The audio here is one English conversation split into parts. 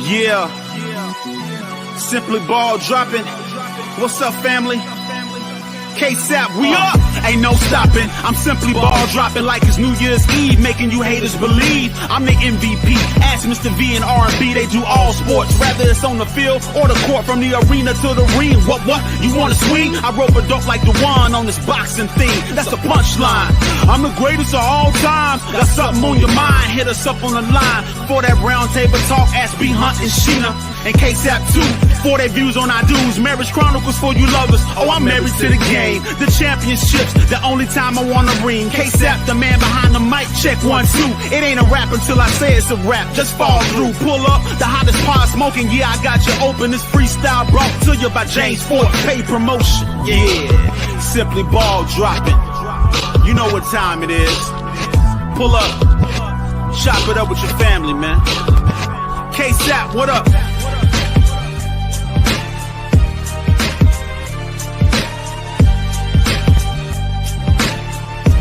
Yeah. Simply ball dropping. What's up, family? K-Sap, we up. Ain't no stopping. I'm simply ball dropping like it's New Year's Eve, making you haters believe I'm the MVP. Ask Mr. V and R&B, they do all sports, whether it's on the field or the court, from the arena to the ring. What? You wanna swing? I rope a dope like the one on this boxing thing. That's a punchline. I'm the greatest of all time. Got something on your mind? Hit us up on the line for that round table talk. Ask B Hunt and Sheena and K-Sap too for their views on our dudes. Marriage Chronicles for you lovers. Oh, I'm married to the game. The championships, the only time I wanna ring. K-Sap, the man behind the mic. Check 1, 2. It ain't a rap until I say it's a rap. Just fall through, pull up, the hottest pod smoking. Yeah, I got you open. This freestyle brought to you by James Ford. Paid promotion. Yeah, simply ball dropping. You know what time it is. Pull up, chop it up with your family, man. K-Sap, what up?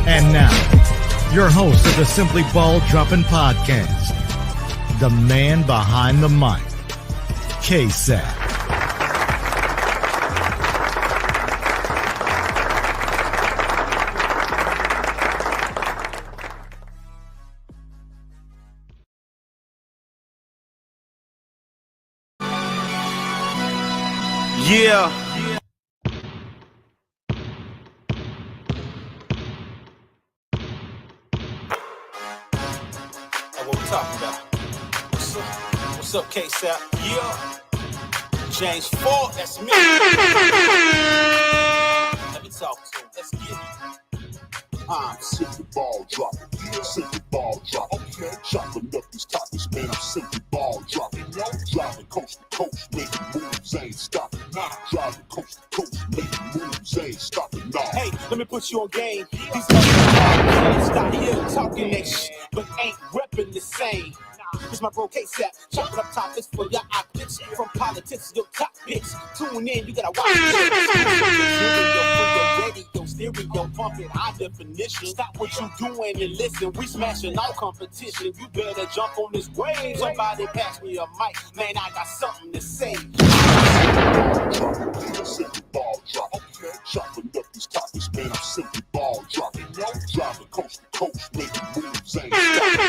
And now, your host of the Simply Ball Dropping Podcast, the man behind the mic, K-Sap. Yeah. What we talking about? What's up, K-Sap? Yeah. James Ford, that's me. Let me talk to him. Let's get it. I'm simply ball dropping. Yeah, simply ball dropping. Okay. Chopping up these topics, man. I'm simply ball dropping. Driving coast to coast, making moves, ain't stopping. Nah. Driving coast to coast, making moves, ain't stopping. Nah. Hey, let me put you on game. These guys stop here talking that shit, but ain't repping the same. This my bro K-Sap, chopping up topics for your optics. From politics to your top picks. Tune in, you gotta watch it. Radio, stereo, pumping high definition. Stop what you doing and listen. We smashing all competition. You better jump on this wave. Somebody pass me a mic, man. I got something to say. Simply ball dropping. Okay. Chopping up these topics, man. I'm simply ball dropping. Driving coast to coast, making moves, ain't stopping.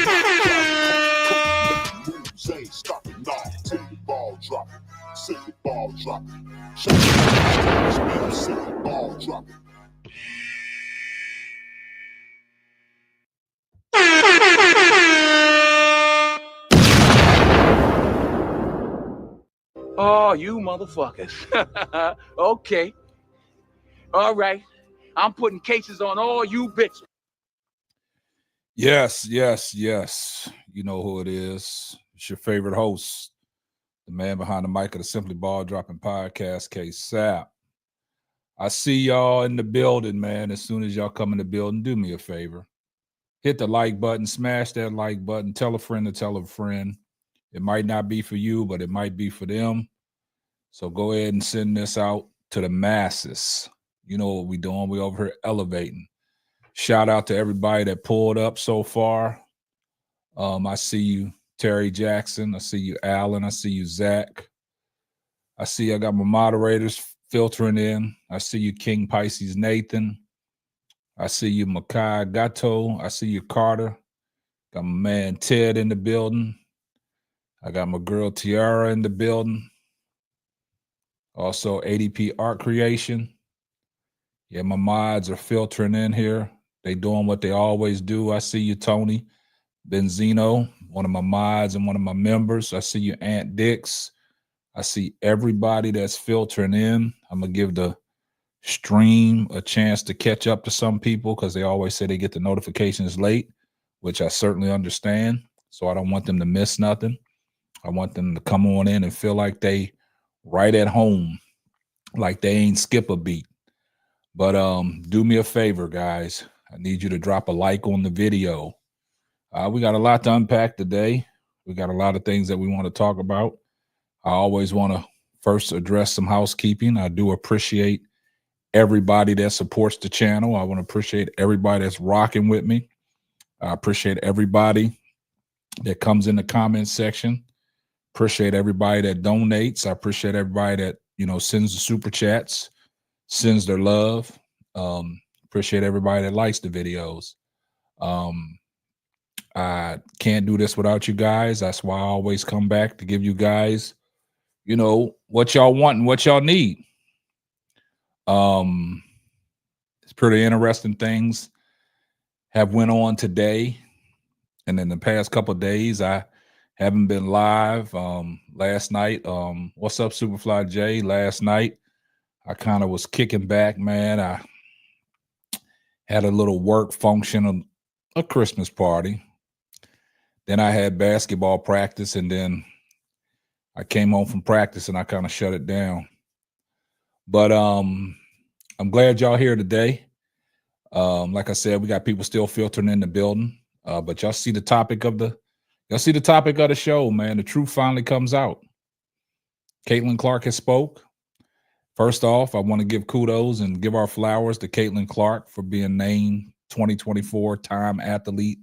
Moves ain't stopping, nah. Simply ball dropping. Simply ball dropping. Chopping up these topics, man. I'm simply ball dropping. Oh, you motherfuckers. Okay. All right. I'm putting cases on all you bitches. Yes. You know who it is. It's your favorite host, the man behind the mic of the Simply Ball Dropping Podcast, K-Sap. I see y'all in the building, man. As soon as y'all come in the building, do me a favor. Hit the like button, smash that like button, tell a friend to tell a friend. It might not be for you, but it might be for them. So go ahead and send this out to the masses. You know what we're doing. We over here elevating. Shout out to everybody that pulled up so far. I see you, Terry Jackson. I see you, Alan. I see you, Zach. I got my moderators filtering in. I see you, King Pisces Nathan. I see you, Makai Gato. I see you, Carter. Got my man Ted in the building. I got my girl Tiara in the building. Also, ADP Art Creation. Yeah, my mods are filtering in here. They doing what they always do. I see you, Tony Benzino, one of my mods and one of my members. I see you, Aunt Dix. I see everybody that's filtering in. I'm going to give the stream a chance to catch up to some people because they always say they get the notifications late, which I certainly understand. So I don't want them to miss nothing. I want them to come on in and feel like they right at home, like they ain't skip a beat. But do me a favor, guys. I need you to drop a like on the video. We got a lot to unpack today. We got a lot of things that we want to talk about. I always want to first address some housekeeping. I do appreciate everybody that supports the channel. I want to appreciate everybody that's rocking with me. I appreciate everybody that comes in the comment section, Appreciate everybody that donates. I appreciate everybody that, sends the super chats, sends their love. Appreciate everybody that likes the videos. I can't do this without you guys. That's why I always come back to give you guys, what y'all want and what y'all need. It's pretty interesting things have went on today. And in the past couple of days, I haven't been live. Last night, what's up, Superfly J? Last night, I kind of was kicking back, man. I had a little work function, a Christmas party. Then I had basketball practice, and then I came home from practice and I kind of shut it down. But I'm glad y'all here today. Like I said, we got people still filtering in the building. But y'all see the topic of the show, man. The truth finally comes out. Caitlin Clark has spoke. First off, I want to give kudos and give our flowers to Caitlin Clark for being named 2024 Time Athlete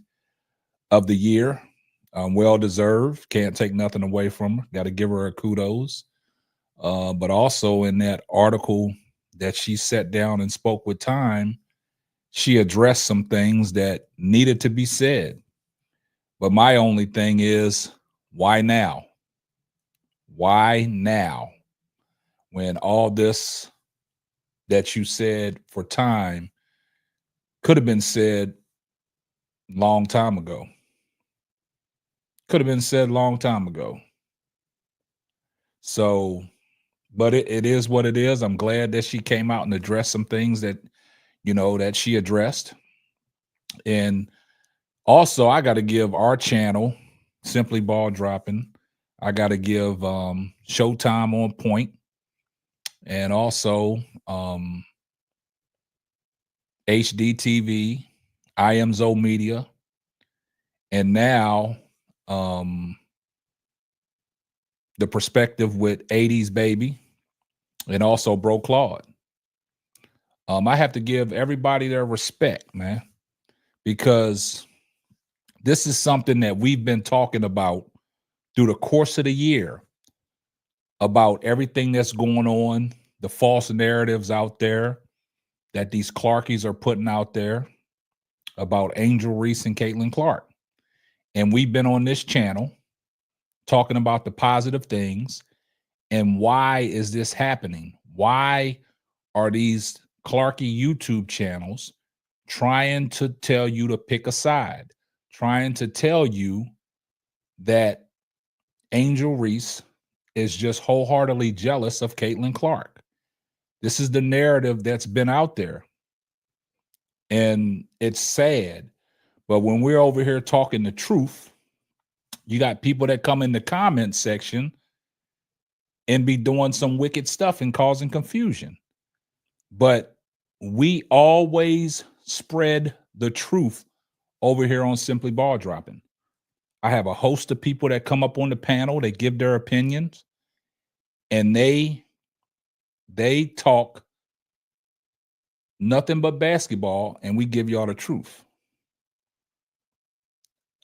of the Year. Well deserved. Can't take nothing away from her. Got to give her a kudos. But also in that article that she sat down and spoke with Time, she addressed some things that needed to be said. But my only thing is, why now? Why now? When all this that you said for Time could have been said long time ago. Could have been said long time ago. So, but it is what it is. I'm glad that she came out and addressed some things that, that she addressed. And also, I got to give our channel, Simply Ball Dropping, I got to give Showtime on Point, and also HDTV, IMZO Media, and now The Perspective with 80s Baby, and also Bro Claude. I have to give everybody their respect, man, because this is something that we've been talking about through the course of the year, about everything that's going on, the false narratives out there that these Clarkies are putting out there about Angel Reese and Caitlin Clark. And we've been on this channel talking about the positive things and why is this happening? Why are these Clarkie YouTube channels trying to tell you to pick a side, trying to tell you that Angel Reese is just wholeheartedly jealous of Caitlin Clark? This is the narrative that's been out there. And it's sad. But when we're over here talking the truth, you got people that come in the comment section and be doing some wicked stuff and causing confusion. But we always spread the truth over here on Simply Ball Dropping. I have a host of people that come up on the panel, they give their opinions, and they talk nothing but basketball, and we give y'all the truth.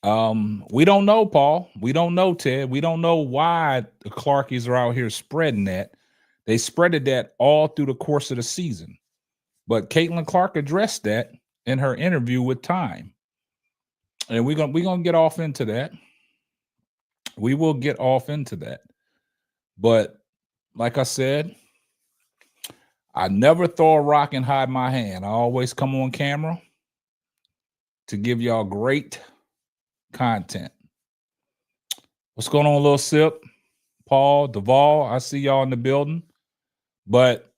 We don't know, Paul. We don't know, Ted. We don't know why the Clarkies are out here spreading that. They spreaded that all through the course of the season. But Caitlin Clark addressed that in her interview with Time. And we're gonna get off into that. We will get off into that. But like I said, I never throw a rock and hide my hand. I always come on camera to give y'all great content. What's going on, Little Sip? Paul, Duvall, I see y'all in the building. But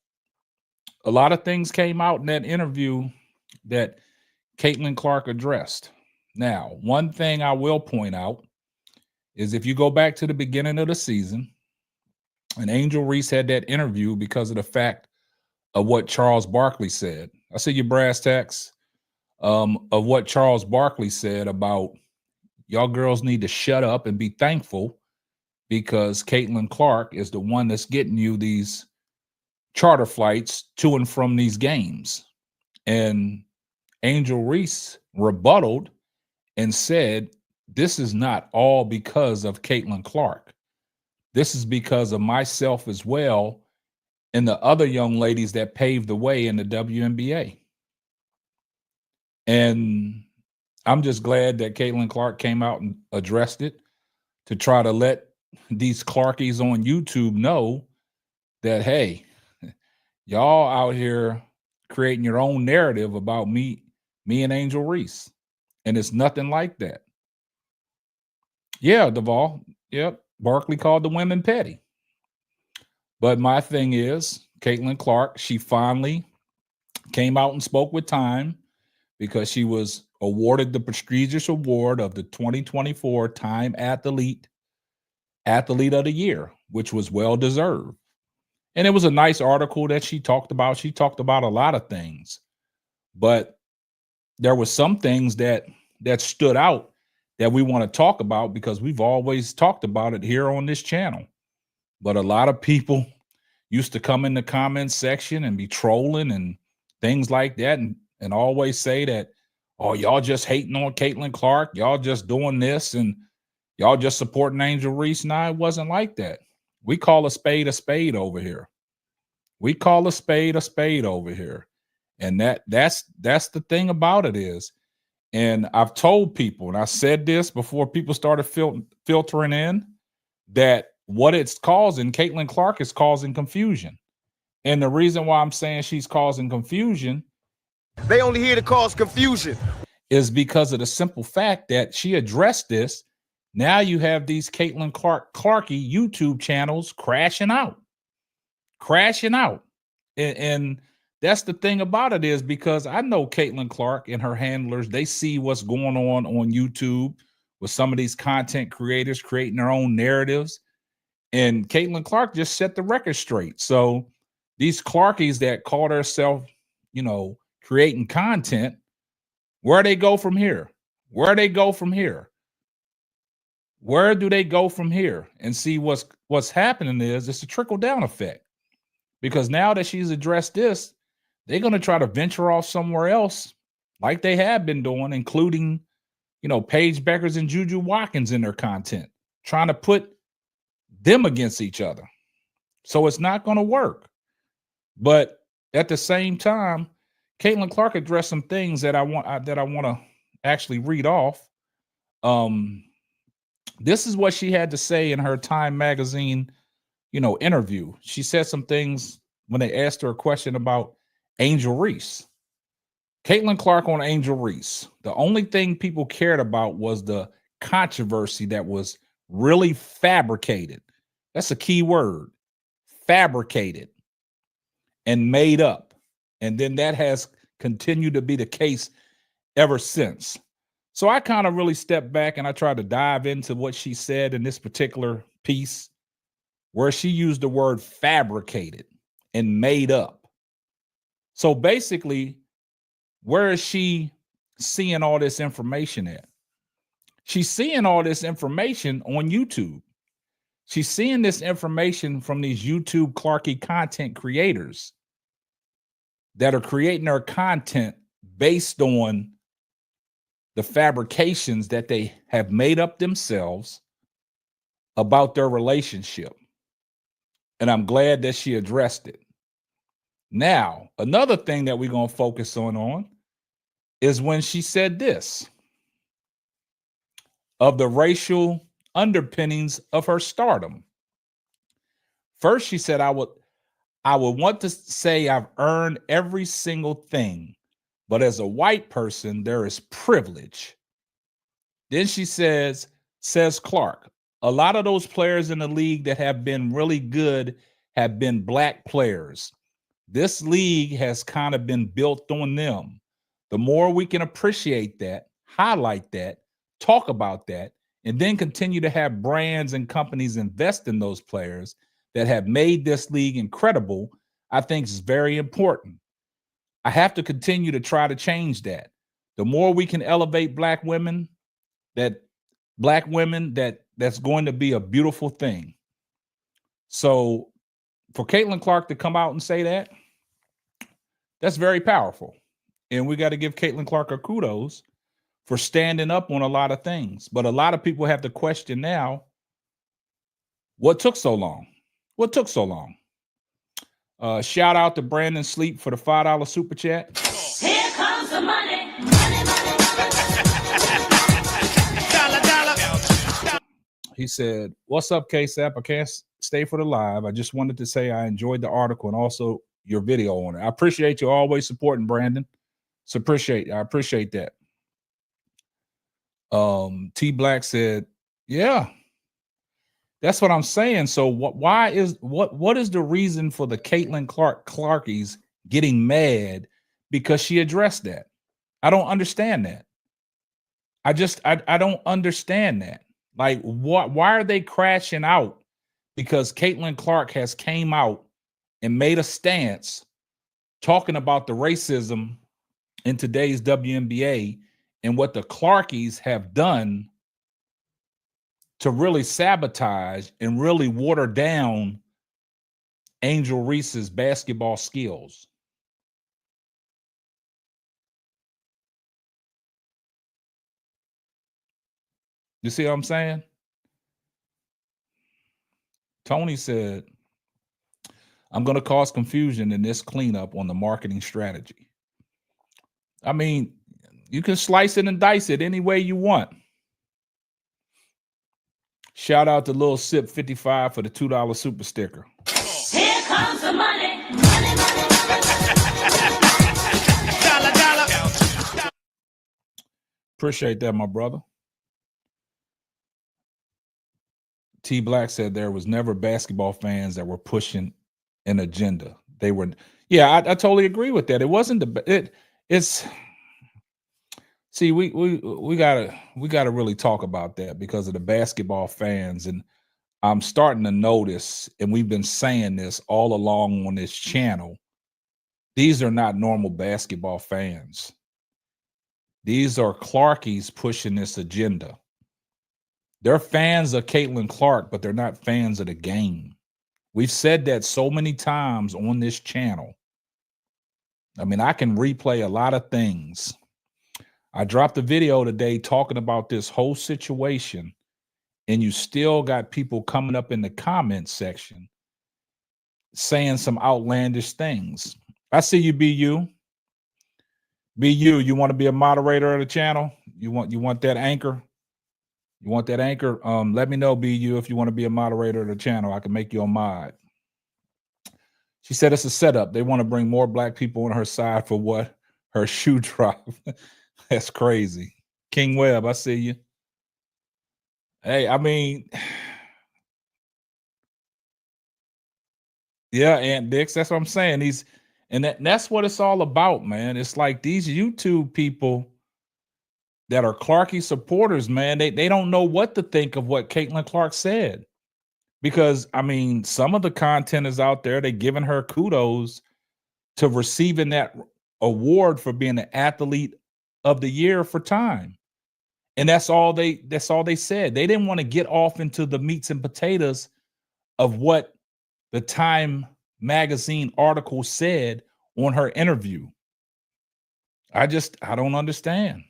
a lot of things came out in that interview that Caitlin Clark addressed. Now, one thing I will point out is if you go back to the beginning of the season, and Angel Reese had that interview because of the fact of what Charles Barkley said. I see your brass tacks of what Charles Barkley said about y'all girls need to shut up and be thankful because Caitlin Clark is the one that's getting you these charter flights to and from these games. And Angel Reese rebutted and said, this is not all because of Caitlin Clark. this is because of myself as well and the other young ladies that paved the way in the WNBA. And I'm just glad that Caitlin Clark came out and addressed it to try to let these Clarkies on YouTube know that, hey, y'all out here creating your own narrative about me and Angel Reese. And it's nothing like that. Yeah, Duvall. Yep. Barkley called the women petty. But my thing is, Caitlin Clark, she finally came out and spoke with Time because she was awarded the prestigious award of the 2024 Time Athlete of the Year, which was well deserved. And it was a nice article that she talked about. She talked about a lot of things, but there were some things that stood out that we want to talk about because we've always talked about it here on this channel. But a lot of people used to come in the comments section and be trolling and things like that and always say that, oh, y'all just hating on Caitlin Clark. Y'all just doing this and y'all just supporting Angel Reese. Nah, it wasn't like that. We call a spade over here. We call a spade over here. And that's the thing about it is, and I've told people, and I said this before people started filtering in, that what it's causing, Caitlin Clark is causing confusion. And the reason why I'm saying she's causing confusion, they only here to cause confusion, is because of the simple fact that she addressed this. Now you have these Caitlin Clarkie YouTube channels crashing out. And that's the thing about it is because I know Caitlin Clark and her handlers, they see what's going on YouTube with some of these content creators creating their own narratives. And Caitlin Clark just set the record straight. So these Clarkies that call themselves, creating content, where they go from here? Where do they go from here? And see what's happening is it's a trickle-down effect. Because now that she's addressed this, they're going to try to venture off somewhere else like they have been doing, including, Paige Beckers and Juju Watkins in their content, trying to put them against each other. So it's not going to work. But at the same time, Caitlin Clark addressed some things that I want to actually read off. This is what she had to say in her Time magazine interview. She said some things when they asked her a question about Angel Reese. Caitlin Clark on Angel Reese. The only thing people cared about was the controversy that was really fabricated. That's a key word. Fabricated and made up. And then that has continued to be the case ever since. So I kind of really stepped back and I tried to dive into what she said in this particular piece, where she used the word fabricated and made up. So basically, where is she seeing all this information at? She's seeing all this information on YouTube. She's seeing this information from these YouTube Clarkie content creators that are creating their content based on the fabrications that they have made up themselves about their relationship. And I'm glad that she addressed it. Now, another thing that we're going to focus on is when she said this of the racial underpinnings of her stardom. First, she said, I would want to say I've earned every single thing, but as a white person, there is privilege. Then she says Clark, a lot of those players in the league that have been really good have been black players. This league has kind of been built on them. The more we can appreciate that, highlight that, talk about that, and then continue to have brands and companies invest in those players that have made this league incredible, I think is very important. I have to continue to try to change that. The more we can elevate black women, that's going to be a beautiful thing. So for Caitlin Clark to come out and say that, that's very powerful. And we got to give Caitlin Clark her kudos for standing up on a lot of things. But a lot of people have the question now, What took so long? What took so long? Shout out to Brandon Sleep for the $5 super chat. Here comes the money. He said, "What's up, KSAP? I can't stay for the live. I just wanted to say I enjoyed the article and also your video on it. I appreciate you always supporting Brandon. So I appreciate that." T Black said, "Yeah, that's what I'm saying. So what is the reason for the Caitlin Clarkies getting mad because she addressed that? I don't understand that. I don't understand that. Like, why are they crashing out because Caitlin Clark has came out and made a stance talking about the racism in today's WNBA and what the Clarkies have done to really sabotage and really water down Angel Reese's basketball skills?" You see what I'm saying? Tony said, "I'm going to cause confusion in this cleanup on the marketing strategy." I mean, you can slice it and dice it any way you want. Shout out to Lil Sip 55 for the $2 super sticker. Here comes the money. Appreciate that, my brother. T Black said there was never basketball fans that were pushing an agenda. They were, yeah, I totally agree with that. It wasn't it's see, we gotta really talk about that because of the basketball fans. And I'm starting to notice, and we've been saying this all along on this channel, these are not normal basketball fans. These are Clarkies pushing this agenda. They're fans of Caitlin Clark, but they're not fans of the game. We've said that so many times on this channel. I mean, I can replay a lot of things. I dropped a video today talking about this whole situation, and you still got people coming up in the comment section saying some outlandish things. I see you, BU. BU, you want to be a moderator of the channel? You want that anchor? You want that anchor? Let me know, BU, if you want to be a moderator of the channel. I can make you a mod. She said it's a setup. They want to bring more black people on her side for what? Her shoe drop. That's crazy. King Webb, I see you. Hey, I mean, yeah, Aunt Dix, that's what I'm saying. That's what it's all about, man. It's like these YouTube people that are Clarkie supporters, man, they don't know what to think of what Caitlin Clark said. Because, I mean, some of the content is out there. They're giving her kudos to receiving that award for being an athlete of the year for Time. And that's all they said. They didn't want to get off into the meats and potatoes of what the Time magazine article said on her interview. I don't understand.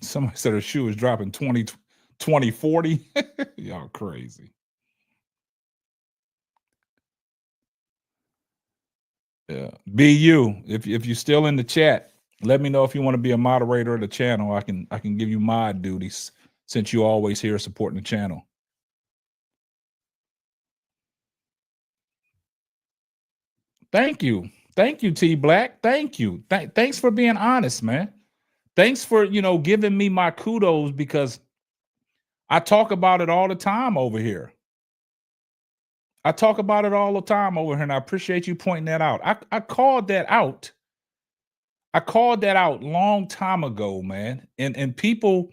Somebody said her shoe is dropping 2040. Y'all crazy. Yeah. BU, if you're still in the chat, let me know if you want to be a moderator of the channel. I can give you mod duties since you always here supporting the channel. Thank you. Thank you, T Black. Thank you. Thanks for being honest, man. Thanks for, giving me my kudos, because I talk about it all the time over here. I talk about it all the time over here, and I appreciate you pointing that out. I called that out. I called that out long time ago, man. And people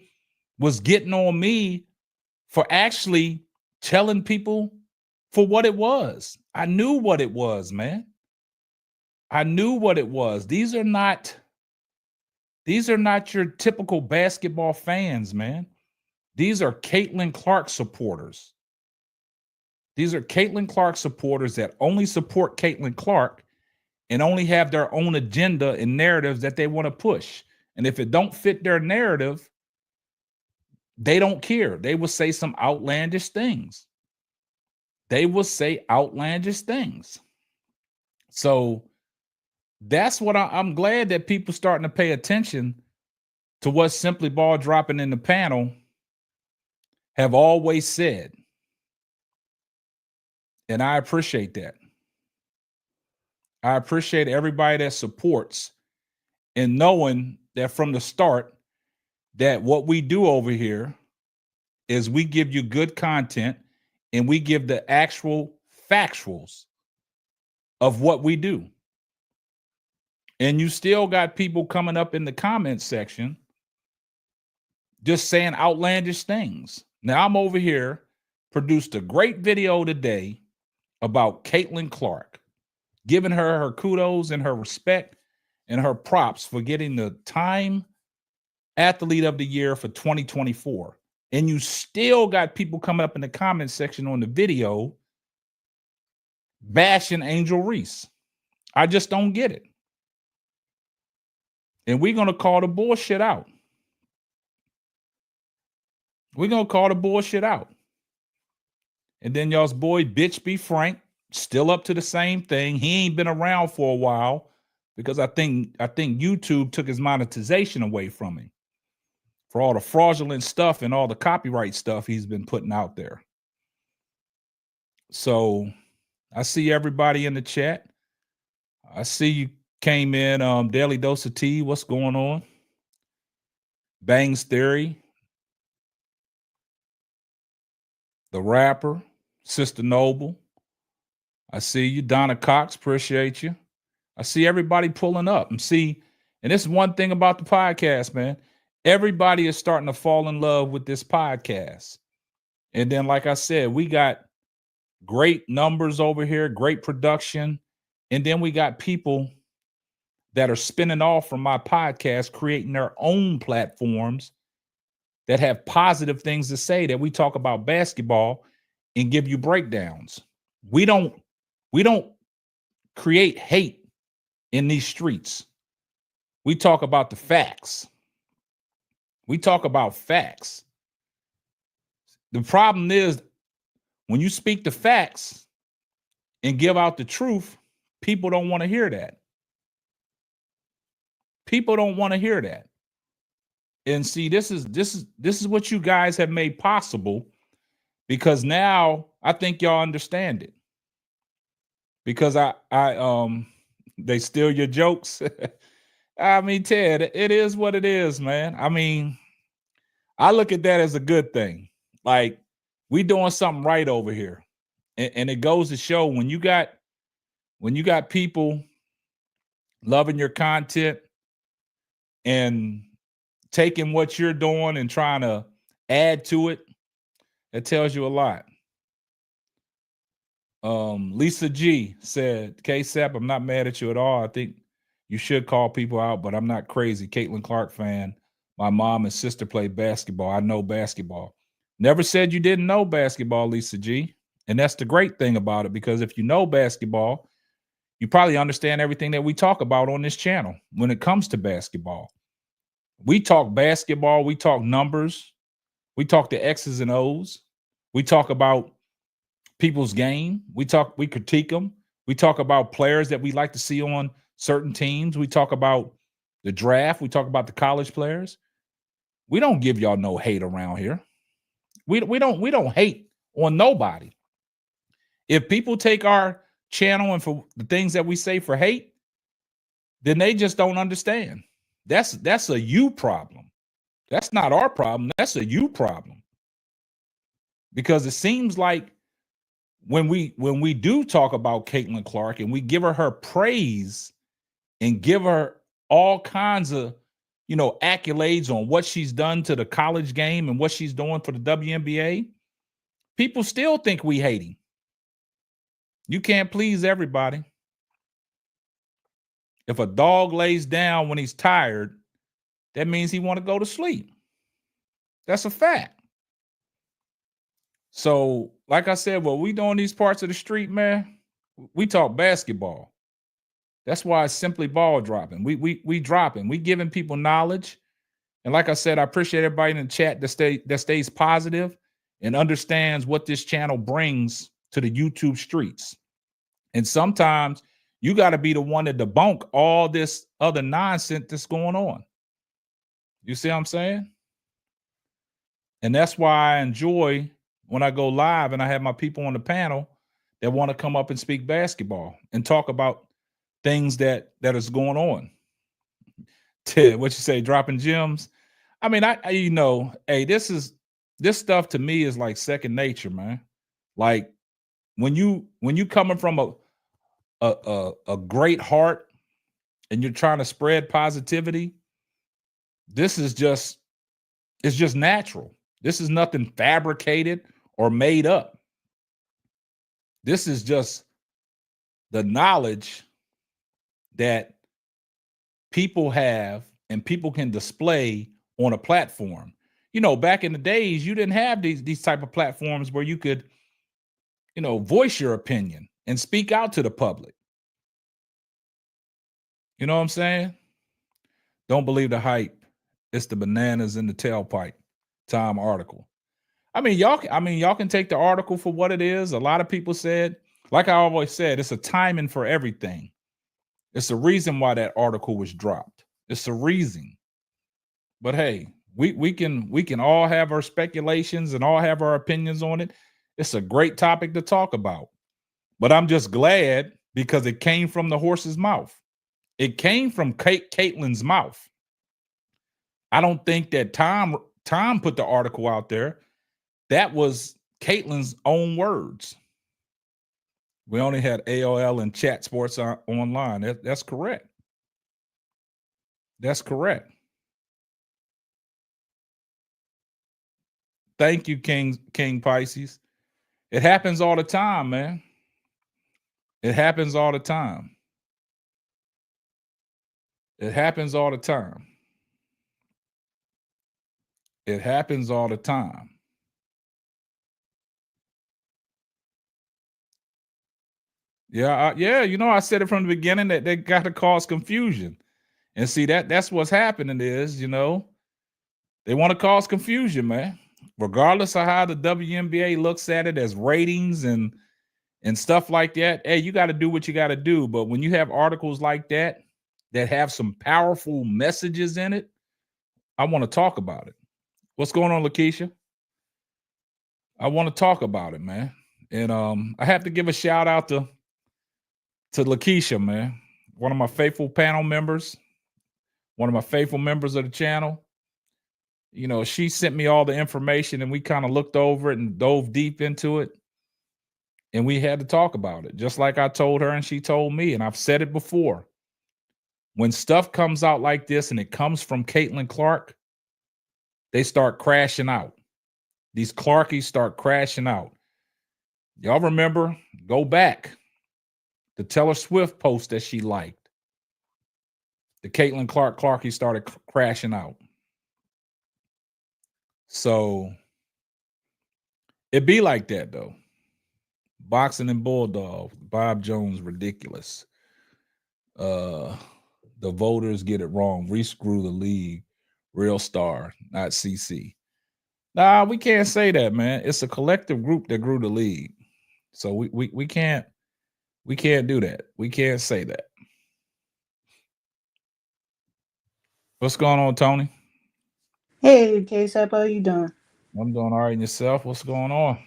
was getting on me for actually telling people for what it was. I knew what it was, man. I knew what it was. These are not your typical basketball fans, man. These are Caitlin Clark supporters. These are Caitlin Clark supporters that only support Caitlin Clark and only have their own agenda and narratives that they want to push. And if it don't fit their narrative, they don't care. They will say some outlandish things. They will say outlandish things. So that's what I'm glad that people starting to pay attention to what Simply Ball Dropping in the panel have always said. And I appreciate that. I appreciate everybody that supports and knowing that from the start that what we do over here is we give you good content and we give the actual factuals of what we do. And you still got people coming up in the comment section just saying outlandish things. Now I'm over here, produced a great video today about Caitlin Clark, giving her kudos and her respect and her props for getting the Time Athlete of the Year for 2024. And you still got people coming up in the comment section on the video bashing Angel Reese. I just don't get it. And we're going to call the bullshit out. We're going to call the bullshit out. And then y'all's boy, Bitch Be Frank, still up to the same thing. He ain't been around for a while because I think YouTube took his monetization away from him for all the fraudulent stuff and all the copyright stuff he's been putting out there. So I see everybody in the chat. I see you came in. Daily Dose of Tea, what's going on? Bangs Theory. The Rapper. Sister Noble. I see you. Donna Cox, appreciate you. I see everybody pulling up. And this is one thing about the podcast, man. Everybody is starting to fall in love with this podcast. And then, like I said, we got great numbers over here, great production. And then we got people that are spinning off from my podcast, creating their own platforms that have positive things to say, that we talk about basketball and give you breakdowns. We don't create hate in these streets. We talk about the facts. We talk about facts. The problem is when you speak the facts and give out the truth, people don't want to hear that. People don't want to hear that. And see, this is what you guys have made possible, because now I think y'all understand it. Because they steal your jokes. I mean, Ted, it is what it is, man. I mean, I look at that as a good thing. Like, we doing something right over here. And it goes to show when you got people loving your content and taking what you're doing and trying to add to it, it tells you a lot. Lisa G said, K-Sap, I'm not mad at you at all. I think you should call people out, but I'm not crazy. Caitlin Clark fan. My mom and sister play basketball. I know basketball. Never said you didn't know basketball, Lisa G. And that's the great thing about it, because if you know basketball, you probably understand everything that we talk about on this channel when it comes to basketball. We talk basketball. We talk numbers. We talk the X's and O's. We talk about people's game. We critique them. We talk about players that we like to see on certain teams. We talk about the draft. We talk about the college players. We don't give y'all no hate around here. We don't hate on nobody. If people take our channel and for the things that we say for hate, then they just don't understand. That's a you problem. That's not our problem. That's a you problem. Because it seems like when we do talk about Caitlin Clark and we give her praise and give her all kinds of, accolades on what she's done to the college game and what she's doing for the WNBA, people still think we hating. You can't please everybody. If a dog lays down when he's tired, that means he want to go to sleep. That's a fact. So, like I said, what we doing these parts of the street, man, we talk basketball. That's why it's Simply Ball Dropping. We dropping. We giving people knowledge. And like I said, I appreciate everybody in the chat that stays positive and understands what this channel brings to the YouTube streets. And sometimes you got to be the one to debunk all this other nonsense that's going on. You see what I'm saying? And that's why I enjoy when I go live and I have my people on the panel that want to come up and speak basketball and talk about things that is going on. Ted, what you say, dropping gems? I mean, I hey, this stuff to me is like second nature, man. Like when you coming from a great heart and you're trying to spread positivity, it's just natural. This is nothing fabricated or made up. This is just the knowledge that people have and people can display on a platform. You know, back in the days, you didn't have these type of platforms where you could, voice your opinion and speak out to the public. You know what I'm saying? Don't believe the hype. It's the bananas in the tailpipe. Time article. I mean, y'all can take the article for what it is. A lot of people said, like I always said, it's a timing for everything. It's the reason why that article was dropped. It's the reason. But hey, we can all have our speculations and all have our opinions on it. It's a great topic to talk about. But I'm just glad because it came from the horse's mouth. It came from Caitlin's mouth. I don't think that Tom put the article out there. That was Caitlin's own words. We only had AOL and chat sports online. That's correct. That's correct. Thank you, King Pisces. It happens all the time, man. It happens all the time. It happens all the time. It happens all the time. Yeah, I said it from the beginning that they got to cause confusion. And see, that's what's happening is, they want to cause confusion, man. Regardless of how the WNBA looks at it as ratings and stuff like that, hey, you got to do what you got to do. But when you have articles like that have some powerful messages in it, I want to talk about it. What's going on, Lakeisha? I want to talk about it, man. And I have to give a shout out to Lakeisha, man. One of my faithful panel members, one of my faithful members of the channel. She sent me all the information and we kind of looked over it and dove deep into it. And we had to talk about it, just like I told her and she told me. And I've said it before. When stuff comes out like this and it comes from Caitlin Clark, they start crashing out. These Clarkies start crashing out. Y'all remember? Go back. The Taylor Swift post that she liked. The Caitlin Clarkie started crashing out. So it be like that though. Boxing and Bulldog, Bob Jones, ridiculous. The voters get it wrong. Reese grew the league. Real star, not CC. Nah, we can't say that, man. It's a collective group that grew the league. So we can't do that. We can't say that. What's going on, Tony? Hey, K-Sap, how you doing? I'm doing all right. And yourself? What's going on?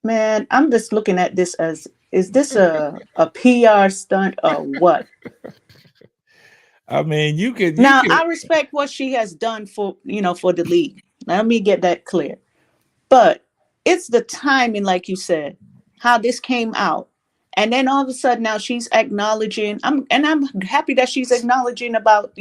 Man, I'm just looking at this as, is this a PR stunt or what? I mean, you could. I respect what she has done for the league. Let me get that clear. But it's the timing, like you said, how this came out. And then all of a sudden now she's acknowledging, I'm happy that she's acknowledging about,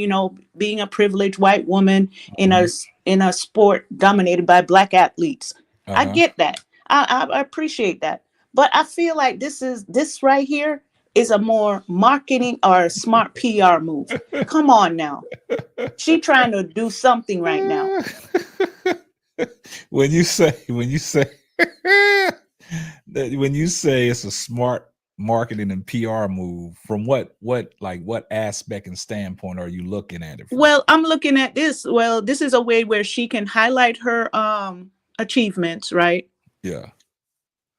being a privileged white woman in a sport dominated by Black athletes. I get that. I appreciate that. But I feel like this right here is a more marketing or a smart PR move. Come on now. She trying to do something right now. When you say it's a smart marketing and PR move? From what aspect and standpoint are you looking at it from? Well, I'm looking at this. Well, this is a way where she can highlight her achievements, right? Yeah.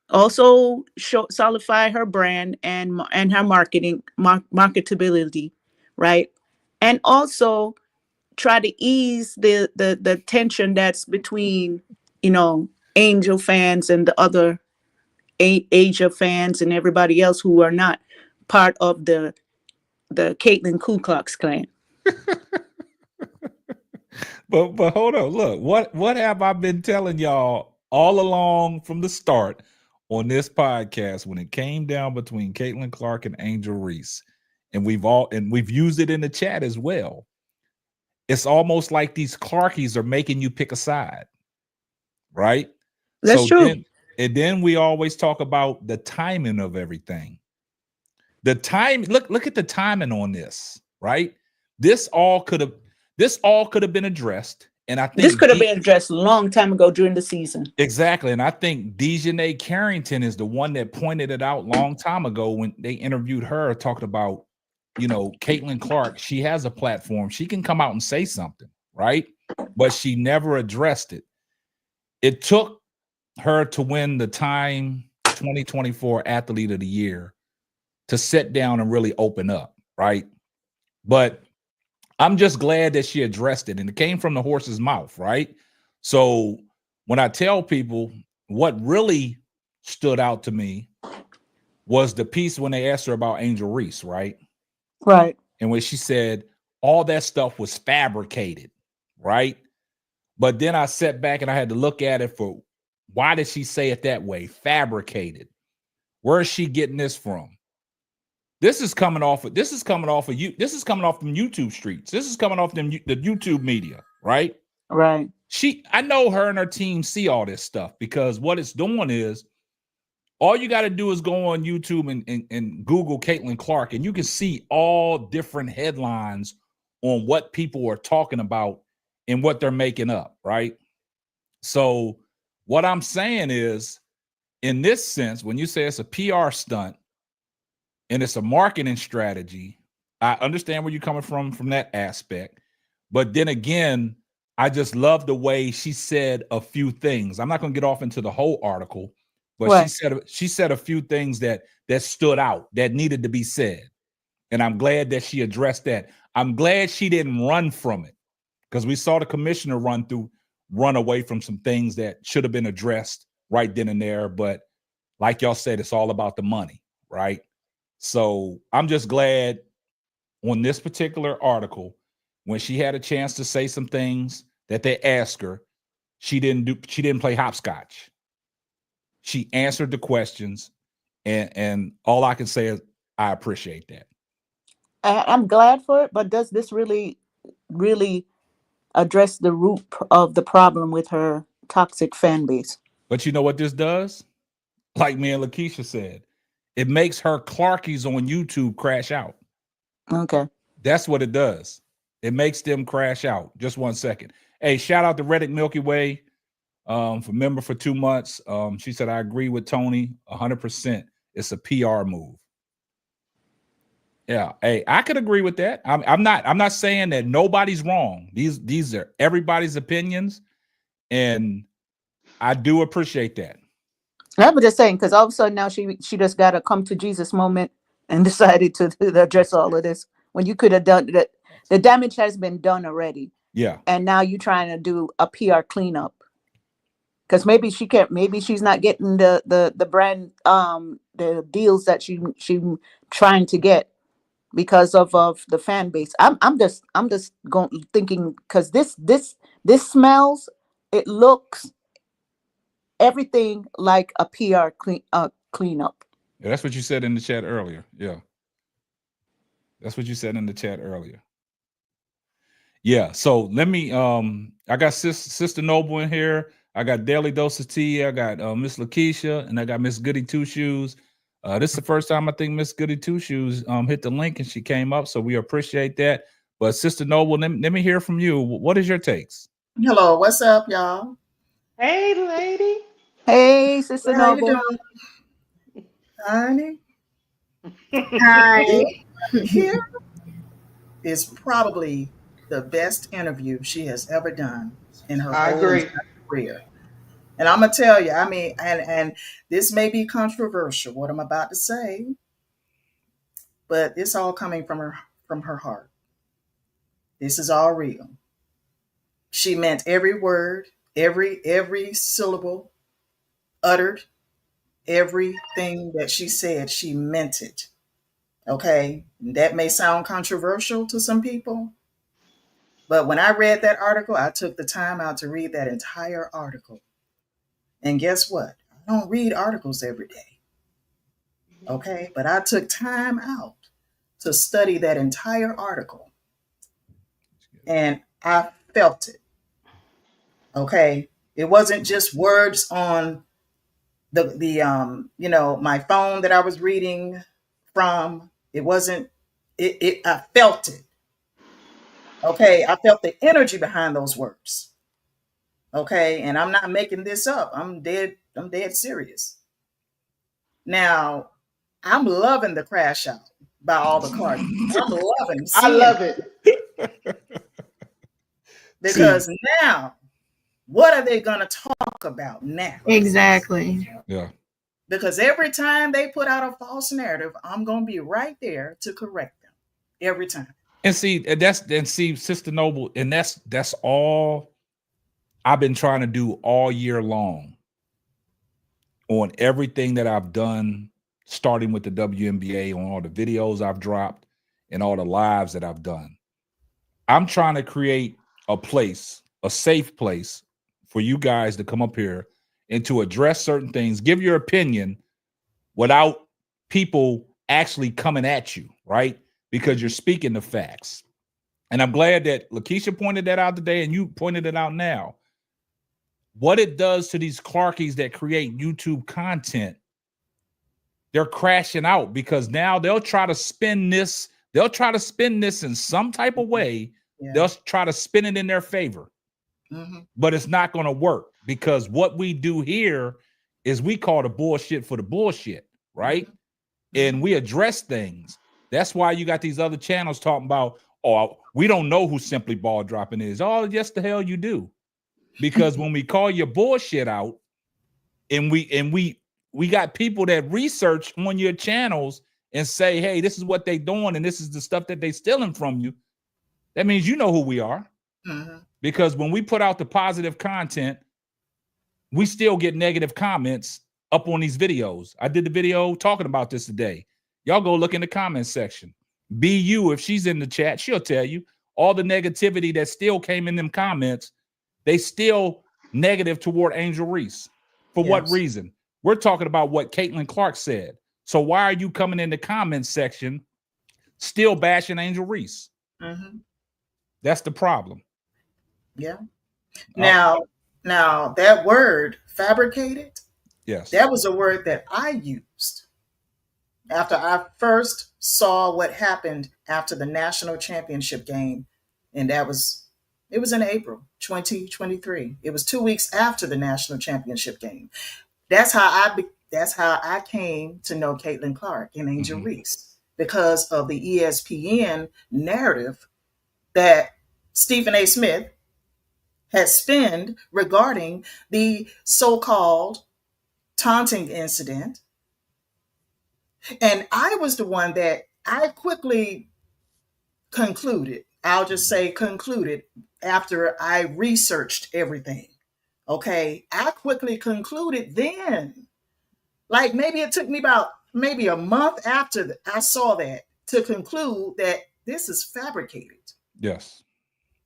Also solidify her brand and her marketability, right? And also try to ease the tension that's between, Angel fans and the other Asia fans and everybody else who are not part of the Caitlyn Ku Klux Klan. But hold on, look, what have I been telling y'all all along from the start on this podcast when it came down between Caitlin Clark and Angel Reese? And we've used it in the chat as well. It's almost like these Clarkies are making you pick a side, right? That's true. Then we always talk about the timing of everything. The time, look at the timing on this, right? This all could have been addressed. And I think this could have been addressed a long time ago during the season. Exactly. And I think Dejanay Carrington is the one that pointed it out long time ago when they interviewed her, talked about, Caitlin Clark. She has a platform. She can come out and say something, right? But she never addressed it. It took her to win the Time 2024 Athlete of the Year to sit down and really open up, right? But I'm just glad that she addressed it, and it came from the horse's mouth, right? So when I tell people what really stood out to me was the piece when they asked her about Angel Reese, right? Right. And when she said all that stuff was fabricated, right? But then I sat back and I had to look at it for why did she say it that way? Fabricated. Where is she getting this from? This is coming off of you. This is coming off from YouTube streets. This is coming off the YouTube media, right? Right. I know her and her team see all this stuff because what it's doing is all you got to do is go on YouTube and Google Caitlin Clark, and you can see all different headlines on what people are talking about and what they're making up, right? So what I'm saying is, in this sense, when you say it's a PR stunt, and it's a marketing strategy, I understand where you're coming from that aspect. But then again, I just love the way she said a few things. I'm not going to get off into the whole article, but right. she said a few things that stood out, that needed to be said. And I'm glad that she addressed that. I'm glad she didn't run from it, because we saw the commissioner run away from some things that should have been addressed right then and there. But like y'all said, it's all about the money, right? So I'm just glad on this particular article, when she had a chance to say some things that they asked her, she didn't play hopscotch. She answered the questions, and all I can say is I appreciate that. I'm glad for it, but does this really address the root of the problem with her toxic fan base? But you know what this does? Like me and Lakeisha said, it makes her Clarkies on YouTube crash out. Okay. That's what it does. It makes them crash out. Just 1 second. Hey, shout out to Reddick Milky Way for member for 2 months. She said, I agree with Tony 100%. It's a PR move. Yeah. Hey, I could agree with that. I'm not saying that nobody's wrong. These are everybody's opinions, and I do appreciate that. I'm just saying, because all of a sudden now she just got a come to Jesus moment and decided to address all of this when you could have done that. The damage has been done already. Yeah. And now you're trying to do a PR cleanup, because maybe she's not getting the brand the deals that she trying to get because of the fan base. I'm just thinking, because this smells, it looks everything like a PR cleanup. Yeah, that's what you said in the chat earlier. Yeah. That's what you said in the chat earlier. Yeah. So let me I got Sister Noble in here. I got Daily Dose of Tea. I got Miss Lakeisha, and I got Miss Goody Two Shoes. This is the first time I think Miss Goody Two Shoes hit the link and she came up, so we appreciate that. But Sister Noble, let me hear from you. What is your takes? Hello, what's up, y'all? Hey, lady. Hey, Sister Noble. How you doing, honey? Hi. Here is probably the best interview she has ever done in her I whole agree. entire career. And I'm gonna tell you, I mean, and this may be controversial, what I'm about to say, but it's all coming from her heart. This is all real. She meant every word, every syllable uttered, everything that she said, she meant it. Okay, that may sound controversial to some people, but when I read that article, I took the time out to read that entire article. And guess what? I don't read articles every day. Okay, but I took time out to study that entire article and I felt it. Okay, it wasn't just words on the my phone that I was reading from. It wasn't it I felt it. Okay, I felt the energy behind those words. Okay, and I'm not making this up. I'm dead serious. Now, I'm loving the crash out by all the Clarkies. I'm loving I seeing love it. See, because now what are they going to talk about now? Exactly. yeah. Because every time they put out a false narrative, I'm going to be right there to correct them every time. And see, Sister Noble, and that's all I've been trying to do all year long on everything that I've done, starting with the WNBA, on all the videos I've dropped and all the lives that I've done. I'm trying to create a place, a safe place for you guys to come up here and to address certain things, give your opinion without people actually coming at you, right? Because you're speaking the facts. And I'm glad that Lakeisha pointed that out today and you pointed it out now. What it does to these Clarkies that create YouTube content, they're crashing out because now they'll try to spin this. They'll try to spin this in some type of way. Yeah. They'll try to spin it in their favor, but it's not going to work because what we do here is we call the bullshit for the bullshit, right? And we address things. That's why you got these other channels talking about, oh, we don't know who Simply Ball Dropping is. Oh, yes, the hell you do. Because when we call your bullshit out, and we got people that research on your channels and say, hey, this is what they doing, and this is the stuff that they stealing from you. That means you know who we are. Because when we put out the positive content, we still get negative comments up on these videos. I did the video talking about this today. Y'all go look in the comment section. BU, if she's in the chat, she'll tell you all the negativity that still came in them comments. They still negative toward Angel Reese. For what reason? We're talking about what Caitlin Clark said. So why are you coming in the comment section still bashing Angel Reese? That's the problem. Yeah. Now that word fabricated, yes, that was a word that I used after I first saw what happened after the national championship game. And it was in April 2023. It was 2 weeks after the national championship game. That's how I came to know Caitlin Clark and Angel Reese, because of the ESPN narrative that Stephen A. Smith had spinned regarding the so-called taunting incident. And I was the one that I quickly concluded, I'll just say concluded, after I researched everything. Okay, I quickly concluded then, like maybe it took me about maybe a month after I saw that to conclude that this is fabricated. yes.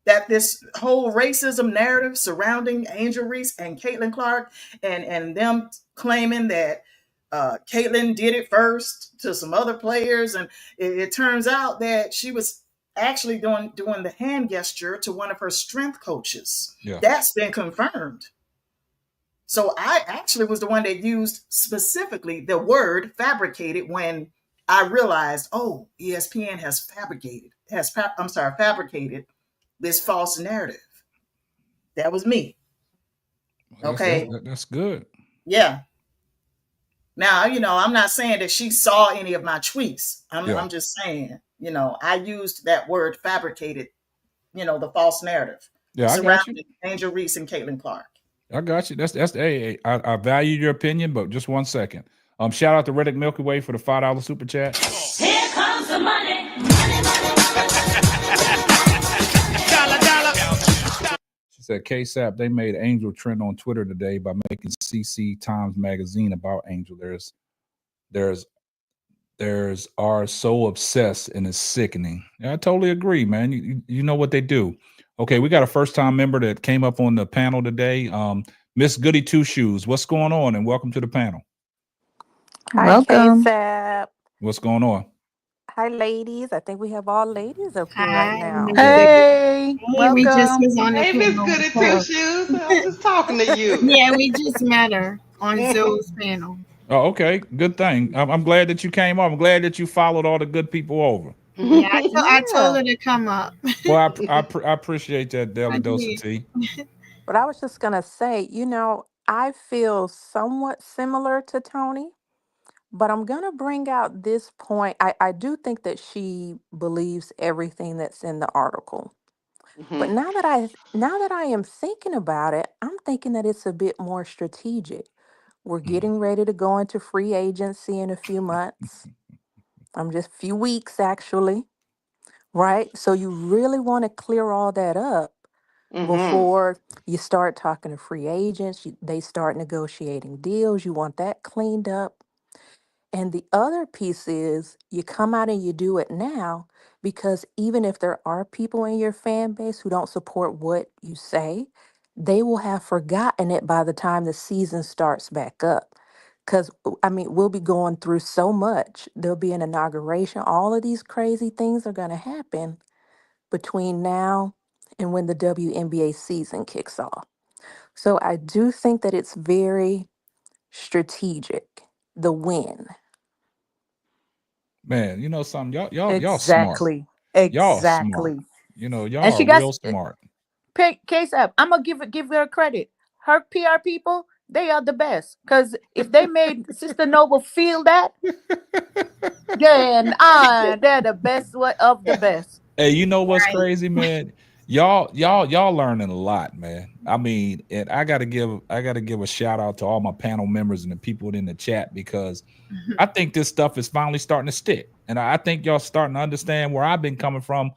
That this whole racism narrative surrounding Angel Reese and Caitlin Clark and them claiming that Caitlin did it first to some other players, and it turns out that she was actually doing the hand gesture to one of her strength coaches. Yeah. That's been confirmed. So I actually was the one that used specifically the word fabricated when I realized, oh, ESPN has fabricated this false narrative. That was me. Okay. That's good. Yeah. Now, I'm not saying that she saw any of my tweets. Yeah. I'm just saying, I used that word fabricated, the false narrative Yeah, I got you. surrounding Angel Reese and Caitlin Clark. I got you. That's hey, I value your opinion, but just 1 second. Shout out to Reddick Milky Way for the $5 super chat. Here comes the money. She said, KSAP, they made Angel trend on Twitter today by making CC Times Magazine about Angel. There's are so obsessed and it's sickening. Yeah, I totally agree, man. You know what they do. Okay, we got a first-time member that came up on the panel today. Miss Goody Two Shoes, what's going on? And welcome to the panel. Hi, Welcome. KSAP. What's going on? Hi, ladies. I think we have all ladies up here right now. Hey, We just welcome. was on the Hey, Miss panel. Goody Two Shoes. I was just talking to you. Yeah, we just met her on Zoom's panel. Oh, okay. Good thing. I'm glad that you came up. I'm glad that you followed all the good people over. Yeah, I told her to come up. Well, I appreciate that, Della I did. Dosity. But I was just going to say, I feel somewhat similar to Tony, but I'm going to bring out this point. I do think that she believes everything that's in the article. But now that I am thinking about it, I'm thinking that it's a bit more strategic. We're getting ready to go into free agency in a few months. I'm just a few weeks actually, right? So you really want to clear all that up before you start talking to free agents. They start negotiating deals. You want that cleaned up. And the other piece is you come out and you do it now because even if there are people in your fan base who don't support what you say, they will have forgotten it by the time the season starts back up. Because, we'll be going through so much. There'll be an inauguration. All of these crazy things are going to happen between now and when the WNBA season kicks off. So I do think that it's very strategic, the win. Man, you know something? Y'all smart. Exactly. Y'all smart. Exactly. Y'all And she are got real smart. case up. I'm gonna give her credit. Her PR people, they are the best. Cause if they made Sister Noble feel that, then they're the best of the best. Hey, you know what's crazy, man? Y'all learning a lot, man. And I gotta give a shout out to all my panel members and the people in the chat because I think this stuff is finally starting to stick. And I think y'all starting to understand where I've been coming from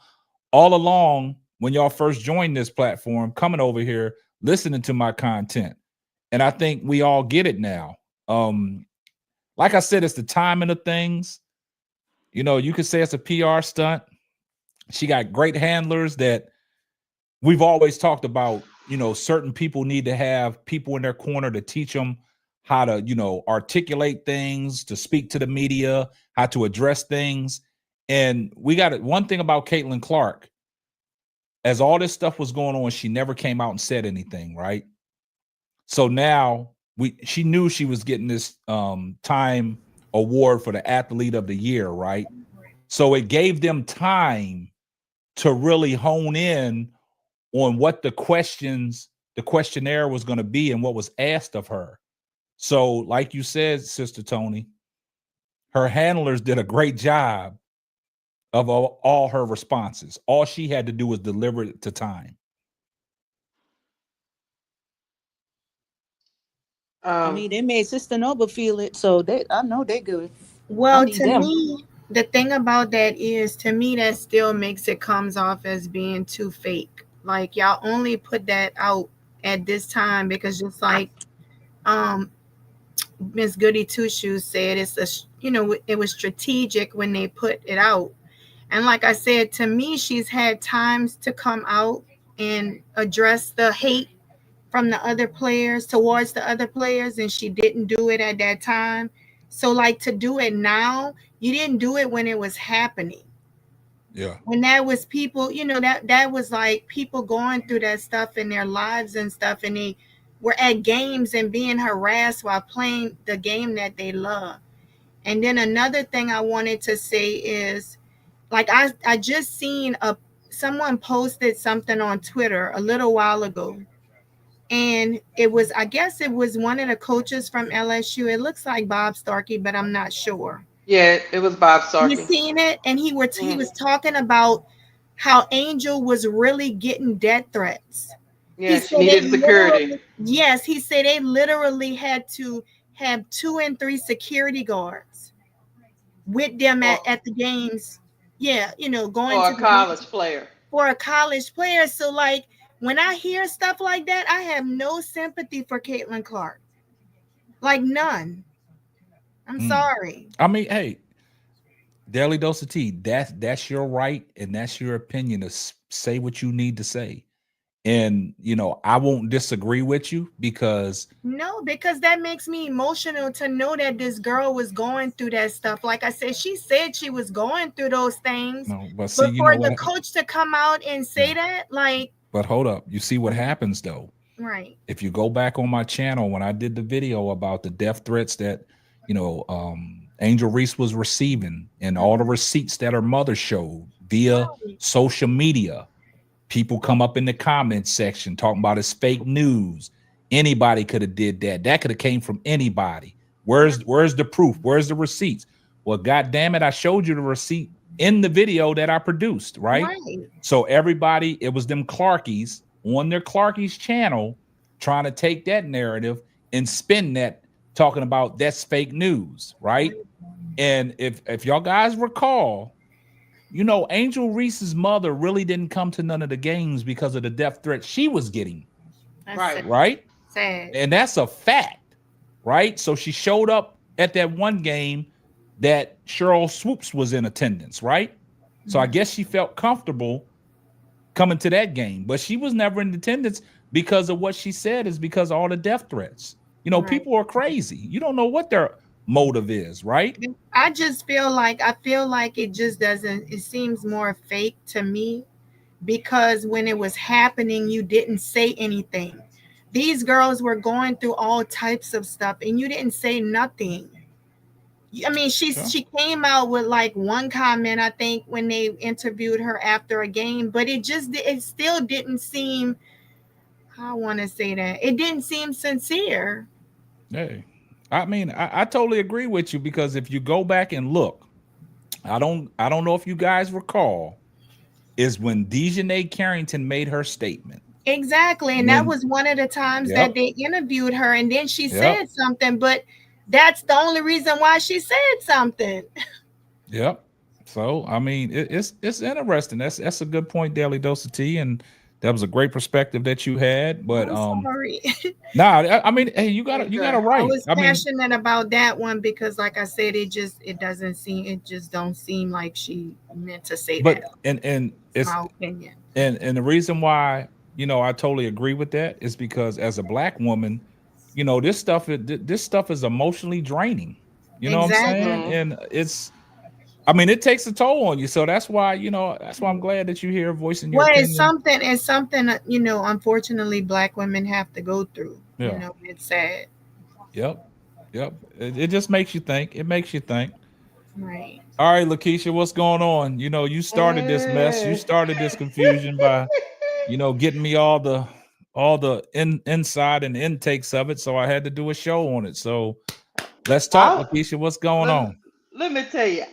all along when y'all first joined this platform, coming over here, listening to my content. And I think we all get it now. Like I said, it's the timing of things. You could say it's a PR stunt. She got great handlers that we've always talked about. Certain people need to have people in their corner to teach them how to, articulate things, to speak to the media, how to address things. And we got it. One thing about Caitlin Clark, as all this stuff was going on, she never came out and said anything, right? So now she knew she was getting this Time award for the Athlete of the Year, right? So it gave them time to really hone in on what the questionnaire was going to be and what was asked of her. So, like you said, Sister Tony, her handlers did a great job of all her responses. All she had to do was deliver it to time. They made Sister Noble feel it, so I know they good. Well, to me, the thing about that is, to me, that still makes it comes off as being too fake. Like y'all only put that out at this time because just like Miss Goody Two Shoes said, it was strategic when they put it out. And like I said, to me, she's had times to come out and address the hate from the other players towards the other players, and she didn't do it at that time. So like to do it now, you didn't do it when it was happening. Yeah. When that was people, that was like people going through that stuff in their lives and stuff, and they were at games and being harassed while playing the game that they love. And then another thing I wanted to say is, like I just seen someone posted something on Twitter a little while ago, And it was, I guess it was one of the coaches from LSU. It looks like Bob Starkey, but I'm not sure. Yeah, it was Bob You Starkey. seen it? And he was Mhm. talking about how Angel was really getting death threats. Yeah, He she said they needed security. yes, he said they literally had to have 2 and 3 security guards with them at the games. Yeah, going For to a the college games player. for a college player. So like when I hear stuff like that, I have no sympathy for Caitlin Clark. Like none. I'm sorry. I mean, hey, Daily Dose of Tea, that's your right and that's your opinion to say what you need to say. And I won't disagree with you because No, because that makes me emotional to know that this girl was going through that stuff. Like I said, she said she was going through those things. no, but see, But for the coach to come out and say that, like, but hold up, you see what happens though. right. If you go back on my channel when I did the video about the death threats that Angel Reese was receiving and all the receipts that her mother showed via social media, people come up in the comments section talking about it's fake news. Anybody could have did that. That could have came from anybody. Where's the proof? Where's the receipts? Well, God damn it, I showed you the receipt in the video that I produced, right? So everybody, it was them Clarkies on their Clarkies channel trying to take that narrative and spin that, talking about that's fake news, right? And if y'all guys recall, Angel Reese's mother really didn't come to none of the games because of the death threat she was getting. Right? Sad. And that's a fact, right? So she showed up at that one game that Cheryl Swoops was in attendance, right? So I guess she felt comfortable coming to that game, but she was never in attendance because of what she said is because of all the death threats. People are crazy. You don't know what their motive is, right? I feel like it just doesn't, it seems more fake to me because when it was happening, you didn't say anything. These girls were going through all types of stuff and you didn't say nothing. I mean, she came out with like one comment, I think, when they interviewed her after a game, but it still didn't seem, I want to say that it didn't seem sincere. Hey, I mean, I totally agree with you because if you go back and look, I don't know if you guys recall, is when Dejanay Carrington made her statement. Exactly. And that was one of the times that they interviewed her and then she said something, but that's the only reason why she said something. Yep. So, I mean, it's interesting. That's a good point, Daily Dose of Tea, and that was a great perspective that you had. But I'm sorry. I mean, hey, you got it right. I was passionate about that one because, like I said, it just don't seem like she meant to say that. And it's my opinion. And the reason why I totally agree with that is because as a Black woman, this stuff is emotionally draining. You know what I'm saying? And it takes a toll on you. So that's why I'm glad that you're here voicing your opinion. It's something unfortunately Black women have to go through. Yeah. It's sad. Yep. It just makes you think. It makes you think. Right. All right, Lakeisha, what's going on? You started this mess. You started this confusion by, getting me all the inside and intakes of it. So I had to do a show on it. So let's talk, Lakeisha. What's going on? Let me tell you,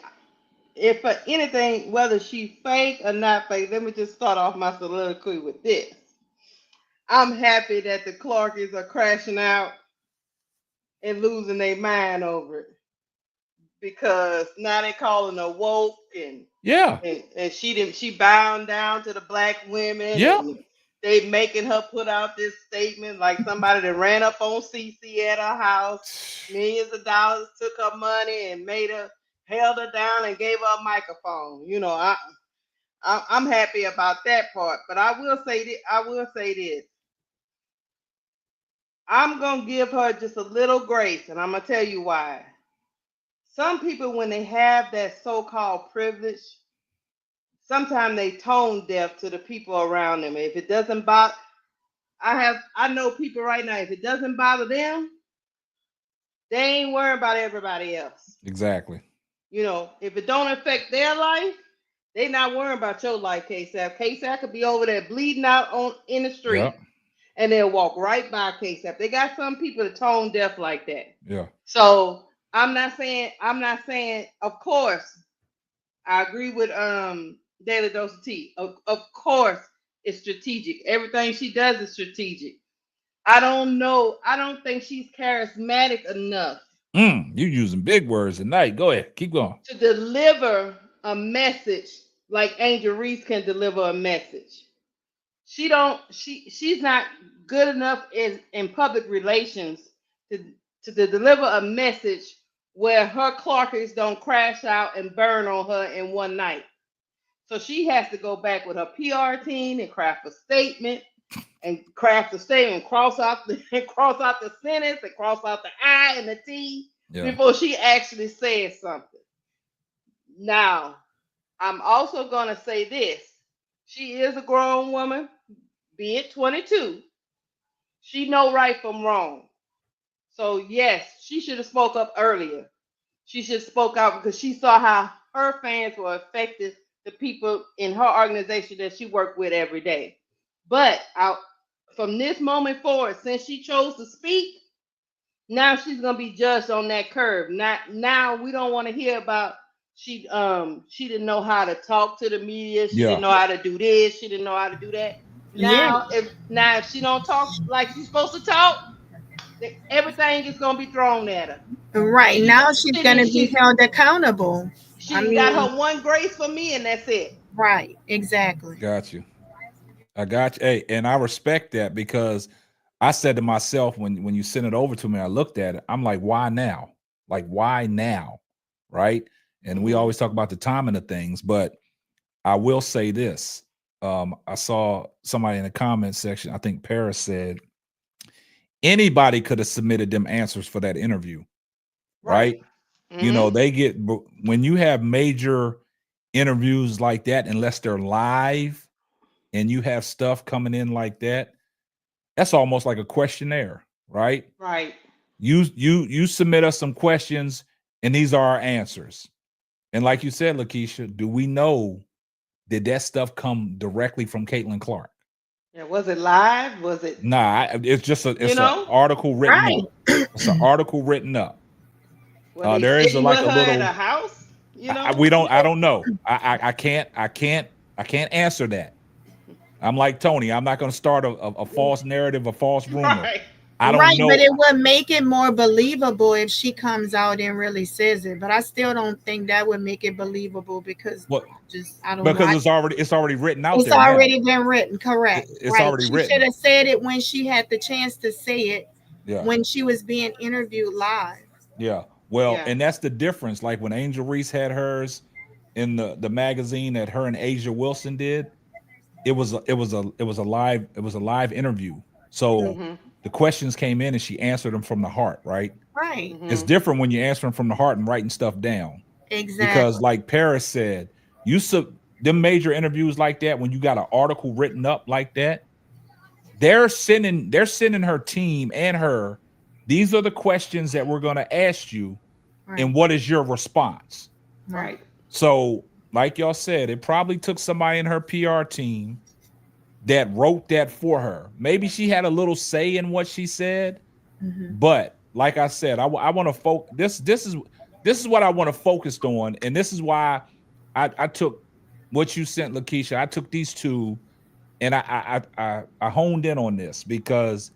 if for anything, whether she fake or not fake, let me just start off my soliloquy with this. I'm happy that the Clarkies are crashing out and losing their mind over it. Because now they calling her woke and she bound down to the Black women. Yeah. And they making her put out this statement like somebody that ran up on CC at her house, millions of dollars, took her money and held her down and gave her a microphone. I'm happy about that part. But I will say this. I'm gonna give her just a little grace, and I'm gonna tell you why. Some people, when they have that so-called privilege, sometimes they tone deaf to the people around them. If it doesn't bother, I know people right now, if it doesn't bother them, they ain't worried about everybody else. Exactly. If it don't affect their life, they not worrying about your life, K-Sap. K-Sap could be over there bleeding out in the street. Yep. and they'll walk right by KSAP. They got some people that tone deaf like that. Yeah. So I'm not saying, of course, I agree with Daily Dose of Tea. Of course, it's strategic. Everything she does is strategic. I don't think she's charismatic enough. You're using big words tonight. Go ahead. Keep going. To deliver a message like Angel Reese can deliver a message. She's not good enough in public relations to deliver a message where her Clarkies don't crash out and burn on her in one night. So she has to go back with her PR team and craft a statement, cross out the sentence, and cross out the I and the T before she actually says something. Now, I'm also gonna say this: she is a grown woman, be it 22. She know right from wrong. So yes, she should have spoke up earlier. She should have spoke out because she saw how her fans were affected, the people in her organization that she worked with every day. But from this moment forward, since she chose to speak, now she's gonna be judged on that curve. Now we don't want to hear about she didn't know how to talk to the media. She didn't know how to do this. She didn't know how to do that. Now if she don't talk like she's supposed to talk, everything is gonna be thrown at her. Right. Now she's gonna be held accountable. She got her one grace for me, and that's it. Right. Exactly. Got you. I got you. Hey, and I respect that because I said to myself when you sent it over to me, I looked at it. I'm like, why now? Like, why now? Right. And we always talk about the timing of things, but I will say this. I saw somebody in the comment section, I think Paris said, anybody could have submitted them answers for that interview. Right. You know, they get, when you have major interviews like that, unless they're live and you have stuff coming in like that, that's almost like a questionnaire, right? Right. You submit us some questions and these are our answers. And like you said, Lakeisha, do we know, did that stuff come directly from Caitlin Clark? Yeah, was it live? Was it? Nah, it's just an article written up. It's an article written up. Well, there is like a little in a house. You know, I don't know. I can't answer that. I'm like Tony. I'm not going to start a false narrative, a false rumor. Right. I don't know. But it would make it more believable if she comes out and really says it. But I still don't think that would make it believable because I don't know. Because it's already written out. It's already been written. Correct. It's already written. She should have said it when she had the chance to say it. Yeah. When she was being interviewed live. Yeah. Well, and that's the difference. Like when Angel Reese had hers in the magazine that her and Asia Wilson did, it was a live interview. So the questions came in and she answered them from the heart, right? Right. It's different when you're answering from the heart and writing stuff down. Exactly. Because like Paris said, them major interviews like that, when you got an article written up like that, they're sending her team and her, these are the questions that we're going to ask you, and what is your response? Right. So, like y'all said, it probably took somebody in her PR team that wrote that for her. Maybe she had a little say in what she said, but like I said, I want to focus. This is what I want to focus on, and this is why I took what you sent, Lakeisha. I took these two, and I honed in on this because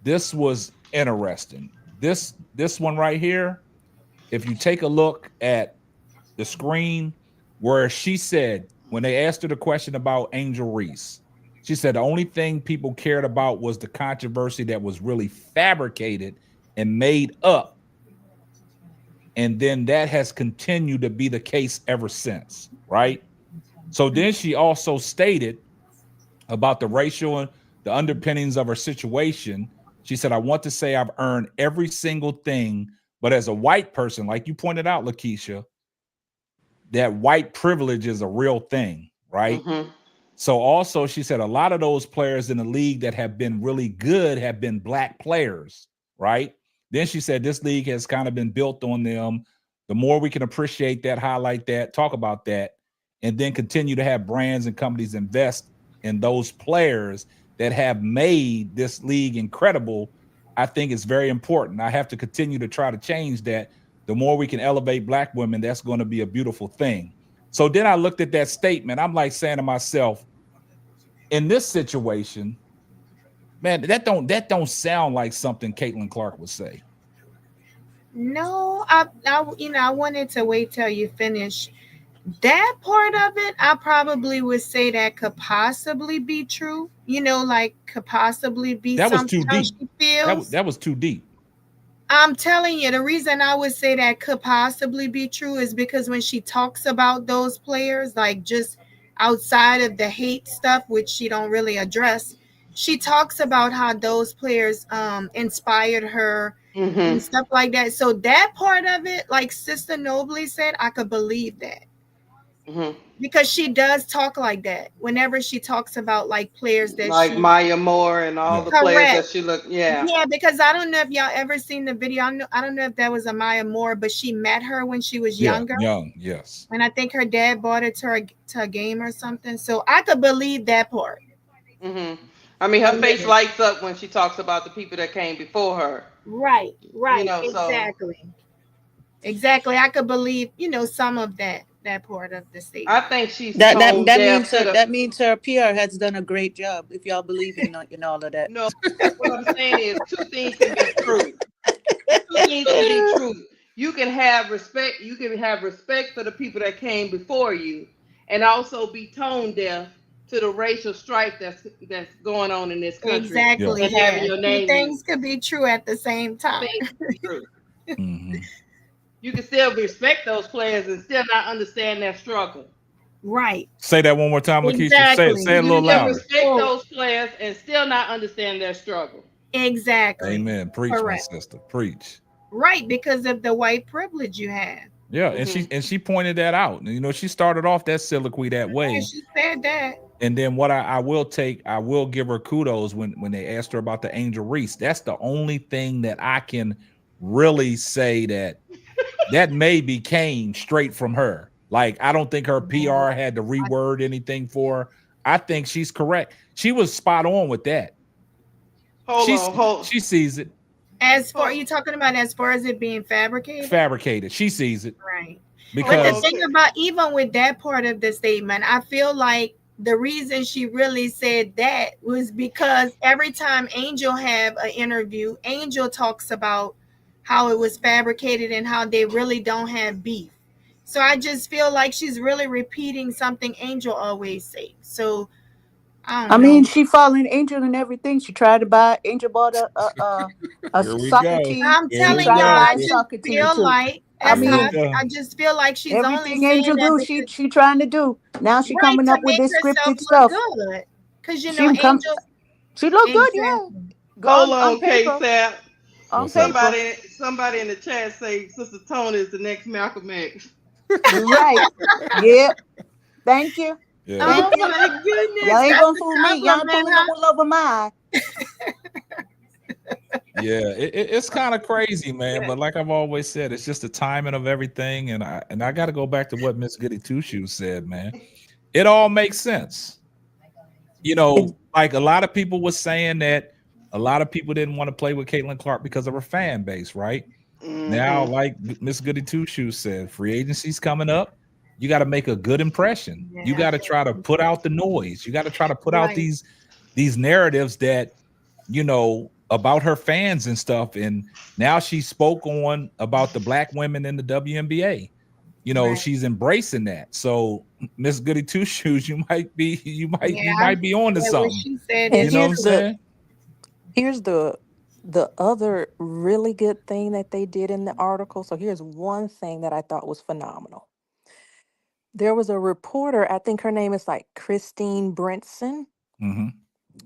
this was interesting. This one right here, if you take a look at the screen where she said, when they asked her the question about Angel Reese, she said the only thing people cared about was the controversy that was really fabricated and made up. And then that has continued to be the case ever since, right? So then she also stated about the racial and the underpinnings of her situation. She said, I want to say I've earned every single thing, but as a white person, like you pointed out, Lakeisha, that white privilege is a real thing, right? So also she said a lot of those players in the league that have been really good have been black players, right? Then she said this league has kind of been built on them. The more we can appreciate that, highlight that, talk about that, and then continue to have brands and companies invest in those players, that have made this league incredible, I think it's very important. I have to continue to try to change that. The more we can elevate Black women, that's going to be a beautiful thing. So then I looked at that statement. I'm like saying to myself, in this situation, man, that don't sound like something Caitlin Clark would say. No, I wanted to wait till you finish. That part of it, I probably would say that could possibly be true. Like could possibly be That was something too how deep. she feels. That was too deep. I'm telling you, the reason I would say that could possibly be true is because when she talks about those players, like just outside of the hate stuff, which she don't really address, she talks about how those players inspired her and stuff like that. So that part of it, like Sister Nobly said, I could believe that. Because she does talk like that whenever she talks about like players that like Maya Moore and all the players that she looked. Yeah, because I don't know if y'all ever seen the video. I don't know if that was a Maya Moore, but she met her when she was younger. Young, yes. And I think her dad bought it to a game or something. So I could believe that part. I mean, her face lights up when she talks about the people that came before her. Right. Exactly. I could believe, some of that part of the statement. I think she's that means her PR has done a great job. If y'all believe in all of that. No, what I'm saying is two things can be true. Two things can be true. You can have respect. You can have respect for the people that came before you, and also be tone deaf to the racial strife that's going on in this country. Exactly. And having your name. Two things could be true at the same time. True. You can still respect those players and still not understand their struggle. Right. Say that one more time, Lakeisha. Exactly. Say it a little louder. You can respect those players and still not understand their struggle. Exactly. Amen. Preach, correct. My sister. Preach. Right, because of the white privilege you have. Yeah, and she pointed that out. She started off that soliloquy that way. Yeah, she said that. And then what I will give her kudos when they asked her about the Angel Reese. That's the only thing that I can really say that maybe came straight from her. Like, I don't think her PR had to reword anything for her. I think she's correct. She was spot on with that. Hold on. She sees it. As far you talking about as far as it being fabricated? Fabricated. She sees it. Right. Because but the thing about even with that part of the statement, I feel like the reason she really said that was because every time Angel have an interview, Angel talks about how it was fabricated and how they really don't have beef. So I just feel like she's really repeating something Angel always say. So I mean, she following Angel and everything. She tried to buy Angel bought a soccer team. I'm telling y'all, I just feel like I just feel like she's everything only Angel do. She trying to do. Now she coming up with this scripted stuff. Because Angel, she look good, yeah. Hold on, K-Sap. Somebody in the chat say Sister Tony is the next Malcolm X. Right. Yep. Thank you. Yeah. Oh my goodness. Y'all ain't gonna fool me. Y'all pulling up all over mine. Yeah, it's kind of crazy, man. But like I've always said, it's just the timing of everything. And I got to go back to what Miss Goody Two Shoes said, man. It all makes sense. Like a lot of people were saying that a lot of people didn't want to play with Caitlin Clark because of her fan base, right? Now, like Miss Goody Two Shoes said, free agency's coming up. You got to make a good impression. You got to try to put out the noise. You got to try to put out these narratives that, about her fans and stuff. And now she spoke on about the Black women in the WNBA. She's embracing that. So Miss Goody Two Shoes, you might be on to something. She said, you know what I'm saying? Here's the other really good thing that they did in the article. So here's one thing that I thought was phenomenal. There was a reporter, I think her name is like Christine Brinson. Mm-hmm.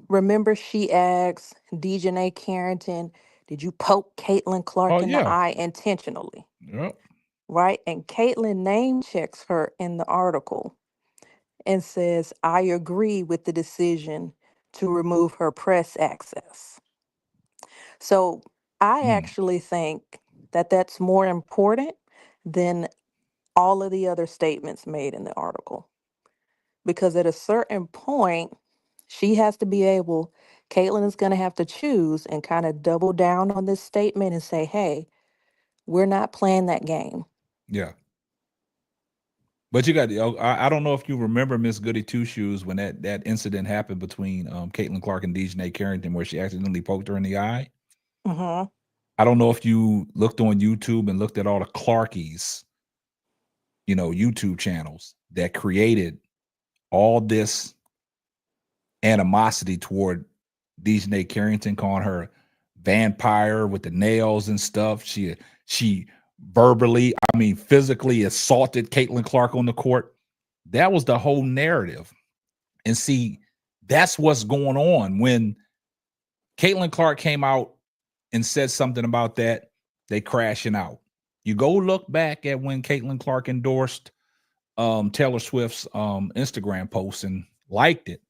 Remember, she asked Dejanay Carrington, did you poke Caitlin Clark in the eye intentionally? Yep. Right? And Caitlin name checks her in the article and says, I agree with the decision to remove her press access. So I actually think that that's more important than all of the other statements made in the article. Because at a certain point, she has to be able Caitlyn is going to have to choose and kind of double down on this statement and say, hey, we're not playing that game. Yeah. But you got, I don't know if you remember Miss Goody Two Shoes when that incident happened between Caitlin Clark and Dejanay Carrington, where she accidentally poked her in the eye. Mm-hmm. I don't know if you looked on YouTube and looked at all the Clarkies, YouTube channels that created all this animosity toward Dejanay Carrington, calling her vampire with the nails and stuff. She verbally, physically assaulted Caitlin Clark on the court. That was the whole narrative. And see, that's what's going on. When Caitlin Clark came out and said something about that, they crashing out. You go look back at when Caitlin Clark endorsed Taylor Swift's Instagram post and liked it.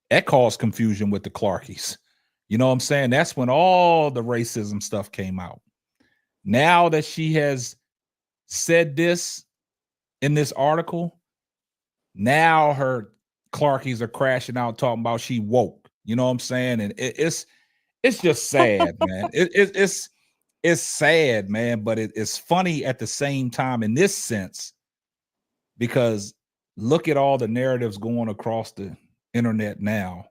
That caused confusion with the Clarkies. You know what I'm saying? That's when all the racism stuff came out. Now that she has said this in this article, now her Clarkies are crashing out talking about she woke. You know what I'm saying? And it's just sad, man. It's sad, man, but it's funny at the same time in this sense, because look at all the narratives going across the internet now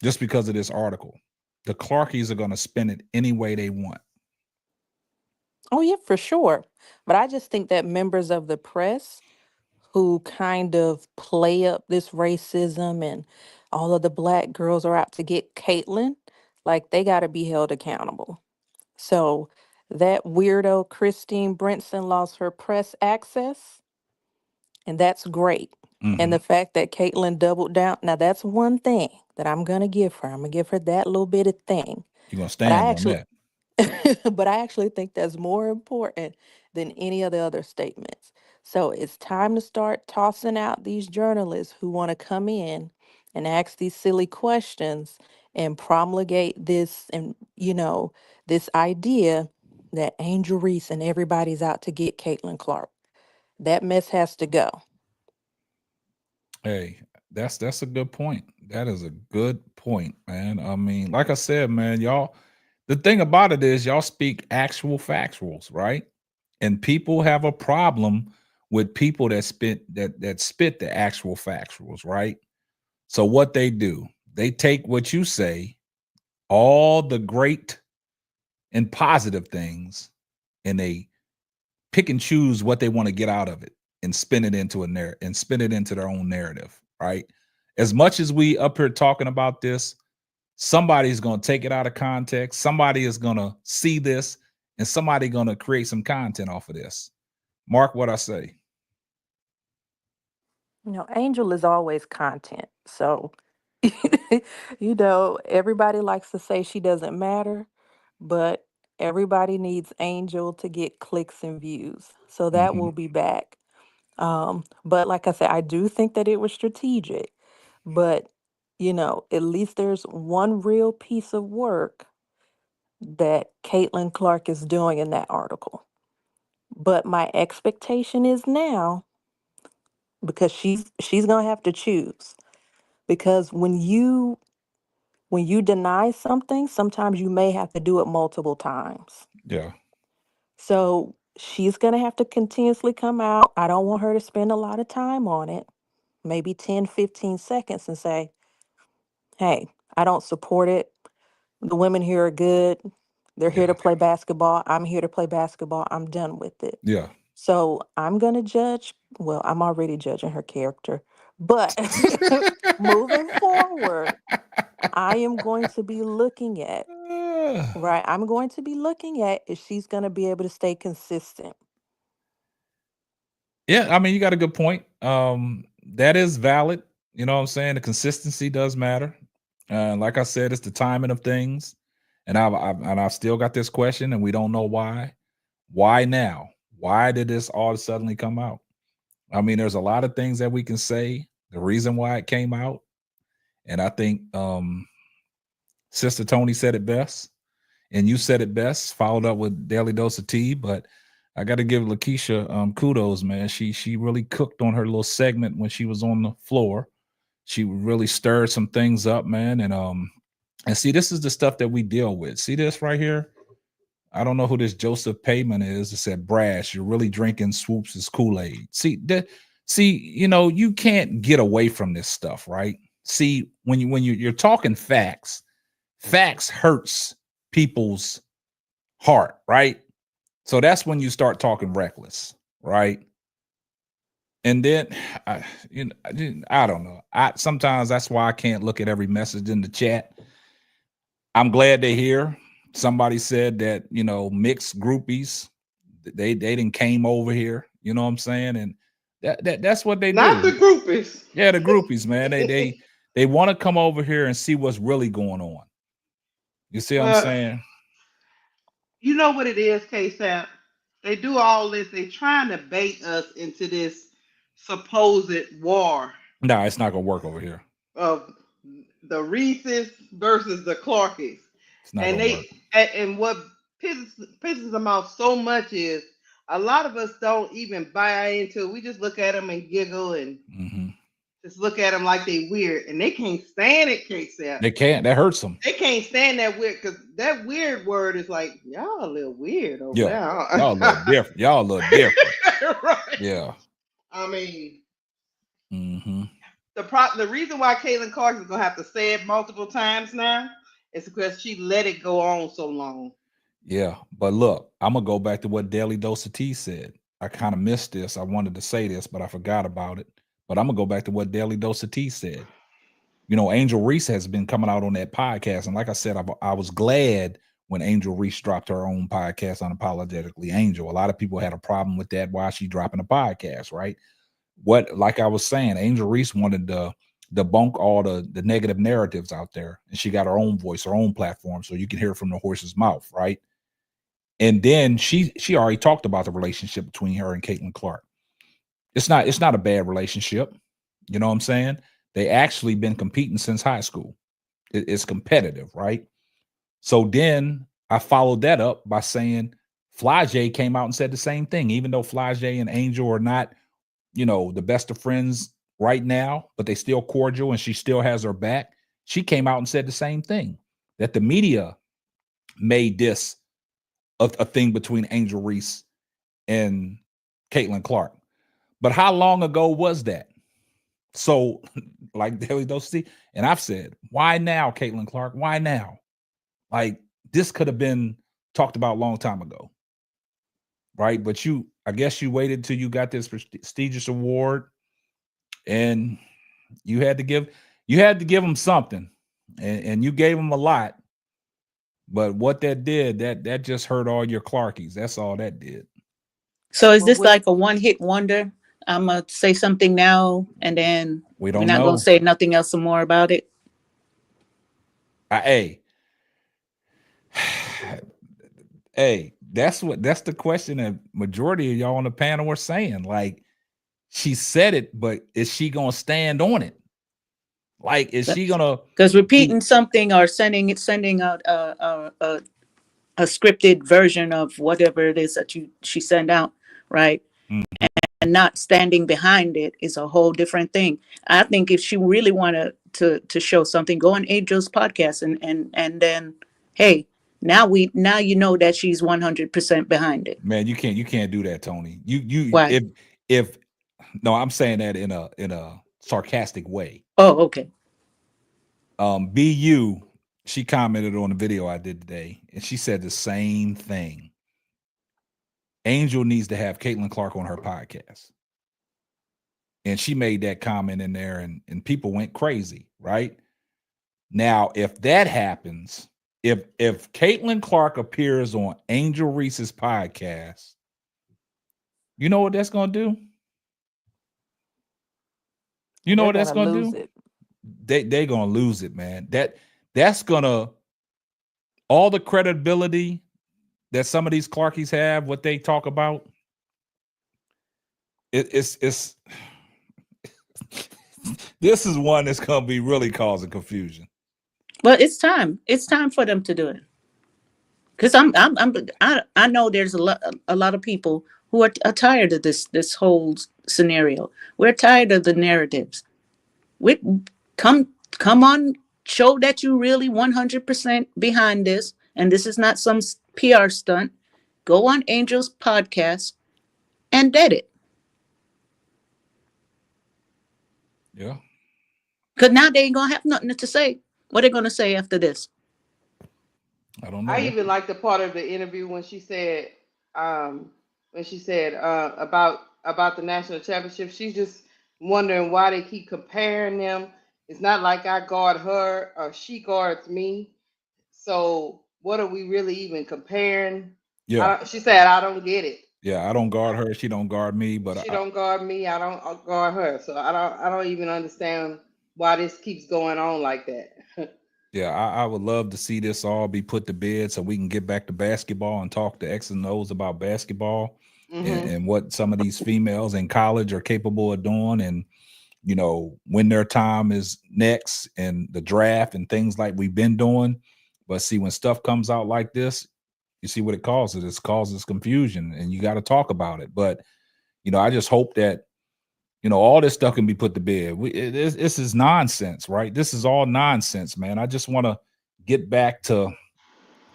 just because of this article. The Clarkies are going to spin it any way they want. Oh, yeah, for sure. But I just think that members of the press who kind of play up this racism and all of the black girls are out to get Caitlyn, like they got to be held accountable. So that weirdo Christine Brinson lost her press access, and that's great. And the fact that Caitlyn doubled down, now that's one thing that I'm going to give her. I'm going to give her that little bit of thing. You're going to But stand I on actually, that. but I actually think that's more important than any of the other statements. So it's time to start tossing out these journalists who want to come in and ask these silly questions and promulgate this and, this idea that Angel Reese and everybody's out to get Caitlin Clark. That mess has to go. Hey, that's a good point. That is a good point, man. Like I said, man, y'all, the thing about it is y'all speak actual factuals, right? And people have a problem with people that spit the actual factuals, right? So what they do, they take what you say, all the great and positive things, and they pick and choose what they want to get out of it and spin it into their own narrative, right? As much as we up here talking about this, somebody's going to take it out of context. Somebody is going to see this and somebody going to create some content off of this. Mark what I say. Angel is always content. So, everybody likes to say she doesn't matter, but everybody needs Angel to get clicks and views. So that will be back. But like I said, I do think that it was strategic. But, at least there's one real piece of work that Caitlin Clark is doing in that article. But my expectation is now, because she's gonna have to choose. Because when you deny something, sometimes you may have to do it multiple times. Yeah. So she's going to have to continuously come out. I don't want her to spend a lot of time on it, maybe 10, 15 seconds, and say, hey, I don't support it. The women here are good. They're here to play basketball. I'm here to play basketball. I'm done with it. Yeah. So I'm going to judge. Well, I'm already judging her character. But moving forward, I am going to be looking at, right? I'm going to be looking at if she's going to be able to stay consistent. Yeah, you got a good point. That is valid. You know what I'm saying? The consistency does matter. Like I said, it's the timing of things. And I've still got this question, and we don't know why. Why now? Why did this all suddenly come out? There's a lot of things that we can say, the reason why it came out. And I think Sister Tony said it best. And you said it best, followed up with Daily Dose of Tea. But I got to give Lakeisha kudos, man. She really cooked on her little segment when she was on the floor. She really stirred some things up, man. And And see, this is the stuff that we deal with. See this right here? I don't know who this Joseph Payman is. It said, Brash, you're really drinking Swoops' Kool-Aid. See, you know, you can't get away from this stuff, right? See, when you're talking facts hurts people's heart, right? So that's when you start talking reckless, right? And then I don't know. Sometimes that's why I can't look at every message in the chat. I'm glad they're here. Somebody said that, you know, mixed groupies, they didn't came over here, you know what I'm saying? And that's what they do. Not the groupies. Yeah, the groupies, man. They want to come over here and see what's really going on. You see what I'm saying? You know what it is, K-Sap? They do all this. They trying to bait us into this supposed war. No, it's not gonna work over here. Of the Reese's versus the Clarkies. It's not gonna work. And what pisses them off so much is a lot of us don't even buy into it. We just look at them and giggle and just look at them like they weird, and they can't stand it, K-Sap. They can't. That hurts them. They can't stand that weird, because that weird word is like, y'all a little weird over there. Y'all a little different. Y'all a little different. Right. Yeah. I mean, the reason why Caitlin Clark is gonna have to say it multiple times now is because she let it go on so long. Yeah, but look, I'm gonna go back to what Daily Dose of Tea said. I kind of missed this. I wanted to say this, but I forgot about it. But I'm gonna go back to what Daily Dose of Tea said. You know, Angel Reese has been coming out on that podcast, and like I said, I was glad when Angel Reese dropped her own podcast, Unapologetically Angel. A lot of people had a problem with that. Why is she dropping a podcast, right? Like I was saying, Angel Reese wanted to debunk all the negative narratives out there, and she got her own voice, her own platform, so you can hear it from the horse's mouth, right? And then she already talked about the relationship between her and Caitlin Clark. It's not a bad relationship. You know what I'm saying? They actually been competing since high school. It's competitive, right? So then I followed that up by saying Fly J came out and said the same thing, even though Fly J and Angel are not, you know, the best of friends right now, but they still cordial and she still has her back. She came out and said the same thing, that the media made this a thing between Angel Reese and Caitlin Clark. But how long ago was that? So, like Daily Dose, and I've said, why now, Caitlin Clark? Why now? Like, this could have been talked about a long time ago, right? But I guess you waited till you got this prestigious award, and you had to give them something, and you gave them a lot. But what that did, that just hurt all your Clarkies. That's all that did. So is this like a one-hit wonder? I'm gonna say something now, and then we're not gonna say nothing else some more about it. Hey, that's the question that majority of y'all on the panel were saying. Like, she said it, but is she gonna stand on it? Like, is she gonna? Because repeating something or sending out a scripted version of whatever it is that she sent out, right? And not standing behind it is a whole different thing. I think if she really wanted to show something, go on Angel's podcast and then, hey, now you know that she's 100% behind it. Man, you can't do that, Tony. Why? if no, I'm saying that in a sarcastic way. Oh, okay. BU, she commented on the video I did today, and she said the same thing. Angel needs to have Caitlin Clark on her podcast. And she made that comment in there, and people went crazy, right? Now, if that happens, if Caitlin Clark appears on Angel Reese's podcast, you know what that's going to do? You know what that's going to do? They're going to lose it, man. That's going to, all the credibility that some of these Clarkies have, what they talk about, it's this is one that's going to be really causing confusion. Well, it's time. It's time for them to do it. Because I know there's a lot of people who are tired of this whole scenario. We're tired of the narratives. We come on show that you really 100% behind this, and this is not some PR stunt, go on Angel's podcast and dead it. Yeah. Because now they ain't going to have nothing to say. What are they going to say after this? I don't know. I even like the part of the interview when she said, about the national championship. She's just wondering why they keep comparing them. It's not like I guard her or she guards me. So what are we really even comparing? Yeah. She said, I don't get it. Yeah, I don't guard her. She don't guard me. But She don't guard me. I don't guard her. So I don't even understand why this keeps going on like that. Yeah, I would love to see this all be put to bed so we can get back to basketball and talk to X and O's about basketball and what some of these females in college are capable of doing, and you know, when their time is next and the draft and things like we've been doing. But see, when stuff comes out like this, you see what it causes. It causes confusion, and you got to talk about it. But you know, I just hope that, you know, all this stuff can be put to bed. This is nonsense, right? This is all nonsense, man. I just want to get back to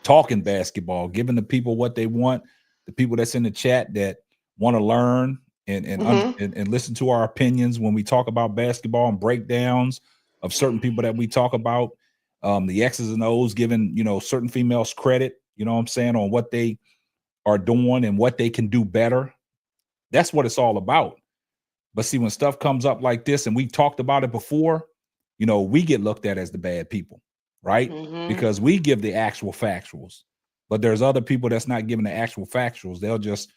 talking basketball, giving the people what they want, the people that's in the chat that want to learn and listen to our opinions when we talk about basketball and breakdowns of certain people that we talk about. The X's and O's giving, you know, certain females credit, you know what I'm saying, on what they are doing and what they can do better. That's what it's all about. But see, when stuff comes up like this, and we talked about it before, you know, we get looked at as the bad people, right? Because we give the actual factuals. But there's other people that's not giving the actual factuals. They'll just,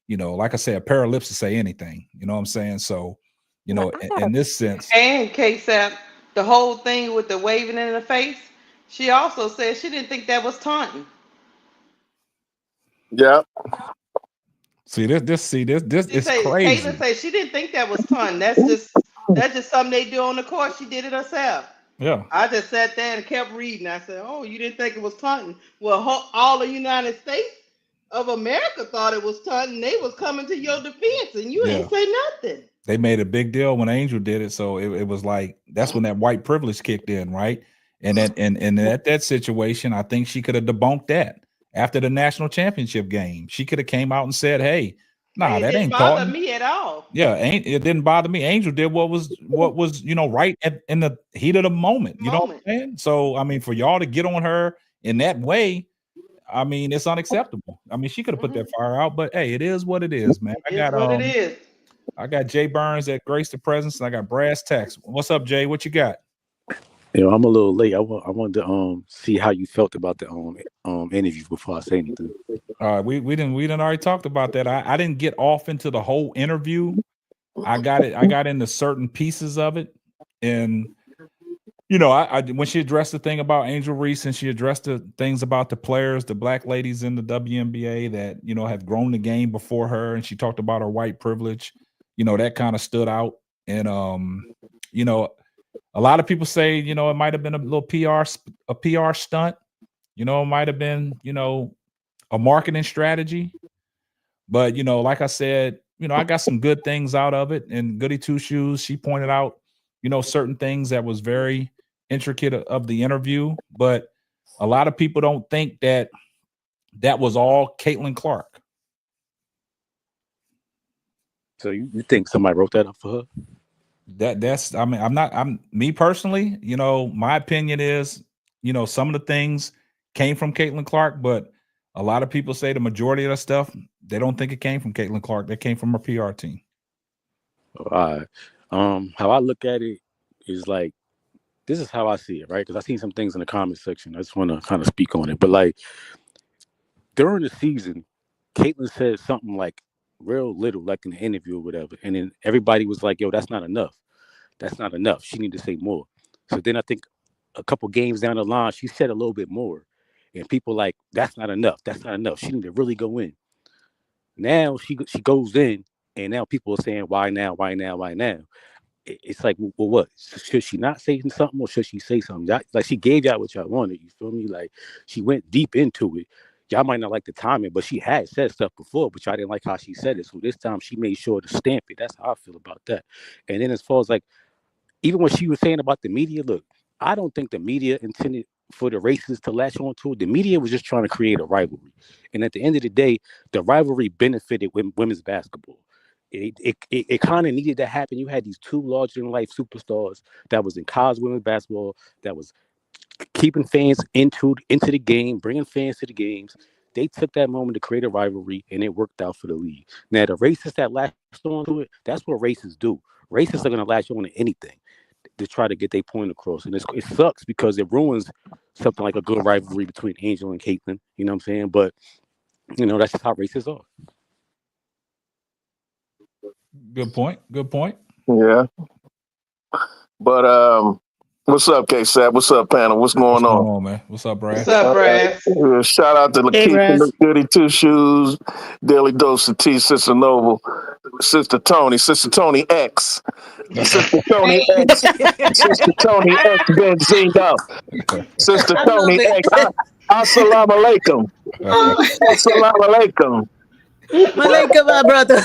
you know, like I said, a pair of lips to say anything. You know what I'm saying? So, you know, in this sense. And KSAP, the whole thing with the waving in the face, she also said she didn't think that was taunting. Yeah. See this She is say, crazy. Caitlin said she didn't think that was taunting. That's just something they do on the court. She did it herself. Yeah. I just sat there and kept reading. I said, "Oh, you didn't think it was taunting?" Well, all the United States of America thought it was taunting. They was coming to your defense, and you ain't say nothing. They made a big deal when Angel did it, so it was like that's when that white privilege kicked in, right? And at that situation, I think she could have debunked that after the national championship game. She could have came out and said, "Hey, nah, that ain't bother me at all." Yeah, it didn't bother me. Angel did what was you know, right in the heat of the moment. You know what I'm saying? So I mean, for y'all to get on her in that way, I mean, it's unacceptable. I mean, she could have put that fire out, but hey, it is what it is, man. I got Jay Burns at Grace the Presence, and I got Brass Tax. What's up, Jay? What you got? You know, I'm a little late. I wanted to see how you felt about the interview before I say anything. All right, we didn't already talked about that. I didn't get off into the whole interview. I got into certain pieces of it, and you know, I when she addressed the thing about Angel Reese and she addressed the things about the players, the black ladies in the WNBA that, you know, have grown the game before her, and she talked about her white privilege, you know, that kind of stood out. And you know, a lot of people say, you know, it might have been a little PR stunt, you know, it might have been, you know, a marketing strategy. But, you know, like I said, you know, I got some good things out of it. And Goody Two Shoes, she pointed out, you know, certain things that was very intricate of the interview. But a lot of people don't think that was all Caitlin Clark. So you think somebody wrote that up for her? That's I mean, I'm me personally, you know, my opinion is, you know, some of the things came from Caitlin Clark, but a lot of people say the majority of the stuff, they don't think it came from Caitlin Clark. That came from her PR team. How I look at it is like, this is how I see it, right? Because I've seen some things in the comment section. I just want to kind of speak on it. But like during the season, Caitlin said something like real little, like in the interview or whatever. And then everybody was like, yo, that's not enough. That's not enough. She need to say more. So then I think a couple games down the line, she said a little bit more. And people like, that's not enough. That's not enough. She need to really go in. Now she goes in, and now people are saying, why now? Why now? Why now? It's like, well, what? Should she not say something, or should she say something? Like, she gave y'all what y'all wanted. You feel me? Like, she went deep into it. Y'all might not like the timing, but she had said stuff before, but y'all didn't like how she said it. So this time she made sure to stamp it. That's how I feel about that. And then as far as like, even what she was saying about the media, look, I don't think the media intended for the racists to latch on to it. The media was just trying to create a rivalry. And at the end of the day, the rivalry benefited women's basketball. It kind of needed to happen. You had these two larger than life superstars that was in college women's basketball, that was keeping fans into the game, bringing fans to the games. They took that moment to create a rivalry, and it worked out for the league. Now, the racists that latched on to it, that's what racists do. Racists are going to latch on to anything to try to get their point across. And it sucks because it ruins something like a good rivalry between Angel and Caitlyn. You know what I'm saying? But, that's just how racists are. Good point. Yeah. But what's up, K-Sap? What's up, panel? What's going on? Man? What's up, Brad? What's up, Brad? Shout out to Lakeith, Goody Two Shoes, Daily Dose of Tea, Sister Noble, Sister Tony X, Sister Tony X, Sister Tony X Benzino, Sister Tony X. Assalamu alaikum. Assalamu alaikum. Malaikum, my brother.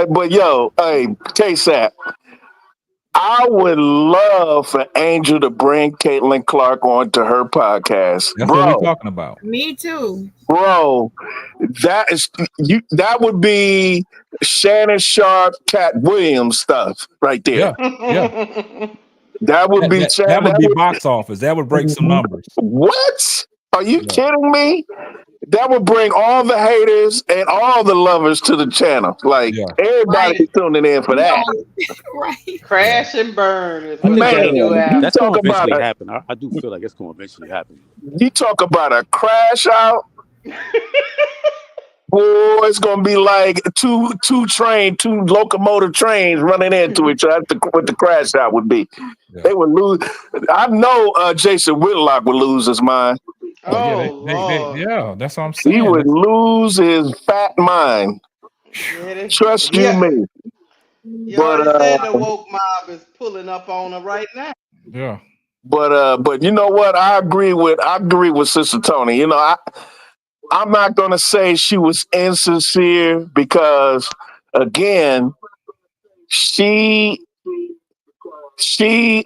But yo, hey, K-Sap, I would love for Angel to bring Caitlin Clark onto her podcast. That's what we're talking about. Me too. Bro, that would be Shannon Sharp, Cat Williams stuff right there. Yeah. That would be that would be box office. That would break some numbers. What? Are you kidding me? That would bring all the haters and all the lovers to the channel. Like everybody be tuning in for that. Right. Crash and burn. That's going to eventually happen. I do feel like it's going to eventually happen. You talk about a crash out. Boy, it's gonna be like two locomotive trains running into each other. What the crash out would be. Yeah. They would lose. I know Jason Whitlock would lose his mind. Yeah, that's what I'm saying. He would lose his fat mind. Trust you me. You already said the woke mob is pulling up on her right now. Yeah. But you know what? I agree with Sister Tony. I'm not going to say she was insincere because, again, she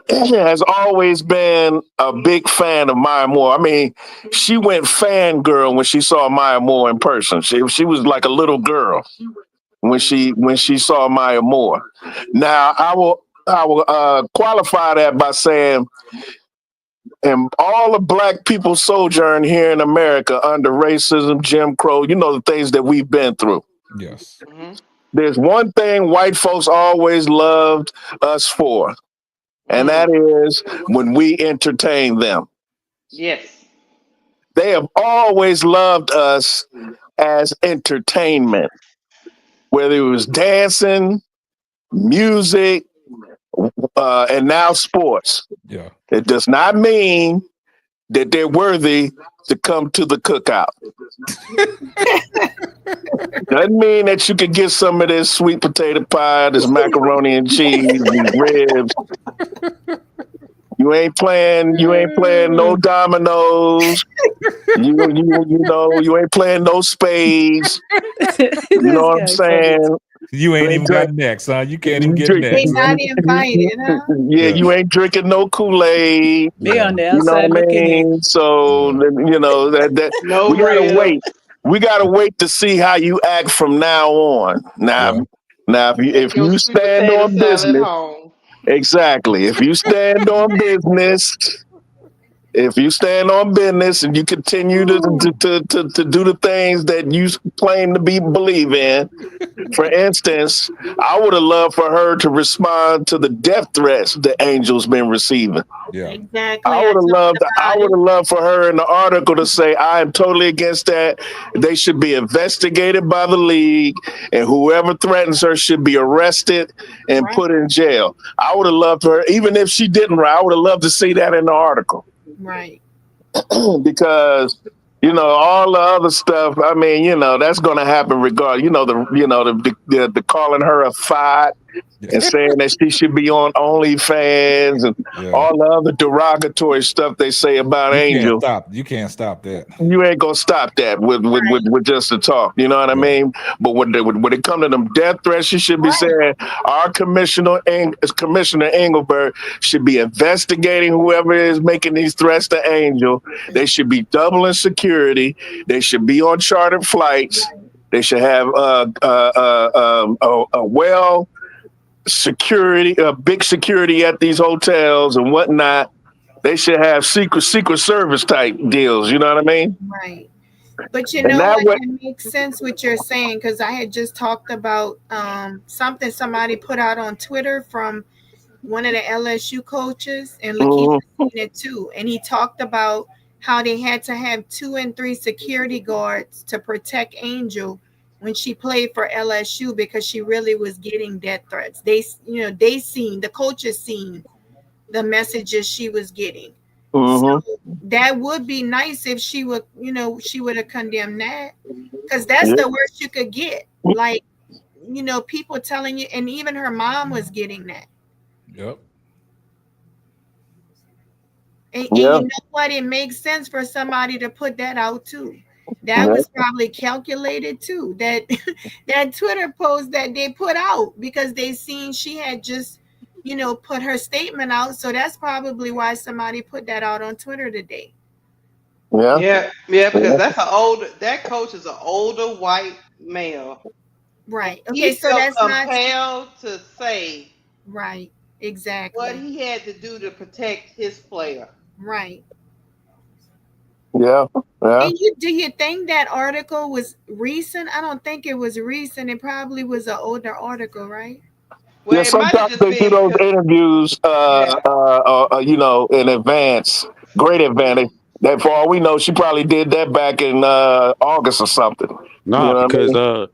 has always been a big fan of Maya Moore. I mean, she went fangirl when she saw Maya Moore in person. She was like a little girl when she saw Maya Moore. Now, I will qualify that by saying, and all the black people sojourn here in America under racism, Jim Crow, the things that we've been through. Yes. Mm-hmm. There's one thing white folks always loved us for, and that is when we entertain them. Yes. They have always loved us as entertainment, whether it was dancing, music, and now sports. Yeah. It does not mean that they're worthy to come to the cookout. Doesn't mean that you can get some of this sweet potato pie, this macaroni and cheese, these ribs. You ain't playing no dominoes. You ain't playing no spades. You know what I'm saying? You ain't even got next, huh? You can't even get next. They not invited, huh? Yeah, you ain't drinking no Kool-Aid. Be on the outside looking in. So that no we gotta real. wait. We gotta wait to see how you act from now on. Now if you stand on business, exactly. If you stand on business. If you stand on business and you continue to do the things that you claim to believe in, for instance, I would have loved for her to respond to the death threats the Angel's been receiving. Yeah, exactly. I would have loved for her in the article to say, I am totally against that. They should be investigated by the league, and whoever threatens her should be arrested and put in jail. I would have loved her, even if she didn't write, I would have loved to see that in the article. Right. Because all the other stuff, I mean, that's going to happen regardless. The calling her a thought and saying that she should be on OnlyFans and all the other derogatory stuff they say about Angel. You can't stop that. You ain't gonna stop that with just the talk. You know what I mean? But when it comes to them death threats, she should be saying our Commissioner Engelbert should be investigating whoever is making these threats to Angel. They should be doubling security. They should be on chartered flights. They should have a well security, big security at these hotels and whatnot. They should have secret service type deals. You know what I mean? Right. But you know what? It makes sense what you're saying, because I had just talked about something somebody put out on Twitter from one of the LSU coaches, and Lakeith seen it too. And he talked about how they had to have 2 and 3 security guards to protect Angel when she played for LSU, because she really was getting death threats. The coaches seen the messages she was getting. So that would be nice if she would, she would have condemned that, because that's the worst you could get. Like, people telling you, and even her mom was getting that. Yep. And you know what? It makes sense for somebody to put that out too. That was probably calculated too. That Twitter post that they put out, because they seen she had just, put her statement out. So that's probably why somebody put that out on Twitter today. Yeah, because that coach is an older white male. Right. Okay, He so felt that's compelled to say right. Exactly what he had to do to protect his player. Right. Yeah. And do you think that article was recent? I don't think it was recent. It probably was an older article, right? Well, yeah, sometimes they do those interviews, in advance, great advantage. That for all we know, she probably did that back in August or something. Nah, because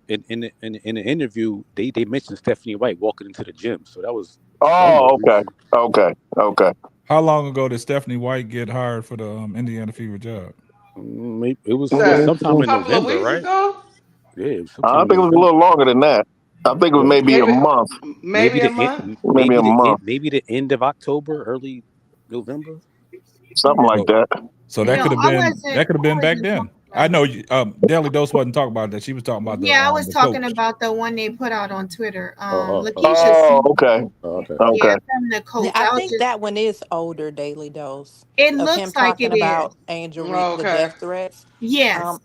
in the interview they mentioned Stephanie White walking into the gym, so that was. Okay. How long ago did Stephanie White get hired for the Indiana Fever job? Maybe it was sometime in November, right? Ago? Yeah, it was I think it was a little longer than that. I think it was maybe a month. Maybe a month. Maybe a month. Maybe the end of October, early November. Something like that. So that could have been back then. I know Daily Dose wasn't talking about that. She was talking about I was talking coach. about the one they put out on Twitter. Okay. Yeah, from the coach. I think that one is older, Daily Dose. It of looks him like talking it about is. Angel Reed, the death threats. Yes.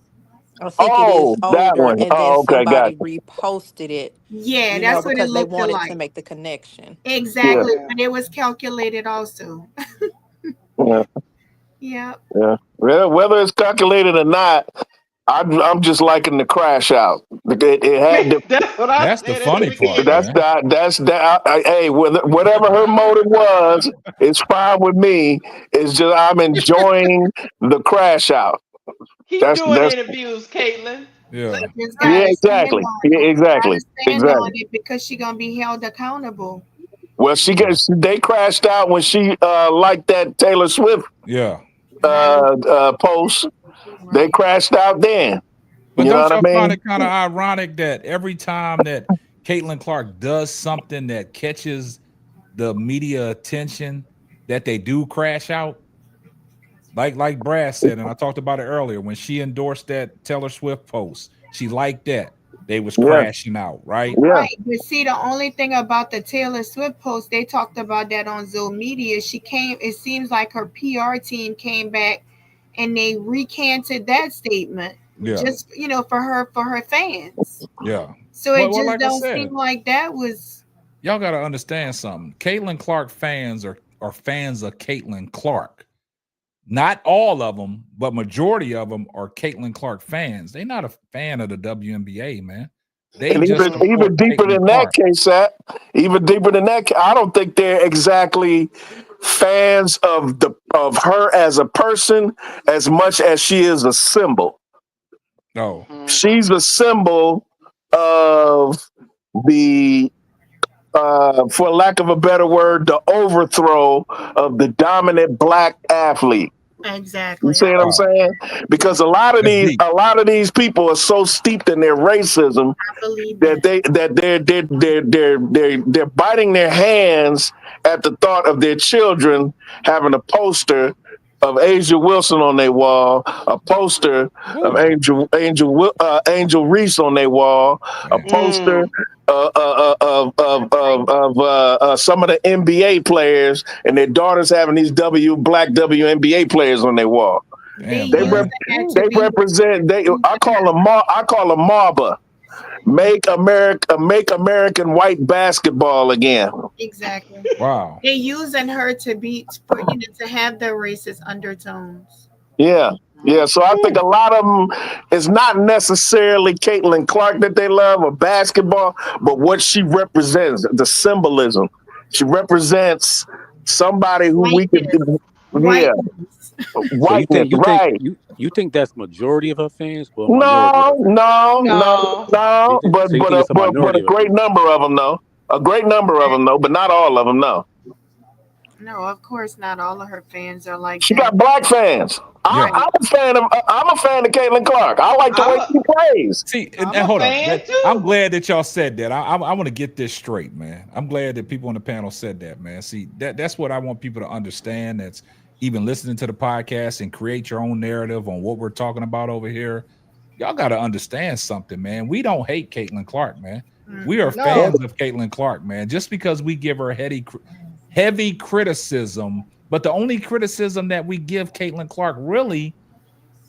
I think it is that older, one. and then Okay, somebody reposted it. Yeah, that's what it because they looked wanted like. to make the connection. Exactly, but it was calculated also. Yeah. Well, whether it's calculated or not, I'm just liking the crash out. It had That's the funny part. That's hey, whatever her motive was, it's fine with me. It's just I'm enjoying the crash out. Keep doing interviews, Caitlin. Yeah. Exactly. Stand on it, because she's gonna be held accountable. Well, they crashed out when she liked that Taylor Swift post. They crashed out then. But you don't know y'all what I mean? find it kind of ironic that every time that Caitlin Clark does something that catches the media attention, that they do crash out? Like Brad said, and I talked about it earlier, when she endorsed that Taylor Swift post, she liked that. They was crashing out, right? Right. But see, the only thing about the Taylor Swift post, they talked about that on Zoom Media. It seems like her PR team came back and they recanted that statement. Just for her fans. Yeah. So it just don't seem like that was. Y'all got to understand something. Caitlin Clark fans are fans of Caitlin Clark. Not all of them, but majority of them are Caitlin Clark fans. They're not a fan of the WNBA, man. They and just even deeper than that, K-Sat, even deeper than that, I don't think they're exactly fans of her as a person as much as she is a symbol. No, she's a symbol of the, for lack of a better word, the overthrow of the dominant black athlete. Exactly. You see what I'm saying? Because a lot of these people are so steeped in their racism that they're biting their hands at the thought of their children having a poster of Asia Wilson on their wall, a poster of Angel Reese on their wall, a poster of some of the NBA players, and their daughters having these black WNBA players on their wall. They represent. I call them MARBA. Make American white basketball again. Exactly. Wow. They're using her to to have the racist undertones. Yeah. Yeah, so I think a lot of them, it's not necessarily Caitlin Clark that they love or basketball, but what she represents, the symbolism. She represents somebody who we could, whiteness, right? You think that's majority of her fans? Or minority No. But a great number of them, though. A great number of them, though, but not all of them, no. No, of course not. All of her fans are like She that. got black fans. I'm a fan of Caitlin Clark. I like the way she plays. See, and hold on. I'm glad that y'all said that. I want to get this straight, man. I'm glad that people on the panel said that, man. See, that's what I want people to understand. That's even listening to the podcast and create your own narrative on what we're talking about over here. Y'all got to understand something, man. We don't hate Caitlin Clark, man. We are fans of Caitlin Clark, man. Just because we give her heavy criticism, but the only criticism that we give Caitlin Clark really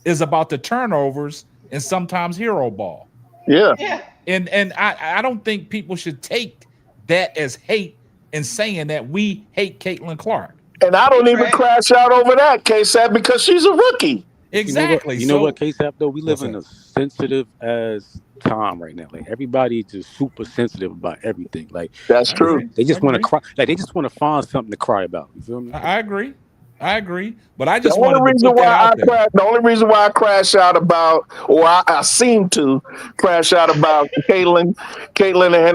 is about the turnovers and sometimes hero ball. Yeah. And I don't think people should take that as hate and saying that we hate Caitlin Clark. And I don't even crash out over that, K-Sap, because she's a rookie. Exactly. You know what, K-Sap, though? We live in a sensitive as time right now. Like, everybody's just super sensitive about everything. Like, that's true. They just want to cry. Like, they just want to find something to cry about. You feel me? I agree. But I just wanted to put that out there. The only reason why I crash out about, or I seem to crash out about Caitlin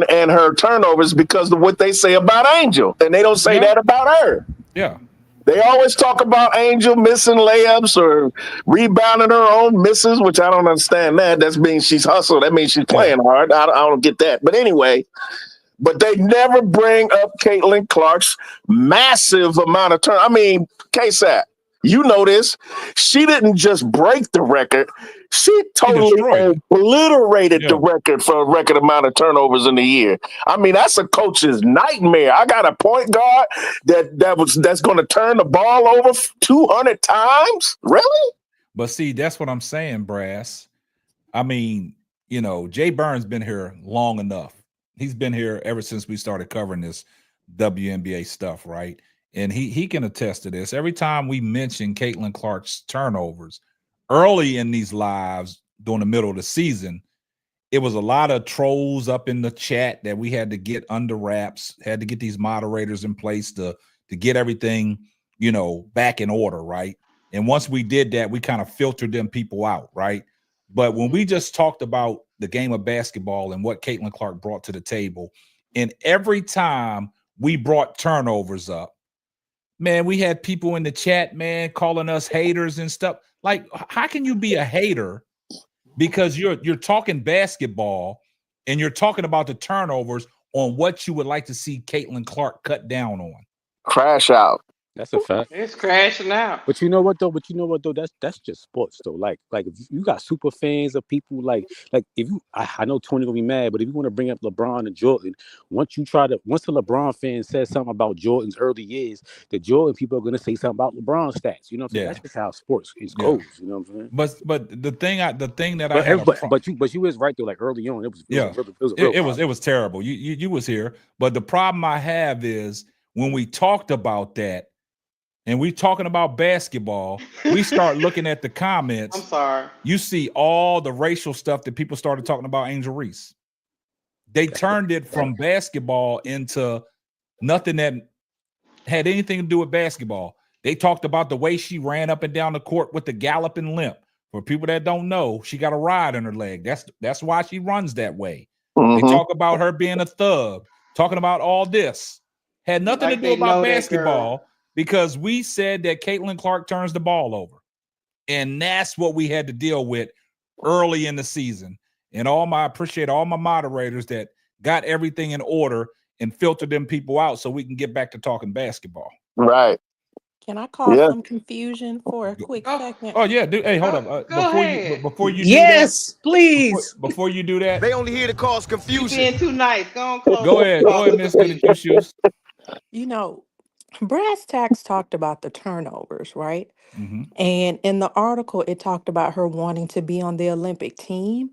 and her turnovers because of what they say about Angel. And they don't say that about her. Yeah. They always talk about Angel missing layups or rebounding her own misses, which I don't understand that. That means she's hustled. That means she's playing hard. I don't get that. But anyway, but they never bring up Caitlin Clark's massive amount of turn. I mean, KSAT, you know this. She didn't just break the record. She totally obliterated the record for a record amount of turnovers in the year. I mean, that's a coach's nightmare. I got a point guard that's going to turn the ball over 200 times. Really? But see, that's what I'm saying, Brass. I mean, Jay Burns been here long enough. He's been here ever since we started covering this WNBA stuff, right? And he can attest to this. Every time we mention Caitlin Clark's turnovers early in these lives during the middle of the season, it was a lot of trolls up in the chat that we had to get under wraps, had to get these moderators in place to get everything, back in order, right? And once we did that, we kind of filtered them people out, right? But when we just talked about the game of basketball and what Caitlin Clark brought to the table, and every time we brought turnovers up, man, we had people in the chat, man, calling us haters and stuff. Like, how can you be a hater because you're talking basketball and you're talking about the turnovers on what you would like to see Caitlin Clark cut down on? Crash out. That's a fact. It's crashing out. But you know what though? That's just sports though. Like if you got super fans of people like if you, I know Tony gonna be mad, but if you want to bring up LeBron and Jordan, once the LeBron fan says something about Jordan's early years, the Jordan people are gonna say something about LeBron's stats. You know what I'm saying? That's just how sports goes. You know what I'm saying? But the thing you was right though. Like early on, it was terrible. You was here, but the problem I have is when we talked about that. And we talking about basketball, we start looking at the comments. I'm sorry. You see all the racial stuff that people started talking about Angel Reese. They turned it from basketball into nothing that had anything to do with basketball. They talked about the way she ran up and down the court with the galloping limp. For people that don't know, she got a rod in her leg. That's why she runs that way. They talk about her being a thug, talking about all this. Had nothing to do about basketball. because we said that Caitlin Clark turns the ball over. And that's what we had to deal with early in the season. And I appreciate all my moderators that got everything in order and filtered them people out so we can get back to talking basketball. Right. Can I cause some confusion for a quick second? Oh yeah, dude. Hey, hold up. Before you do yes, that, please. Before you do that, They only here to cause confusion. You being too nice. Go on, close. Go ahead, Miss Goody Two Shoes. You know, Brass Tacks talked about the turnovers, right? Mm-hmm. And in the article, it talked about her wanting to be on the Olympic team.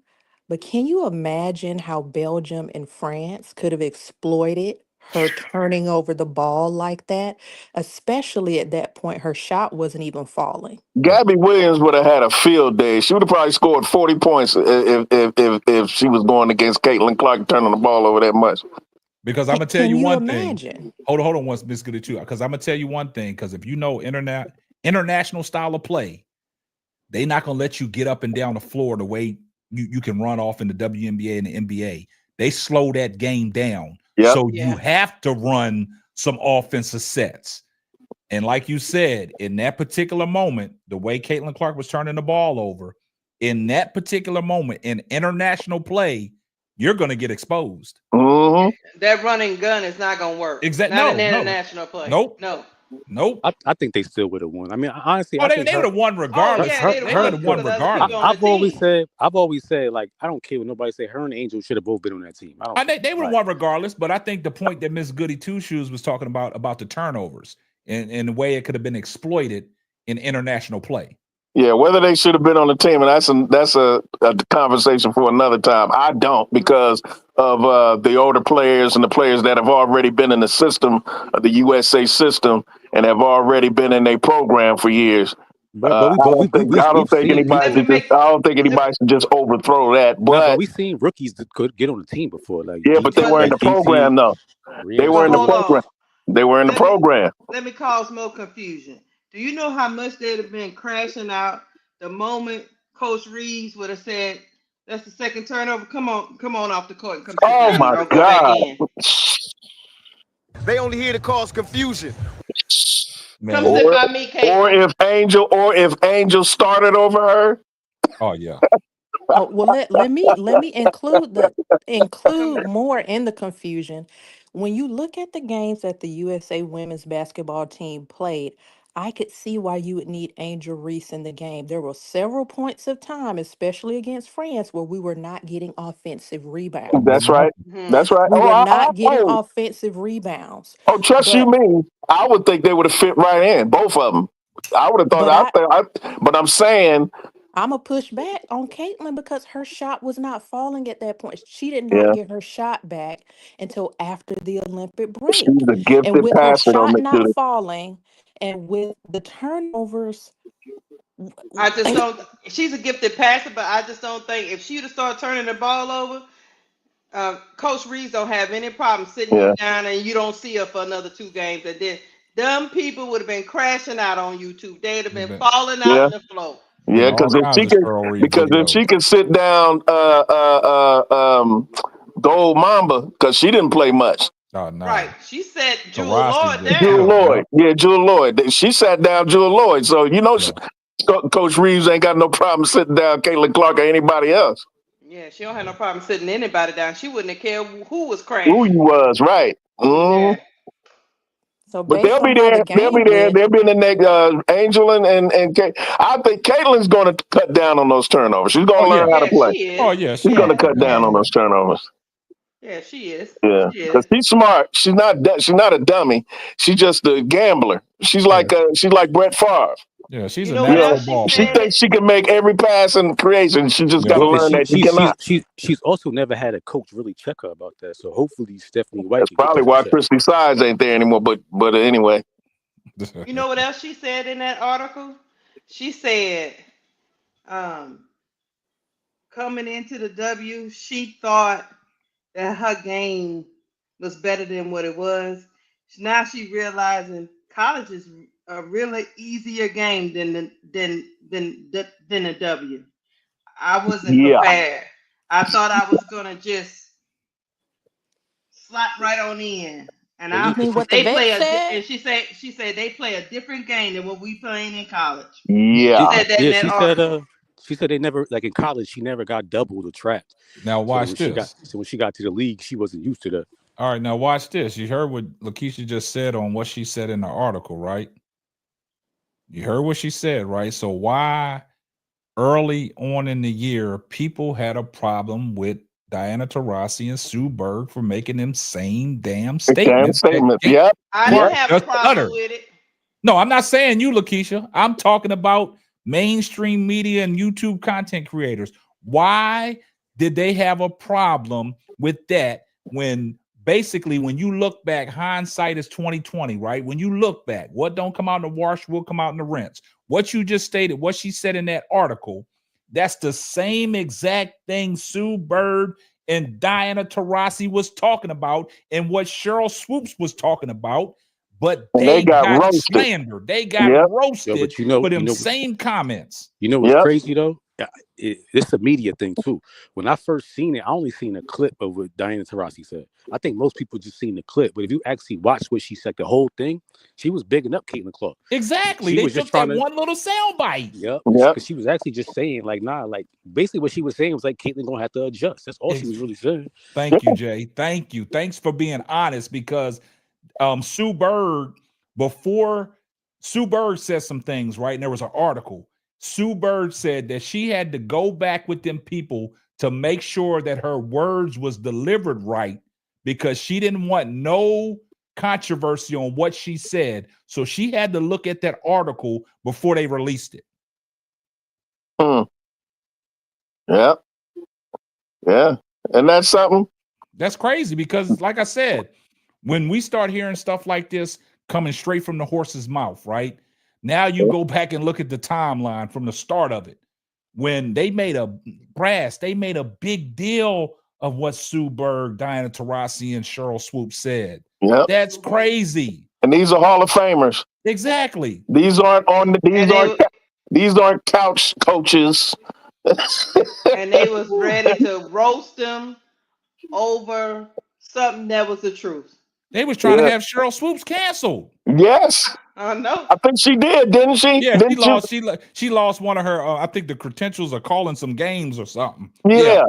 But can you imagine how Belgium and France could have exploited her turning over the ball like that? Especially at that point, her shot wasn't even falling. Gabby Williams would have had a field day. She would have probably scored 40 points if she was going against Caitlin Clark turning the ball over that much. Because I'm gonna tell you one thing. Imagine? Hold on once, Miss Goody Two. Because I'm gonna tell you one thing. Because if you know international style of play, they're not gonna let you get up and down the floor the way you can run off in the WNBA and the NBA. They slow that game down. Yep. So you have to run some offensive sets. And like you said, in that particular moment, the way Caitlin Clark was turning the ball over, in that particular moment in international play, you're going to get exposed. Mm-hmm. That running gun is not going to work. Exactly. Not in international play. Nope. No. I think they still would have won. I mean, honestly, they would have won regardless. They would have won regardless. I've always said, like, I don't care what nobody say. Her and Angel should have both been on that team. They would have won regardless. But I think the point that Miss Goody Two Shoes was talking about the turnovers and the way it could have been exploited in international play. Yeah, whether they should have been on the team, and that's a conversation for another time. I don't, because of the older players and the players that have already been in the system, the USA system, and have already been in a program for years. I don't think anybody should just overthrow that. But we've seen rookies that could get on the team before. Like but they were in the program though. They were in the program. They were in the program. Let me cause more confusion. Do you know how much they'd have been crashing out the moment Coach Reese would have said, "That's the second turnover. Come on off the court and come sit down my and go back in." They only here to cause confusion. Come sit by me, Caitlin. Or if Angel started over her. Oh yeah. Oh, well, let me include more in the confusion. When you look at the games that the USA women's basketball team played, I could see why you would need Angel Reese in the game. There were several points of time, especially against France, where we were not getting offensive rebounds. That's right. That's right. We were not getting offensive rebounds. Oh, trust you me. I would think they would have fit right in, both of them. I would have thought. But I'm saying, I'm going to push back on Caitlin because her shot was not falling at that point. She did not get her shot back until after the Olympic break. She's a gifted and with passer, her shot not falling and with the turnovers. I just don't. She's a gifted passer, but I just don't think if she would have started turning the ball over, Coach Reese don't have any problem sitting you down and you don't see her for another 2 games. And then dumb people would have been crashing out on YouTube. They'd have been falling out the floor. Yeah, because if she can sit down Gold Mamba, because she didn't play much. Oh, no. Right. She said Jewel Lloyd down. Jewel Lloyd. Yeah, Jewel Lloyd. She sat down Jewel Lloyd. So, Coach Reeves ain't got no problem sitting down Caitlin Clark or anybody else. Yeah, she don't have no problem sitting anybody down. She wouldn't have cared who was crashing. Who you was, right. Mm-hmm. So but they'll be there. They'll be there. They'll be in the next Angel and Kate. I think Caitlin's going to cut down on those turnovers. She's going to learn how to play. She's going to cut down on those turnovers. Yeah, she is. Yeah, because she's smart. She's not a dummy. She's just a gambler. She's like Brett Favre. Yeah, she's a natural ball. She thinks she can make every pass in creation. She just got to learn that she cannot. She's also never had a coach really check her about that. So hopefully Stephanie White. That's probably why Christy Sides ain't there anymore. But anyway. You know what else she said in that article? She said, coming into the W, she thought that her game was better than what it was. Now she realizing college is a really easier game than a W. I wasn't prepared. I thought I was gonna just slap right on in. And You mean what the they vet play said? and she said they play a different game than what we playing in college. Yeah. She said that in that she article. she said they never, like in college, she never got doubled or trapped. Now watch this. So when she got to the league, she wasn't used to that. All right, now watch this. You heard what Lakeisha just said on what she said in the article, right? You heard what she said, right? So why early on in the year people had a problem with Diana Taurasi and Sue Bird for making them same damn statements? Yep. I didn't have a problem with it. No, I'm not saying you, Lakeisha. I'm talking about mainstream media and YouTube content creators. Why did they have a problem with that when basically when you look back, hindsight is 2020, right? When you look back, what don't come out in the wash will come out in the rinse. What you just stated, what she said in that article, that's the same exact thing Sue Bird and Diana Taurasi was talking about and what Cheryl Swoops was talking about. But they got slandered. They got roasted for them same comments. You know what's crazy though? It's a media thing too. When I first seen it, I only seen a clip of what Diana Taurasi said. I think most people just seen the clip, but if you actually watch what she said, the whole thing, she was bigging up Caitlin Clark. Exactly. They took that one little sound bite. Yep. Because she was actually just saying, like, nah, like basically what she was saying was like Caitlin gonna have to adjust. That's all she was really saying. Thank you, Jay. Thank you. Thanks for being honest because Sue Bird, before Sue Bird said some things, right? And there was an article. Sue Bird said that she had to go back with them people to make sure that her words was delivered right because she didn't want no controversy on what she said. So she had to look at that article before they released it. Yeah. Yeah. And that's something. That's crazy because, like I said, when we start hearing stuff like this coming straight from the horse's mouth, right? Now you go back and look at the timeline from the start of it. When they made a big deal of what Sue Bird, Diana Taurasi, and Cheryl Swoops said. Yep. That's crazy. And these are Hall of Famers. Exactly. These aren't couch coaches. And they was ready to roast them over something that was the truth. They was trying to have Cheryl Swoops canceled. Yes. I know. I think she did, didn't she? Yeah, she lost one of her, I think the credentials of calling some games or something. Yeah.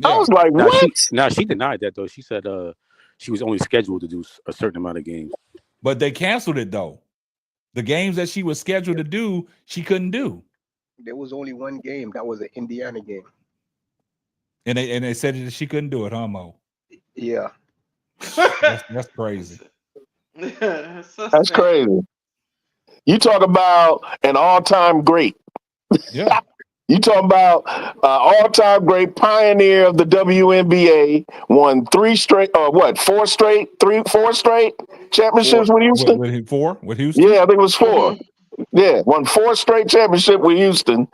I was like, what? She denied that though. She said she was only scheduled to do a certain amount of games. But they canceled it though. The games that she was scheduled to do, she couldn't do. There was only one game. That was an Indiana game. And they said that she couldn't do it, huh, Mo? Yeah. That's crazy. That's crazy. You talk about an all-time great. Yeah. You talk about all-time great pioneer of the WNBA, won 4 straight championships with Houston. Four with Houston? Yeah, I think it was 4. Yeah, won 4 straight championships with Houston.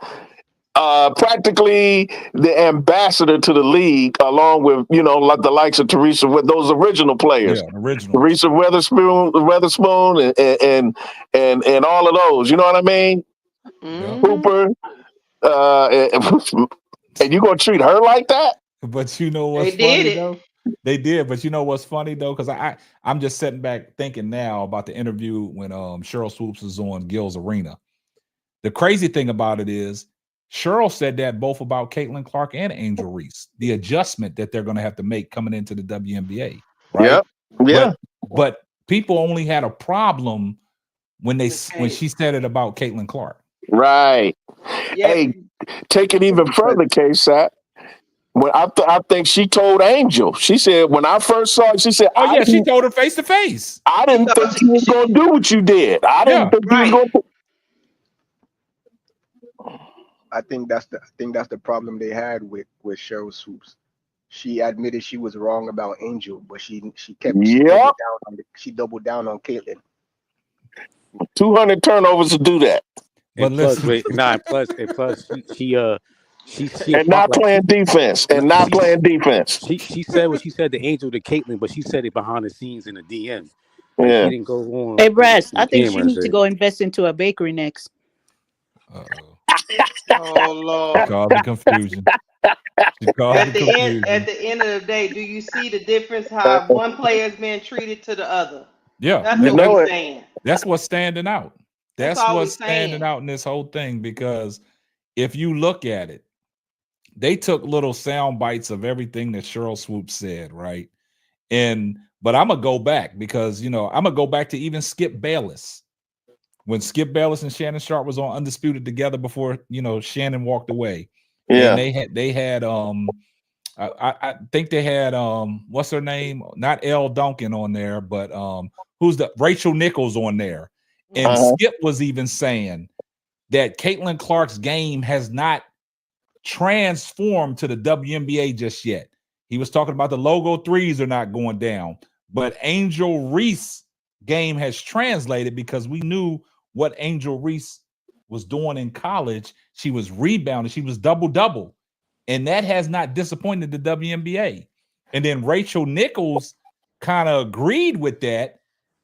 Practically the ambassador to the league, along with like the likes of Teresa, with those original players, Teresa Weatherspoon, and all of those. You know what I mean? Mm-hmm. Hooper, and you gonna treat her like that? But you know what's funny though? They did, but you know what's funny though? Because I'm just sitting back thinking now about the interview when Cheryl Swoops was on Gil's Arena. The crazy thing about it is Cheryl said that both about Caitlin Clark and Angel Reese, the adjustment that they're going to have to make coming into the WNBA, right? Yeah. But people only had a problem when she said it about Caitlin Clark. Right. Yeah. Hey, take it even further, K-Sap. When I think she told Angel, she said, when I first saw it, she said, "Oh yeah," she told her face to face. I didn't think you was going to do what you did. I didn't think you was going to. I think that's the problem they had with Cheryl Swoops. She admitted she was wrong about Angel, but she doubled down on Caitlin. 200 turnovers to do that. And plus, she and not playing defense. She said what she said to Angel to Caitlin, but she said it behind the scenes in the DM. Yeah. She didn't go on. Hey, Brass, I think she needs to go invest into a bakery next. Oh Lord. Causing confusion. At the end of the day, do you see the difference how one player is being treated to the other? Yeah, That's what we're saying. That's what's standing out. That's all what's we standing saying. out in this whole thing, because if you look at it, they took little sound bites of everything that Cheryl Swoop said, right? But I'm gonna go back because I'm gonna go back to even Skip Bayless. When Skip Bayless and Shannon Sharp was on Undisputed together before Shannon walked away. Yeah. And they had I think they had what's her name? Not Elle Duncan on there, but who's the Rachel Nichols on there. And Skip was even saying that Caitlin Clark's game has not transformed to the WNBA just yet. He was talking about the logo threes are not going down, but Angel Reese game has translated because we knew what Angel Reese was doing in college. She was rebounding, she was double-double, and that has not disappointed the WNBA. And then Rachel Nichols kind of agreed with that.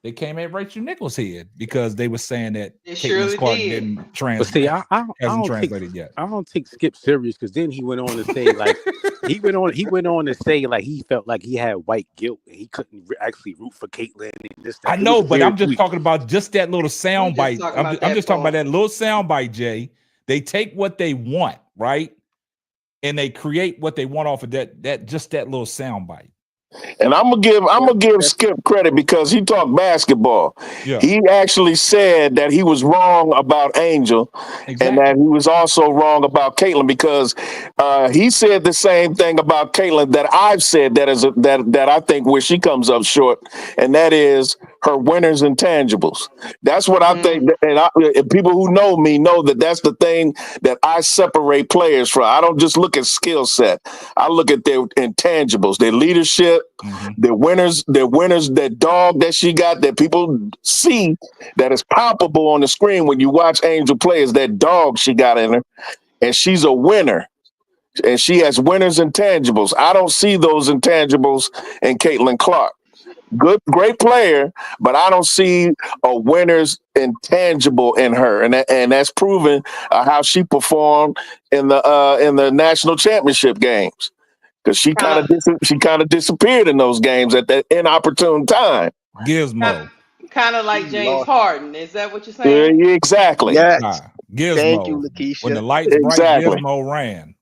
They came at Rachel Nichols' head because they were saying that Caitlin Clark didn't translate. But see, I hasn't don't translated take, yet. I don't take Skip serious because then he went on to say like he went on to say like he felt like he had white guilt and he couldn't actually root for Caitlin and this. That. I know, but I'm just talking about just that little sound bite. talking I'm just talking about that little sound bite, Jay. They take what they want, right? And they create what they want off of that little sound bite. And I'm gonna give Skip credit because he talked basketball. Yeah. He actually said that he was wrong about Angel, and that he was also wrong about Caitlin because he said the same thing about Caitlin that I've said that I think where she comes up short, and that is her winners and tangibles. That's what I think, and people who know me know that that's the thing that I separate players from. I don't just look at skill set. I look at their intangibles, their leadership, their winners, that dog that she got that people see that is palpable on the screen when you watch Angel play is that dog she got in her, and she's a winner. And she has winners and tangibles. I don't see those intangibles in Caitlin Clark. Great player, but I don't see a winner's intangible in her, and that's proven how she performed in the national championship games because she kind of disappeared in those games at that inopportune time. Gizmo, kind of like James Harden. Is that what you're saying? Yeah, exactly. Yes. Gizmo. Thank you, Lakeisha. When the lights bright, Gizmo ran.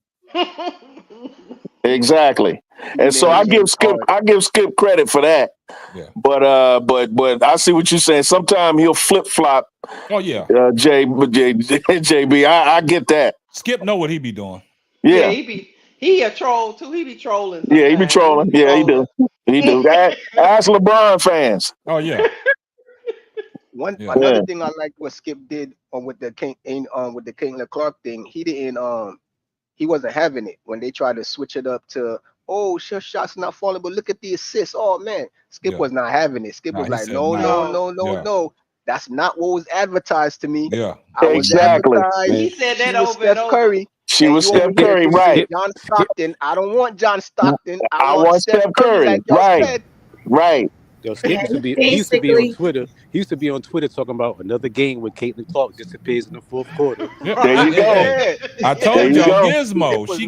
Exactly. And so I give Skip credit for that. Yeah. But I see what you're saying. Sometimes he'll flip flop. Oh yeah. JB. I get that. Skip know what he be doing. Yeah. He a troll too. He be trolling. Sometimes. Yeah, he be trolling. Yeah, he do. He do. Ask LeBron fans. Oh yeah. Another thing I like what Skip did with the Caitlin Clark thing. He wasn't having it when they tried to switch it up to, oh, shot's not falling, but look at the assists. Oh man, Skip was not having it. Skip was like, no. That's not what was advertised to me. Yeah, exactly. He said that over Steph Curry. She was Steph Curry, right? John Stockton. I don't want John Stockton. I want Steph Curry. Like right. Right. Yo, Skip he used to be on Twitter. He used to be on Twitter talking about another game where Caitlin Clark disappears in the fourth quarter. Yeah. There you go. I told y'all Gizmo. She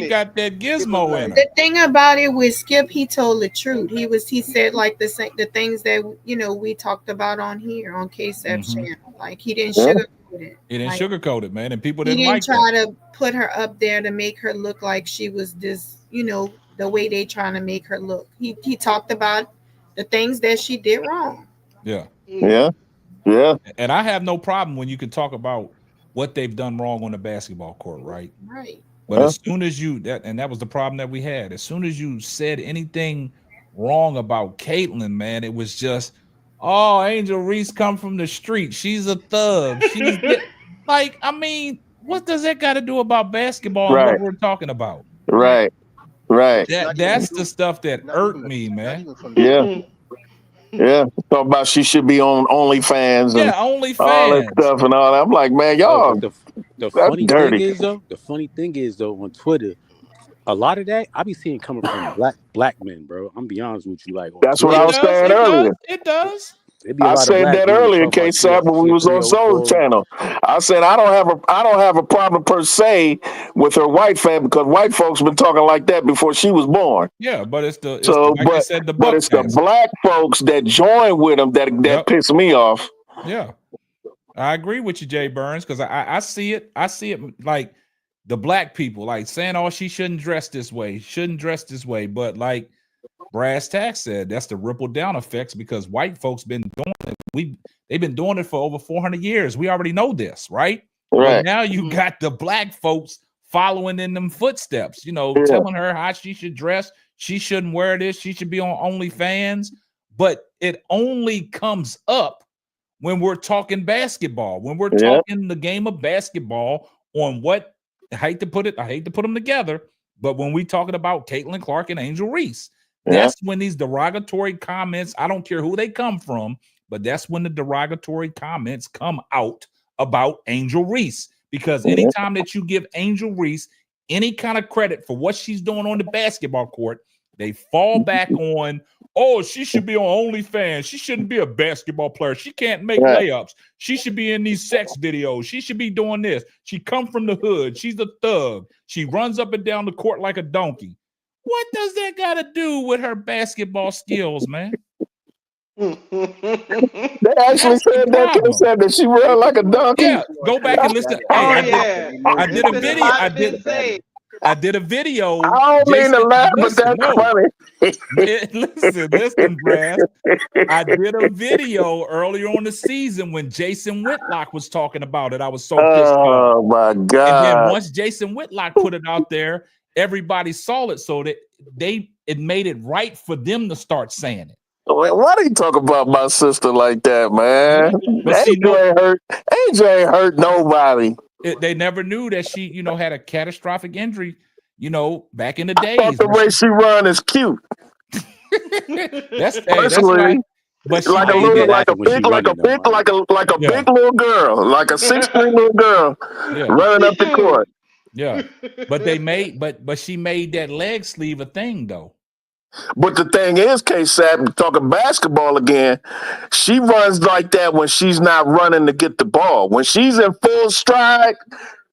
got that Gizmo in her. The thing about it with Skip, he told the truth. He said like the things that we talked about on here on KSF's channel. Like he didn't sugarcoat it. He didn't sugarcoat it, man, and people He didn't didn't like try that. to put her up there to make her look like she was this, the way they trying to make her look. He talked about the things that she did wrong. Yeah. And I have no problem when you can talk about what they've done wrong on the basketball court, right? Right. But as soon as that was the problem that we had. As soon as you said anything wrong about Caitlin, man, it was just, oh, Angel Reese come from the street. She's a thug. She's like, I mean, what does that got to do about basketball and what we're talking about? Right. That's the stuff that irked me, man. Yeah. Talk about she should be on OnlyFans and OnlyFans. all that stuff and all that. I'm like, man, y'all. The funny thing is though, on Twitter, a lot of that I be seeing coming from black men, bro. I'm be honest with you, like that's what I was saying earlier. It does. It'd be a I lot of said black that dudes earlier, talking about K-Sap, when we was on Soul 304. Channel. I said I don't have a problem per se with her white fan because white folks been talking like that before she was born. Yeah, but it's the So, like you said, the but buck it's the passing. black folks that join with them that piss me off. Yeah, I agree with you, Jay Burns, because I see it. I see it like the black people like saying, "Oh, she shouldn't dress this way. Shouldn't dress this way." But like Brass Tax said, that's the ripple down effects because white folks been doing it. They've been doing it for over 400 years. We already know this, right? But now you got the black folks following in them footsteps, telling her how she should dress. She shouldn't wear this. She should be on OnlyFans. But it only comes up when we're talking basketball, when we're talking the game of basketball on what I hate to put them together, but when we talking about Caitlin Clark and Angel Reese, that's when these derogatory comments, I don't care who they come from, but that's when the derogatory comments come out about Angel Reese. Because anytime that you give Angel Reese any kind of credit for what she's doing on the basketball court, they fall back on, oh, she should be on OnlyFans. She shouldn't be a basketball player. She can't make layups. She should be in these sex videos. She should be doing this. She come from the hood. She's a thug. She runs up and down the court like a donkey. What does that got to do with her basketball skills, man? They actually said that she ran like a donkey. Yeah, go back and listen. I did a video. I did a video. I don't mean to laugh, but that's funny. Listen, Brad. I did a video earlier on the season when Jason Whitlock was talking about it. I was so pissed off. Oh my God. And then once Jason Whitlock put it out there, everybody saw it, so that it made it right for them to start saying it. Why do you talk about my sister like that, man? Angel ain't hurt nobody. They never knew that she, had a catastrophic injury, back in the days. I thought the way she run is cute. That's right. But like a big little girl, like a 6'3" little girl running up the court. Yeah, but she made that leg sleeve a thing though. But the thing is, K-Sap, talking basketball again, she runs like that when she's not running to get the ball. When she's in full stride,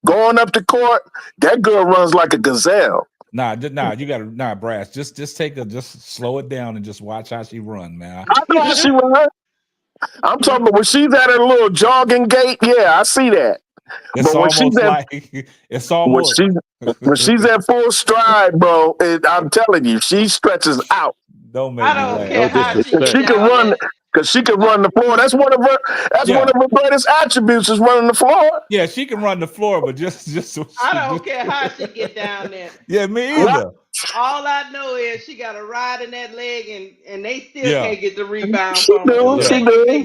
going up the court, that girl runs like a gazelle. Brass. Just slow it down and just watch how she run, man. I know how she run. I'm talking about when she's at her little jogging gait. Yeah, I see that. It's almost when she's at full stride, bro. I'm telling you, she stretches out. Don't make me laugh. Care how she can run because she can run the floor. That's one of her greatest attributes is running the floor. Yeah, she can run the floor, but just I don't care how she get down there. Yeah, me either. All I know is she got a ride in that leg, and they still can't get the rebound she from her. She do.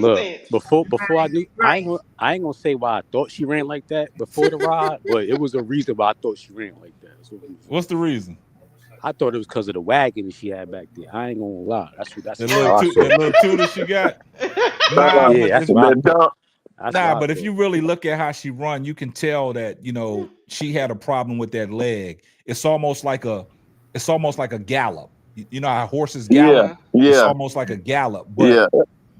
Look, before I knew, I ain't gonna say why I thought she ran like that before the ride, but it was a reason why I thought she ran like that. What's the reason? I thought it was because of the wagon that she had back there. I ain't gonna lie. That's the little tutor she got. But if you really look at how she run, you can tell that she had a problem with that leg. It's almost like a gallop. You know how horses gallop? Yeah. It's almost like a gallop.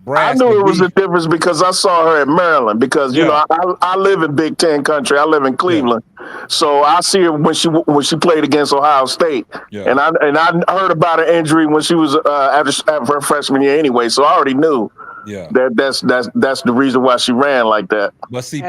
But I knew it was a difference because I saw her at Maryland. Because I live in Big Ten country. I live in Cleveland, so I see her when she played against Ohio State. Yeah. And I heard about her injury when she was after her freshman year anyway. So I already knew. Yeah. That's the reason why she ran like that. But see,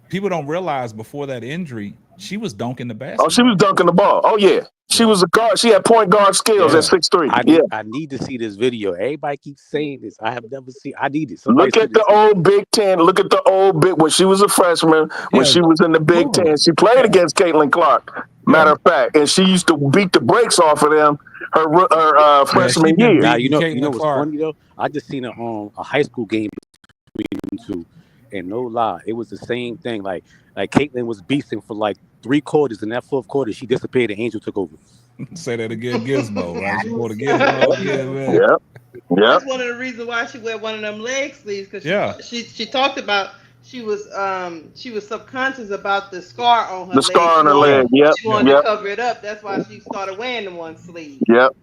people don't realize before that injury, she was dunking the basketball. Oh, she was dunking the ball. Oh yeah. She was a guard. She had point guard skills at 6'3". I need to see this video. Everybody keeps saying this. I have never seen. I need it. Look at the old Big Ten. Look at the old bit when she was a freshman. When she was in the Big Ten, she played against Caitlin Clark. Matter of fact, and she used to beat the brakes off of them her freshman year. Now you know what's funny though? I just seen a high school game between them two, and no lie, it was the same thing. Like Caitlin was beasting for like 3 quarters. In that 4th quarter, she disappeared. The Angel took over. Say that again, Gizmo. Right? She bought a Gizmo again, man. Yep. That's one of the reasons why she wear one of them leg sleeves, because she talked about she was subconscious about the scar on her leg. The scar on her leg. Yep. She wanted to cover it up. That's why she started wearing the one sleeve. Yep.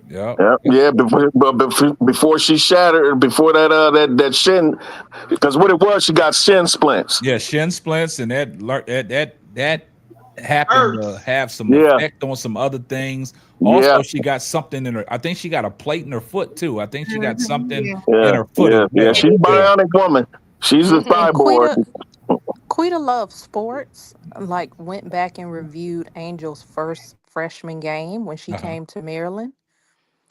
Yeah. Before she shattered, before that shin, because what it was, she got shin splints. Yeah, shin splints, and that happened to have some Yeah. effect on some other things. Yeah. Also, she got something in her. I think she got a plate in her foot too. I think she got something Yeah. in her foot as Yeah. well. She's a bionic woman. She's a And cyborg. Quita loves sports. Like went back and reviewed Angel's first freshman game when she came to Maryland,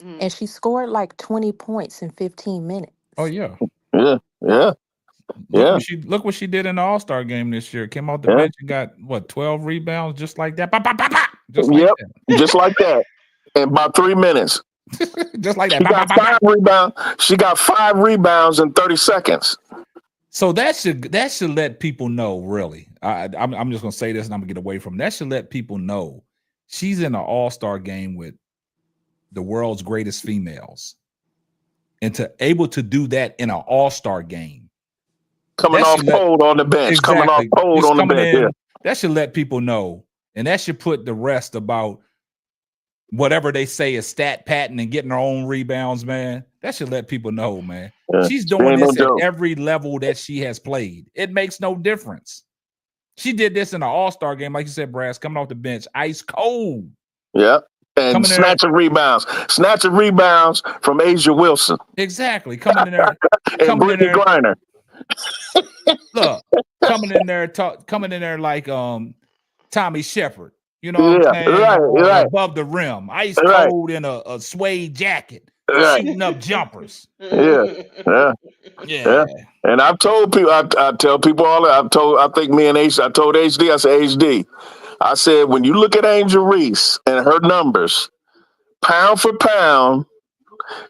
and she scored like 20 points in 15 minutes. Oh yeah. Yeah. Look what she did in the All-Star game this year. Came off the bench and got 12 rebounds just like that. Just like that. Just like that. In about 3 minutes. Just like that. She got 5 rebounds. She got 5 rebounds in 30 seconds. So that should let people know, really. I'm just gonna say this and I'm gonna get away from it. That should let people know she's in an all-star game with the world's greatest females. And to able to do that in an all-star game. Coming off cold on the bench. Exactly. Coming off cold on the bench. That should let people know. And that should put the rest about whatever they say is stat pattern and getting her own rebounds, man. That should let people know, man. She's doing this at every level that she has played. It makes no difference. She did this in an all-star game, like you said, Brass, coming off the bench, ice cold. Yeah. And snatching rebounds from Asia Wilson. Exactly. Coming in there. And Brittany Griner. Look, coming in there like Tommy Shepard. You know what I'm saying? Right. Above the rim. Ice cold in a suede jacket. Shooting up jumpers. Yeah. And I've told people, I tell people all that. I told HD, I said, HD, I said, when you look at Angel Reese and her numbers, pound for pound,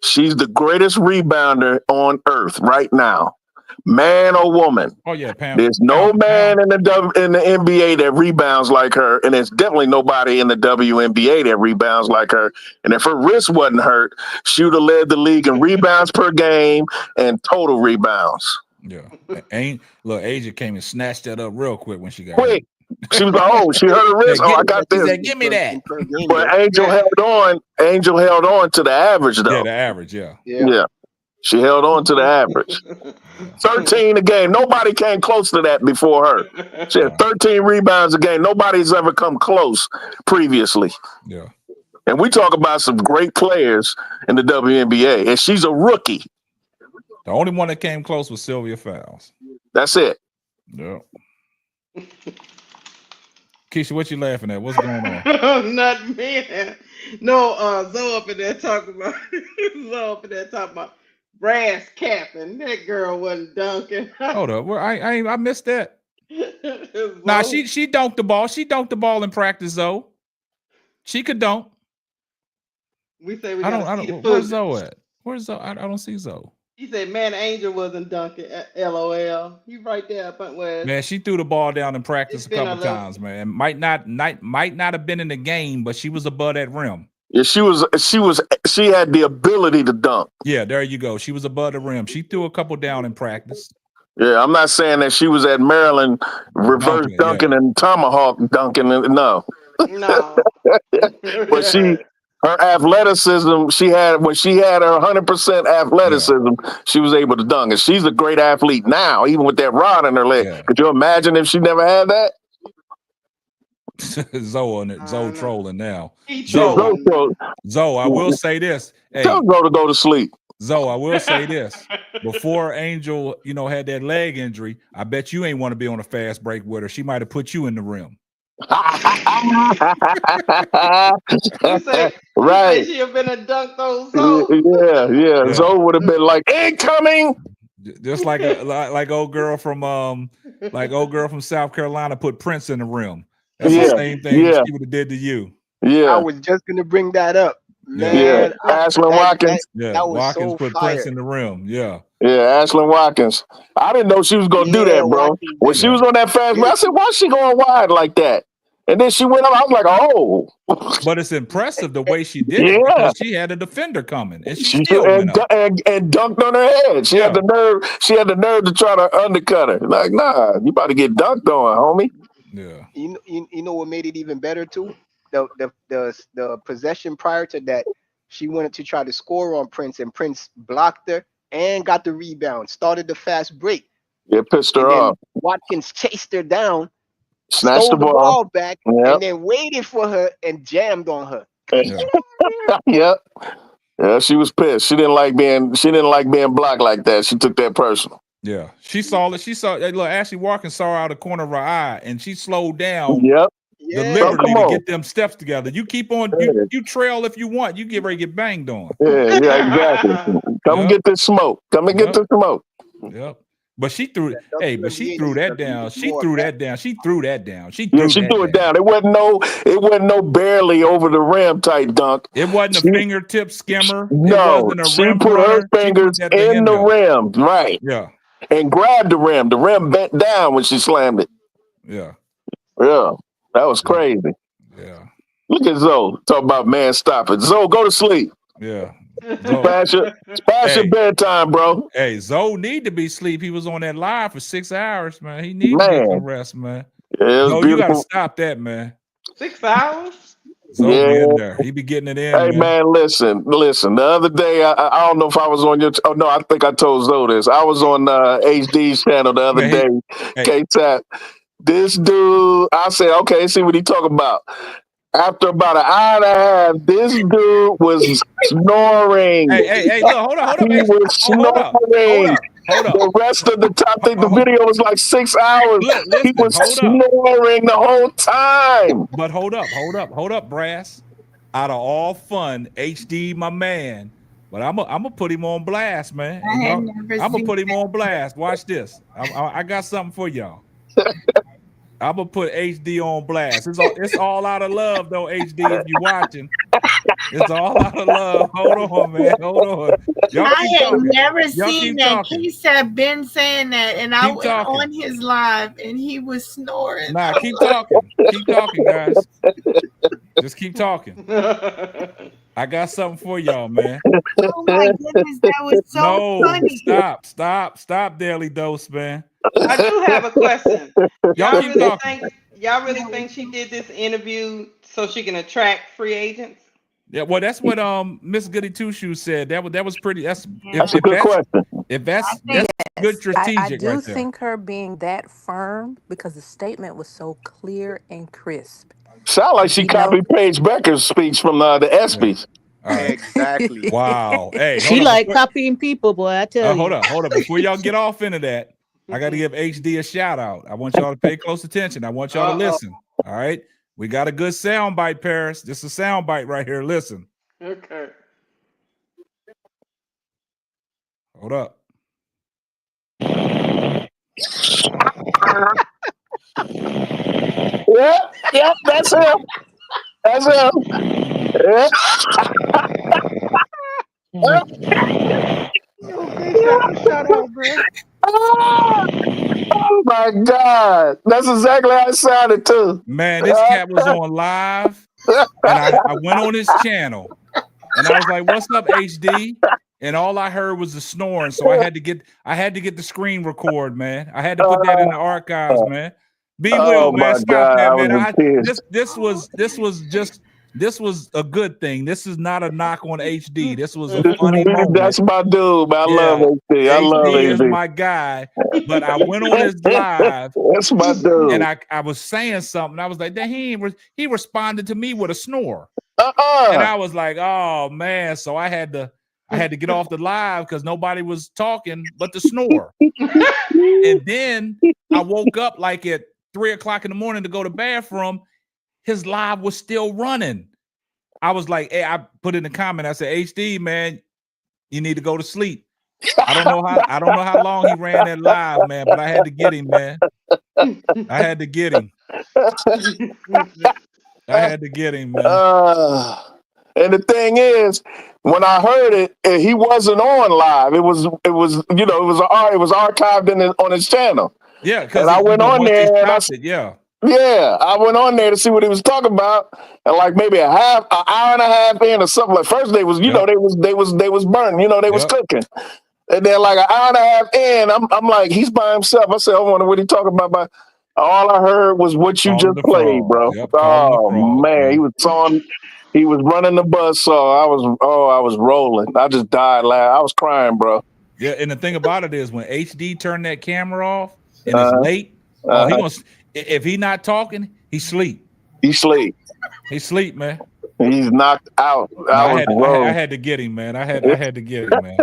she's the greatest rebounder on earth right now. Man or woman. Oh yeah, there's no man in the NBA that rebounds like her, and there's definitely nobody in the WNBA that rebounds like her. And if her wrist wasn't hurt, she would have led the league in rebounds per game and total rebounds. Yeah. Look, Asia came and snatched that up real quick when she got quick. She was like, "Oh, she hurt her wrist. I got this." She said, "Give me that." But Angel held on to the average though. Yeah, the average. Yeah. She held on to the average. 13 a game. Nobody came close to that before her. She had 13 rebounds a game. Nobody's ever come close previously. Yeah. And we talk about some great players in the WNBA, and she's a rookie. The only one that came close was Sylvia Fowles. That's it. Yeah. Keisha, what you laughing at? What's going on? Not me. No, Zoe up in there talking about brass capping. That girl wasn't dunking. Hold up. Well, I missed that. Nah, she dunked the ball. She dunked the ball in practice, though. She could dunk. We say we I gotta don't. see the Where's footage. Zoe at? Where's Zoe? I don't see Zoe. He said, "Man, Angel wasn't dunking." LOL. He right there up where. Man, she threw the ball down in practice a couple times. Man, might not have been in the game, but she was above that rim. Yeah, she had the ability to dunk. Yeah, there you go. She was above the rim. She threw a couple down in practice. Yeah, I'm not saying that she was at Maryland reverse dunking and tomahawk dunking. No. But her athleticism, when she had her 100% athleticism, she was able to dunk. And she's a great athlete now, even with that rod in her leg. Yeah. Could you imagine if she never had that? Zoe trolling now. Zoe, I will say this. Hey, tell Zoe to go to sleep. Zoe, I will say this. Before Angel, had that leg injury, I bet you ain't want to be on a fast break with her. She might have put you in the rim. Right. She have been a dunk those Zoe. Yeah. Zoe would have been like, incoming. Just like old girl from South Carolina put Prince in the rim. That's the same thing she would have did to you. Yeah. I was just gonna bring that up. Man, yeah. Ashlyn Watkins. That was Watkins so put fire. Prince in the rim. Yeah. Yeah, Ashlyn Watkins. I didn't know she was gonna do that, bro. When she was on that fast break, I said, why is she going wide like that? And then she went up. I was like, oh. But it's impressive the way she did it because she had a defender coming and she still went up. And dunked on her head. She had the nerve. She had the nerve to try to undercut her. Like, nah, you about to get dunked on, homie. Yeah. You know what made it even better too? The possession prior to that, She wanted to try to score on Prince, and Prince blocked her and got the rebound. Started the fast break. It pissed her And then off. Watkins chased her down, Snatched stole the the ball. ball back, Yep. and then waited for her and jammed on her. Yep. Yeah, she was pissed. She didn't like being blocked like that. She took that personal. Yeah, she saw it. She saw look. Ashley Watkins saw her out of the corner of her eye, and she slowed down. Yep. Deliberately to get them steps together. You keep on. You trail if you want. You get ready to get banged on. Yeah, exactly. Come get this smoke. Come and get this smoke. Yep. But she threw it. Hey, but she threw that down. She threw that down. She threw that down. She threw it down. It wasn't no barely over the rim type dunk. It wasn't a fingertip skimmer. No, it wasn't a she rim put runner. her fingers in the rim, right? Yeah. And grabbed the rim. The rim bent down when she slammed it. Yeah. Yeah. That was crazy. Yeah. Look at Zoe. Talk about man, stop it. Zoe, go to sleep. Yeah. Pass your bedtime, bro. Hey, Zoe need to be asleep. He was on that live for 6 hours, man. He needs to get some rest, man. Yeah, no, you gotta stop that, man. 6 hours? Zoe be in there. He be getting it in. Hey man, listen. The other day, I don't know if I was on your. Oh no, I think I told Zoe this. I was on HD's channel the other day. K-Tap. This dude, I said, okay, see what he talking about. After about an hour and a half, this dude was snoring. Hey, look, hold up. He was snoring. Hold up. The rest of the time, I think the video was like 6 hours. He was snoring the whole time. But hold up, Brass. Out of all fun, HD, my man. But I'm gonna put him on blast, man. I'm gonna put him on blast. Watch this. I got something for y'all. I'm gonna put HD on blast. It's all out of love, though. HD, if you're watching, it's all out of love. Hold on, man. Hold on. I have never seen that. Keith had been saying that, and I went on his live, and he was snoring. Nah, keep talking. Keep talking, guys. Just keep talking. I got something for y'all, man. Oh my goodness, that was so funny. Stop, Daily Dose, man. I do have a question. Y'all really think she did this interview so she can attract free agents? Yeah, well, that's what Miss Goody Two Shoes said. That was pretty. That's a good question. If that's good strategic, I do right there. think her being that firm because the statement was so clear and crisp. Sound like she copied Paige Becker's speech from the ESPYs. Right. Exactly. Wow. Hey, she like copying people, boy. I tell you. Hold up. Before y'all get off into that, I got to give HD a shout out. I want y'all to pay close attention. I want y'all to listen. All right. We got a good sound bite, Paris. This is a sound bite right here. Listen. Okay. Hold up. Yep, that's him. That's him. Yeah. Shout out, bro. Oh my God. That's exactly how it sounded too. Man, this cat was on live. And I went on his channel and I was like, "What's up, HD?" And all I heard was the snoring. So I had to get the screen record, man. I had to put that in the archives, man. Be Will, man. Stop that, man. This was a good thing. This is not a knock on HD. This was a funny moment. That's my dude, man. I love HD. I love HD. Is my guy. But I went on his live. That's my dude. And I was saying something. I was like, he responded to me with a snore. And I was like, oh man. So I had to get off the live because nobody was talking but the snore. And then I woke up like at 3 o'clock in the morning to go to the bathroom. His live was still running. I was like, hey, I put in the comment. I said, HD, man, you need to go to sleep. I don't know how long he ran that live, man, but I had to get him, man. I had to get him. Man. And the thing is, when I heard it, he wasn't on live. It was archived on his channel. Yeah, because I went on there and I went on there to see what he was talking about, and like maybe an hour and a half in or something. Like first they was, they was burning, they was cooking, and then like an hour and a half in, I'm like, he's by himself. I said, I wonder what he talking about. But all I heard was what you just played, bro. Oh man, he He was running the buzzsaw. I was rolling. I just died laughing. I was crying, bro. Yeah, and the thing about it is when HD turned that camera off and it's late, he wants. If he not talking, he sleep. He sleep. He sleep, man. He's knocked out. I had to get him, man. I had to get him, man.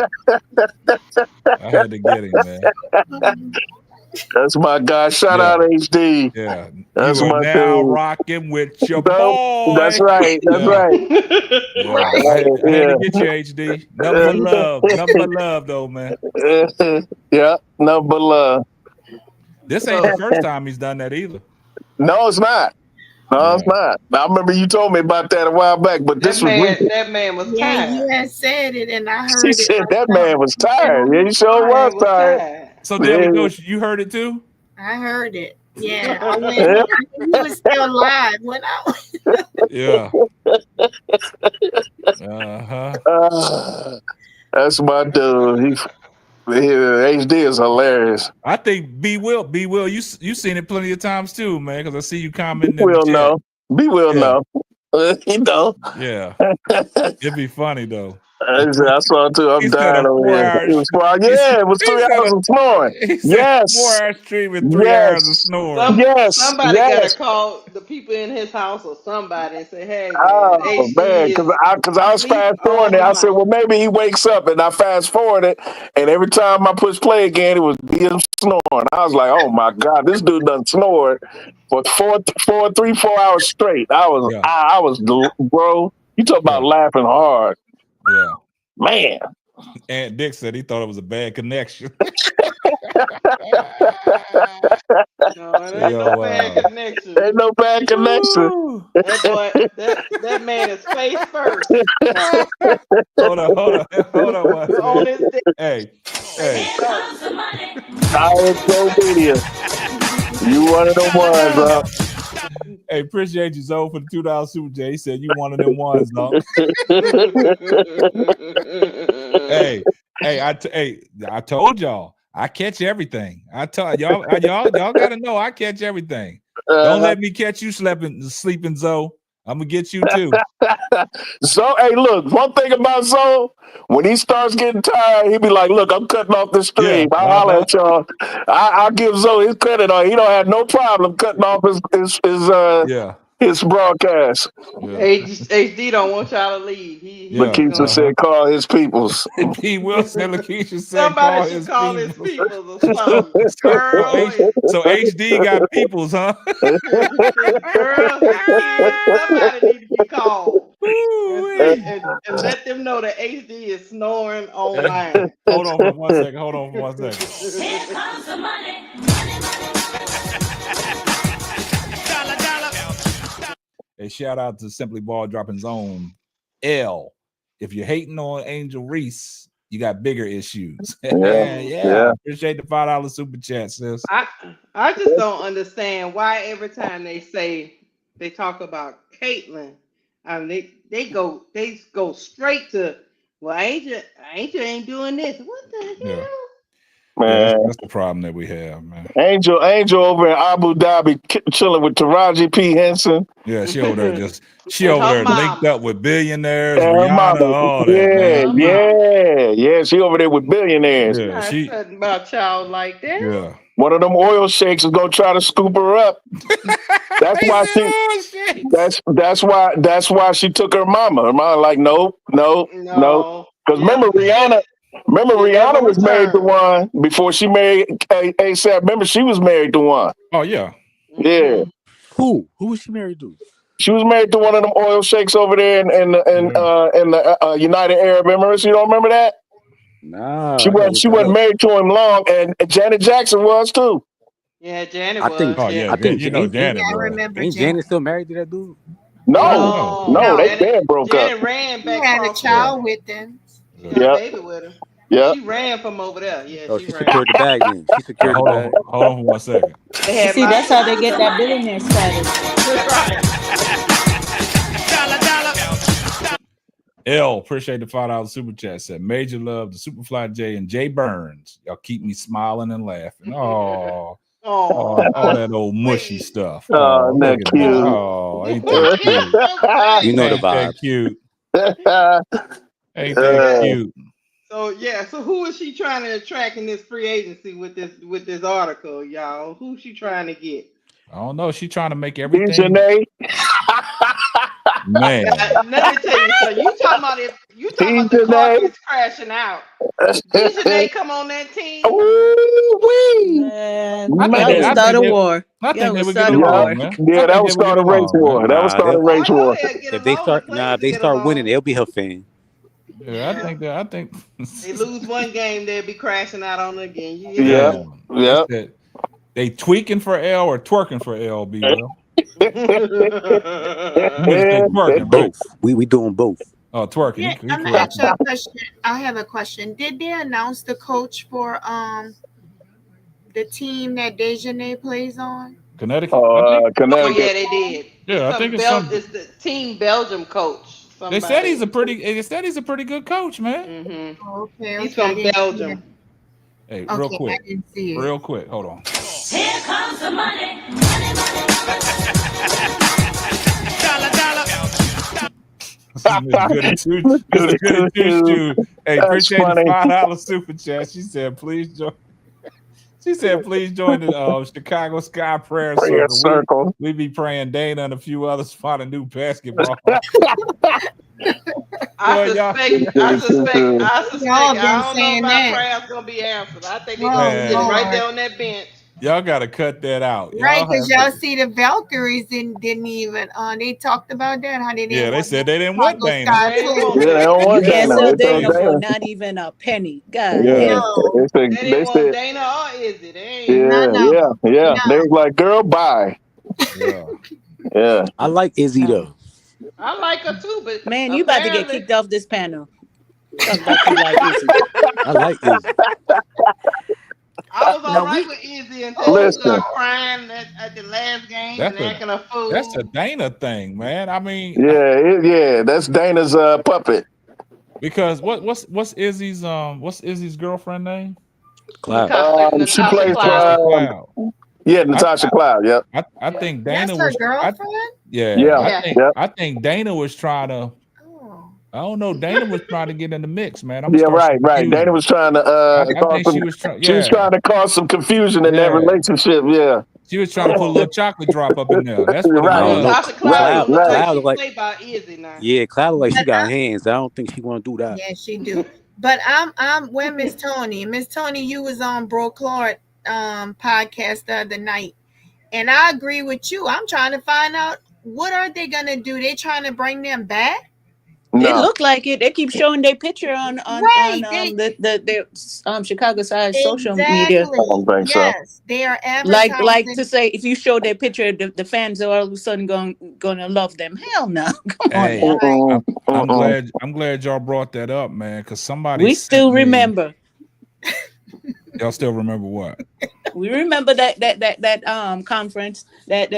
I had to get him, man. That's my guy. Shout out HD. Yeah. That's you are my now dude. Rocking with your boy. That's right. That's right. Yeah. I had to get you, HD. Nothing but love. Nothing but love, though, man. Yeah, nothing but love. This ain't the first time he's done that either. No, it's not. No, it's not. I remember you told me about that a while back, but this was recent. That man was tired. Yeah, you had said it, and I heard She it. said that man was tired. Yeah, he sure was tired. So there we go. You heard it too? I heard it. Yeah, I went. He was still alive when I went. Yeah. That's my dude. HD is hilarious. I think B Will, you seen it plenty of times too, man. Because I see you commenting. B Will know. B Will know. He know. Yeah. It'd be funny though. I saw it too. I'm dying over here. It was 3 hours of snoring. Yes. 4 hours stream with 3 hours of snoring. Somebody gotta call the people in his house or somebody and say, "Hey, man, because I was fast forwarding it. I said, well, maybe he wakes up, and I fast forwarded, and every time I push play again, it was him snoring. I was like, oh my god, this dude done snored for 4 hours straight. I was, bro. You talk about laughing hard. Yeah, man. Aunt Dick said he thought it was a bad connection. Bad connection. Ain't no bad connection. That man is face first. Hold on. Hey. Media. You one of them ones, bro. Hey, appreciate you, Zoe, for the $2 super J. He said you one of them ones, though. I told y'all I catch everything. I told y'all gotta know I catch everything. Don't let me catch you sleeping, Zoe. I'm gonna get you too. So, hey, look, one thing about Zoe, when he starts getting tired, he be like, look, I'm cutting off the stream. I'll holler at y'all. I'll give Zoe his credit on. He don't have no problem cutting off his broadcast. HD don't want y'all to leave. Lakeisha said call his peoples. He will say Lakeisha said somebody should call his peoples or something. So HD got peoples, huh? Girl, somebody need to be called. And let them know that HD is snoring online. Hold on for 1 second. Here comes the money. Hey, shout out to Simply Ball Dropping Zone L. If you're hating on Angel Reese, you got bigger issues. Yeah. Appreciate the $5 super chat, sis. I just don't understand why every time they talk about Caitlyn, I mean they go straight to, well, Angel ain't doing this. What the hell? Man, that's the problem that we have, man. Angel over in Abu Dhabi chilling with Taraji P. Henson. Yeah, she over there linked up with billionaires, Rihanna, all that. Yeah. She over there with billionaires. Yeah, she nothing about child like that. Yeah. One of them oil sheiks is gonna try to scoop her up. That's why she took her mama. Her mama like, no. Because remember Rihanna was married to one before she married ASAP. Remember, she was married to one. Oh, yeah. Yeah. Who was she married to? She was married to one of them oil sheiks over there in the United Arab Emirates. You don't remember that? Nah. She wasn't married to him long, and Janet Jackson was too. Yeah, Janet I was. think Janet. I remember Ain't Janet still married to that dude? No, they been broke up. Janet ran back. He had a child with them. She got a baby with him. Yeah. She ran from over there. Yeah. Oh, she secured the bag then. She secured the bag. Hold on for 1 second. See, that's how they get that billionaire status. L, appreciate the $5 super chat. Said major love to Superfly J and Jay Burns. Y'all keep me smiling and laughing. Oh, Oh, all that old mushy stuff. Oh, Oh, that look at that. cute. Oh, ain't that cute? You know the Ain't that vibes. cute? Ain't that cute? So who is she trying to attract in this free agency with this article, y'all? Who's she trying to get? I don't know. She trying to make everything. Janae. Man, let me tell you something. You talking about the Janae. Clarkies crashing out? Janae come on that team? Ooh-wee. Y'all will start a war. I think they Y'all will would get start a along, war. man. Yeah, that was start a race war. That was Nah, start a race war. if they start winning, they'll be her fan. Yeah, I think they lose one game, they'll be crashing out on it again. Yeah. They tweaking for L or twerking for L, B. Will. Twerking, both. We doing both. Oh, twerking. Yeah, He I'm gonna ask you a question. I have a question. Did they announce the coach for the team that Dejanay plays on? Connecticut. Connecticut. Oh yeah, they did. Yeah, I think it's some. It's the team Belgium coach. They said he's a pretty good coach, man. Okay, He's from Belgium. Hey, Okay, real quick. I didn't see it. Real quick. Hold on. Here comes the money. Miss Goody Two. Hey, appreciate the $5 super chat. She said, please join. She said, please join the Chicago Sky Prayer Circle. We be praying Dana and a few others find a new basketball. I suspect. I don't know if my prayers gonna be answered. I think they're gonna sit right there on that bench. Y'all gotta cut that out. Right, because y'all see the Valkyries didn't even they talked about that, how they didn't they said they didn't want Dana. They don't want You can't Dana. sell They Dana for Dana. not even a penny. God Yeah. damn. They didn't want Dana or Izzy. They ain't. Yeah. They was like, girl, bye. Yeah. I like Izzy though. I like her too, but man, you about to get kicked off this panel. Talk about you like Izzy. I like Izzy. I was all right with Izzy until she started crying at the last game and acting a fool. That's a Dana thing, man. I mean, that's Dana's puppet. Because what's Izzy's girlfriend name? Cloud. She plays for Cloud. Yeah, Natasha Cloud. Yep. I think Dana That's her was girlfriend? I think Dana was trying to. I don't know. Dana was trying to get in the mix, man. Right. Dana was trying to she was trying to cause some confusion in that relationship. Yeah. She was trying to put a little chocolate drop up in there. That's what right. Natasha Cloud look like she play by Izzy now. Yeah, Cloud like she got hands. I don't think she want to do that. Yeah, she do. But I'm with Miss Tony. Miss Tony, you was on Bro Clark podcast the other night, and I agree with you. I'm trying to find out what are they gonna do. They trying to bring them back? No. It looked like it. They keep showing their picture on the Chicago side social media. I don't think so. They are advertising. Like to say, if you show their picture, the fans are all of a sudden gonna love them. Hell no! Come on. I'm glad y'all brought that up, man. Because somebody we still remember. Y'all still remember what? We remember that conference that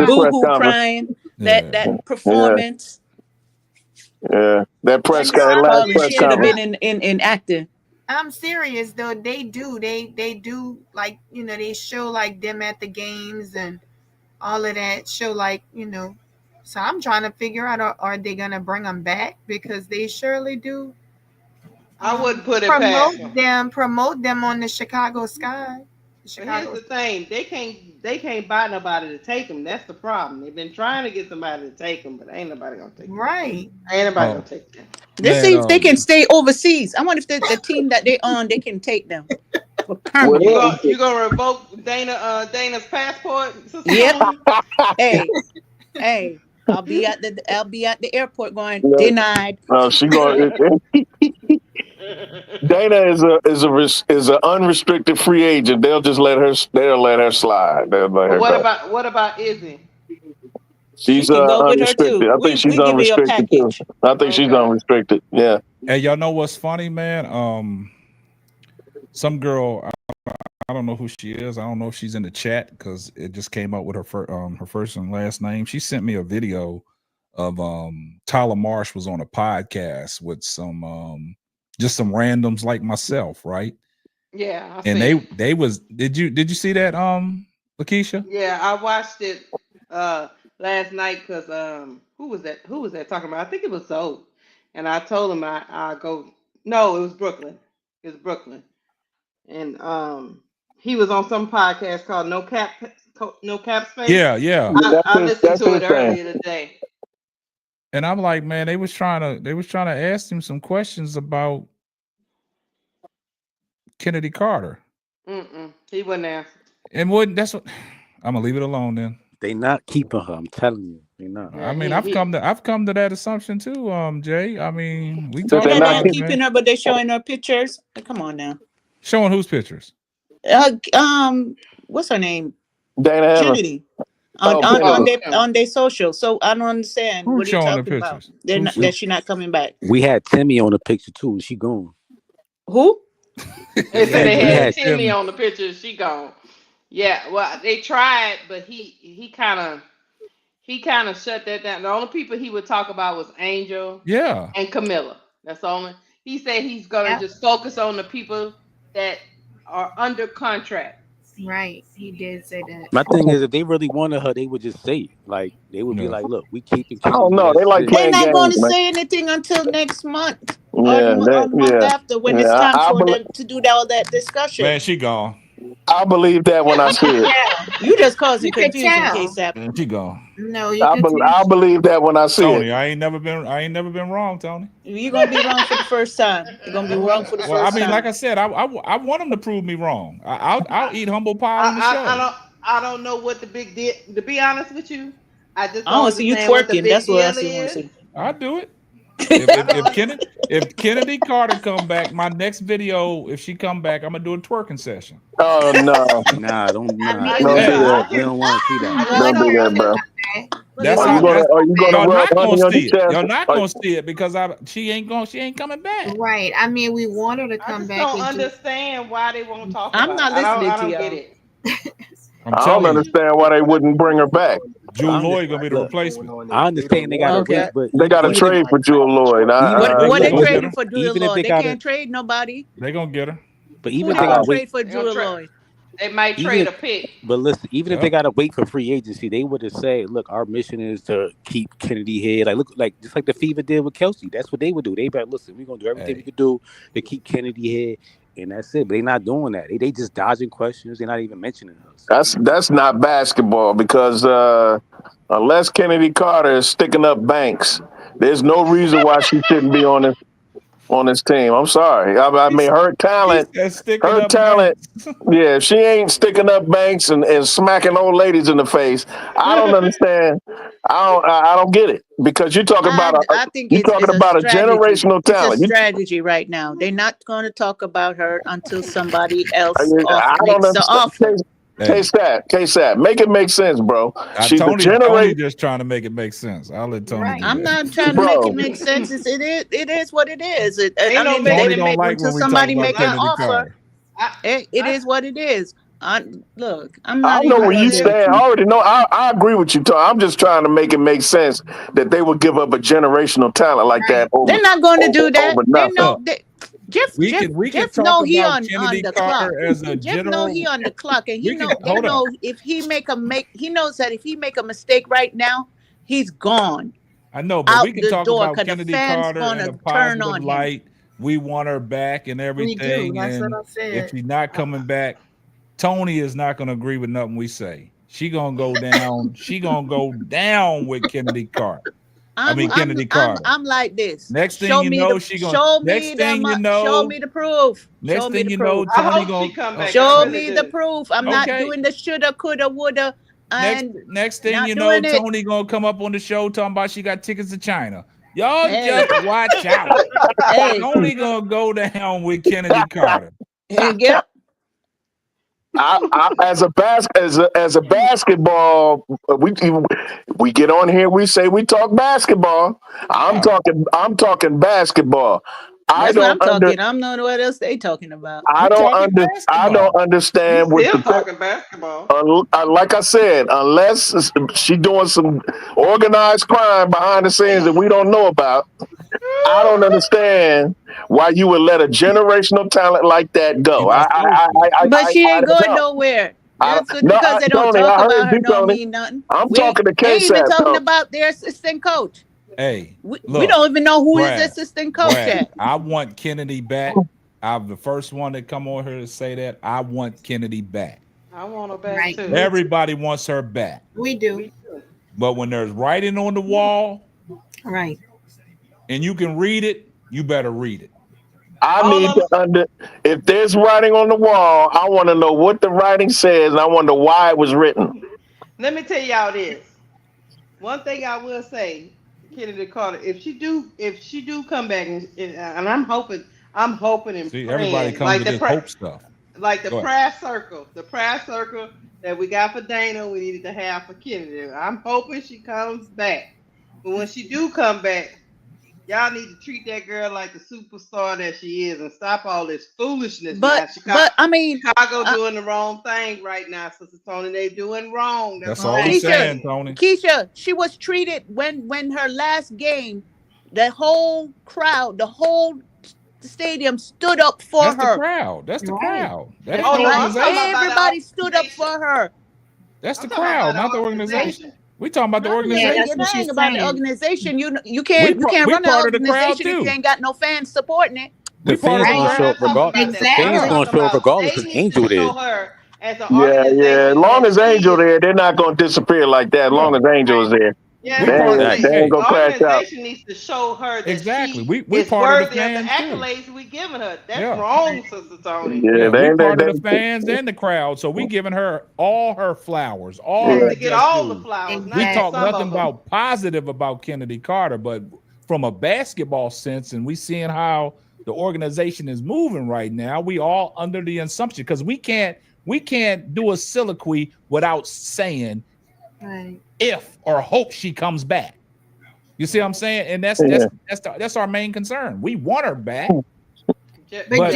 boohoo crying. That performance. Yeah, that press last press should have been in acting. I'm serious though. They do. They do, like, they show like them at the games and all of that. Show like, So I'm trying to figure out, are they gonna bring them back, because they surely do. I wouldn't put it past them. Promote them on the Chicago Sky. But here's the thing: they can't buy nobody to take them. That's the problem. They've been trying to get somebody to take them, but ain't nobody gonna take them. Right? Ain't nobody gonna take them. Let's see if they can stay overseas. I wonder if the team that they on, they can take them. You gonna revoke Dana's passport? Yep. Hey. I'll be at the airport going denied. She going. Dana is an unrestricted free agent. They'll let her slide. What about Izzy? She's unrestricted. I think she's unrestricted too. I think she's unrestricted. Yeah. Hey, y'all know what's funny, man? Some girl, I don't know who she is. I don't know if she's in the chat because it just came up with her first and last name. She sent me a video of Tyler Marsh was on a podcast with some just some randoms like myself, right? Yeah, and they was. Did you see that, Lakeisha? Yeah, I watched it last night because who was that talking about? I think it was Zoe, and I told him I go. No, it was Brooklyn. It was Brooklyn, and he was on some podcast called No Cap Space. Yeah. I listened to it earlier today. And I'm like, man, they was trying to ask him some questions about Kennedy Carter. He wouldn't ask. And that's what I'm gonna leave it alone then. They not keeping her. I'm telling you, they not. I mean, I've come to that assumption too, Jay. I mean, we They're talking not about keeping her, but they're showing her pictures. Come on now. Showing whose pictures? What's her name? Dana Kennedy. On their social. So I don't understand Who's what you're showing the talking about. pictures? They're not, that she's not coming back. We had Timmy on the picture too. She gone. Who? They said they had Timmy on the picture. She gone. Yeah, well, they tried, but he kind of shut that down. The only people he would talk about was Angel, and Camilla. That's the only. He said he's gonna just focus on the people that are under contract. Right, he did say that. My thing is, if they really wanted her, they would just say it. Like they would be like, "Look, we keeping." I don't know. They like They're playing not going games, to man. say anything until next month Yeah, or the month after when it's time for them to do all that discussion. Man, she gone. I believe that when I see it. You just causing You can confusion, tell. K-Sap. Man, she gone. No, you I believe that when I see Tony, it. I ain't never been wrong, Tony. You're gonna be wrong for the first time. You're gonna be wrong for the first time. Well, I mean, like I said, I want them to prove me wrong. I'll eat humble pie on the show. I don't know what the big deal. To be honest with you, I just I want to see you twerking. That's what I want to see. I'll do it. If Kennedy Carter come back, my next video, if she come back, I'm gonna do a twerking session. Oh no! Nah, don't do Don't do that. that. We don't want to see that. Don't do that, bro. That's Are how. you gonna Y'all rub not honey gonna on see your it. chest? Y'all not gonna see it because she ain't coming back. Right. I mean, we want her to I come just back. don't understand why they won't talk I'm about not it. listening I to don't y'all. get it. I don't understand why they wouldn't bring her back. Jewel Lloyd gonna be the replacement. I understand they got to wait, but They got to trade for Jewel Lloyd. What they gonna get trading her. for Jewel Even if Lloyd? they They gotta- can't trade nobody. They gonna get her. But Who even they if they gonna got to wait, trade for Jewel Lloyd? They might trade a pick. but listen, even if they got to wait for free agency, they would have said, "Look, our mission is to keep Kennedy here." Like, look, like just like the Fever did with Kelsey. That's what they would do. They better listen. We're gonna do everything we could do to keep Kennedy here, and that's it. But they're not doing that. They just dodging questions. They're not even mentioning us. That's not basketball because unless Kennedy Carter is sticking up Banks, there's no reason why she shouldn't be on this team. I'm sorry. I mean, her talent. Yeah, if she ain't sticking up Banks and smacking old ladies in the face, I don't understand. I don't get it because you're talking about I think it's a generational talent. It's a strategy right now. They're not going to talk about her until somebody else I don't makes the offer. understand. K-Sap, make it make sense, bro. Tony just trying to make it make sense. I'll let Tony. Right. Do I'm that. not trying to make it make sense. It is what it is. They make until somebody make an offer. It is what it is. Look, I'm not. I know where you stand. I already know. I agree with you, Tony. I'm just trying to make it make sense that they would give up a generational talent like that. They're not going to do that. They know. Jeff know he on the clock. Jeff know he on the clock, and he know if he he knows that if he make a mistake right now, he's gone. I know, but we can talk about Kennedy Carter in a turn positive on light. We want her back and everything. That's and what I said. if she's not coming back, Tony is not going to agree with nothing we say. She gonna go down. She gonna go down with Kennedy Carter. Kennedy Carter. I'm like this. Next thing you know, she gonna. Show next thing you know, show me the proof. Next thing you know, Tony gonna show me the proof. I'm not doing the shoulda, coulda, woulda. Next thing you know, Tony gonna come up on the show talking about she got tickets to China. Y'all just watch out. Tony gonna go down with Kennedy Carter. Yep. As a basketball, we get on here. We say we talk basketball. I'm talking basketball. That's what I'm talking. I'm not what else they talking about. I don't understand what still talking basketball. Like I said, unless she doing some organized crime behind the scenes that we don't know about, I don't understand why you would let a generational talent like that go. And that's bullshit. But she I ain't don't going know. nowhere. I don't, Just no, because they don't Tony, talk I about heard her you, don't Tony. mean nothing. I'm We talking to ain't even KSAP, talking Tony. about their assistant coach. Hey, We look, don't even know who his Brad, assistant coach at. I want Kennedy back. I'm the first one to come on here to say that. I want Kennedy back. I want her back Right. too. Everybody wants her back. We do. But when there's writing on the wall, Right. and you can read it, you better read it. I need to if there's writing on the wall, I want to know what the writing says, and I wonder why it was written. Let me tell y'all this. One thing I will say, Kennedy Carter, if she do come back, and I'm hoping and See, praying, everybody comes like with the this hope stuff. like the Go ahead. prayer circle that we got for Dana, we needed to have for Kennedy. I'm hoping she comes back, but when she do come back, y'all need to treat that girl like the superstar that she is and stop all this foolishness. But I mean, Chicago doing the wrong thing right now, Sister Tony. They doing wrong. That's all I'm saying, Tony. Keisha, she was treated when her last game, the whole crowd, the whole stadium stood up for That's her. the crowd. That's the crowd. That ain't Oh, the no, I'm organization. talking about Everybody stood up for her. That's the I'm talking crowd, about not the the organization. organization. We talking about the Yeah, organization. that's what she's about the organization. You We can't we run an part of the crowd organization if you too. ain't got no fans supporting it. The fans gonna show up regardless. The fans gonna show up regardless because Angel there. Her as an Yeah. organization. As long as Angel there, they're not going to disappear like that. As long as Angel is there, Yeah, they ain't the gonna crash out. organization needs to show her that Exactly. she We is part of the worthy of the fans too. accolades we giving her. That's Yeah. wrong, Sister Tony. Yeah, we they part of the fans and the crowd, so we giving her all her flowers, all She her needs to get just all the dues. flowers. We not talk some nothing of them. about positive about Kennedy Carter, but from a basketball sense, and we seeing how the organization is moving right now, we all under the assumption because we can't do a soliloquy without saying if or hope she comes back. You see what I'm saying? And that's our main concern. We want her back. But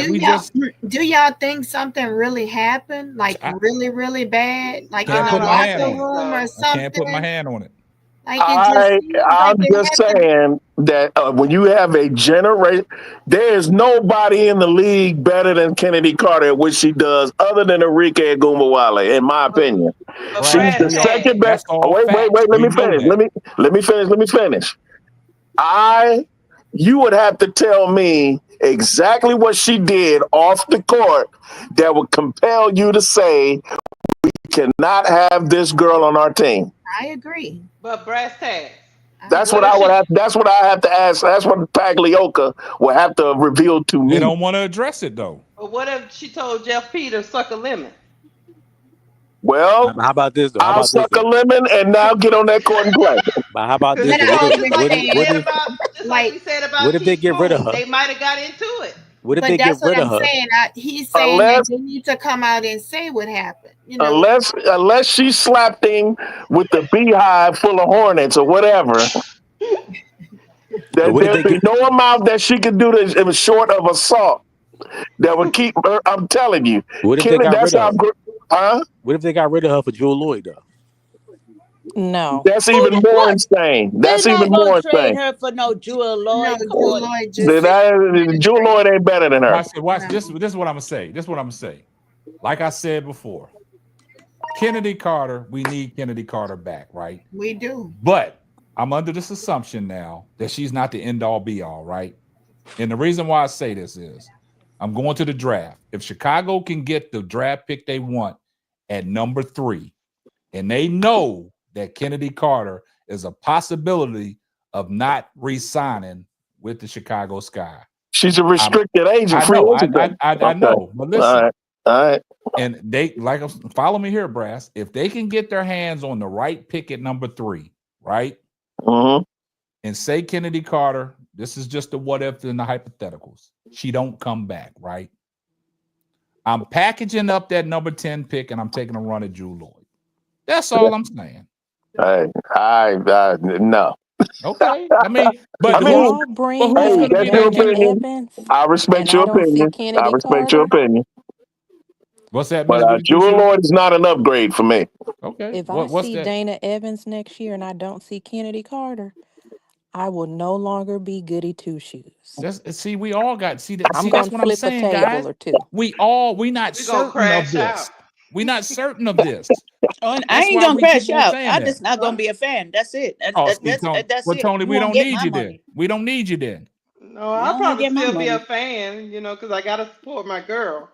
do y'all think something really happened? Like really, really bad? Like in Can't the put my hand locker on it. room or I something? can't put my hand on it. Like it just seems I'm like just saying that when you have a generation, there is nobody in the league better than Kennedy Carter at what she does, other than Enrique Agumbawale, in my opinion. She's the second best. Wait. Let me finish. Let me finish. You would have to tell me exactly what she did off the court that would compel you to say we cannot have this girl on our team. I agree. But brass tacks. That's what I would have. That's what I have to ask. That's what Pagliuca will have to reveal to me. They don't want to address it though. But what if she told Jeff Peters suck a lemon? Well, how about this though? I'll suck a lemon and now get on that court and play. But how about this? Like we said about what if they get rid of her? They might have got into it. What if but they that's get rid what of I'm her? saying. He's saying that they need to come out and say what happened. You know? Unless she slapped him with the beehive full of hornets or whatever. There'd be no amount that she could do that it was short of assault that would keep her. I'm telling you. What if they got rid of her? Huh? What if they got rid of her for Jewel Lloyd though? No. That's even more insane. That's They're even not more gonna trade insane. her for no Jewel Lloyd. Jewel Lloyd ain't better than her. Watch this. This is what I'm gonna say. Like I said before, Kennedy Carter. We need Kennedy Carter back, right? We do. But I'm under this assumption now that she's not the end all be all, right? And the reason why I say this is I'm going to the draft. If Chicago can get the draft pick they want at number 3, and they know that Kennedy Carter is a possibility of not re-signing with the Chicago Sky. She's a restricted agent. I know, but listen. All right. And they follow me here, Brass. If they can get their hands on the right pick at number 3, right? Mm-hmm. And say Kennedy Carter, this is just the what if and the hypotheticals. She don't come back, right? I'm packaging up that number 10 pick and I'm taking a run at Jewel Lloyd. That's all I'm saying. No. Okay. I mean, but y'all bring that's your opinion. Evans, I respect your opinion. I respect your opinion. What's that? But Jewel Lloyd is not an upgrade for me. Okay. If I see Dana Evans next year and I don't see Kennedy Carter, I will no longer be goody two shoes. See, we all got see that. I'm See, gonna that's what I'm flip a saying, table guys. or two. We not We gonna certain of crash this. out. We not certain of this. Oh, and I That's ain't why gonna we keep crash on out. saying I'm that. just not gonna be a fan. That's it. Oh, see, Tony. That's Well, it. Tony, You we won't don't get need my you then. money. We don't need you then. No, You I'll don't wanna probably get my still be a money. fan, because I gotta support my girl.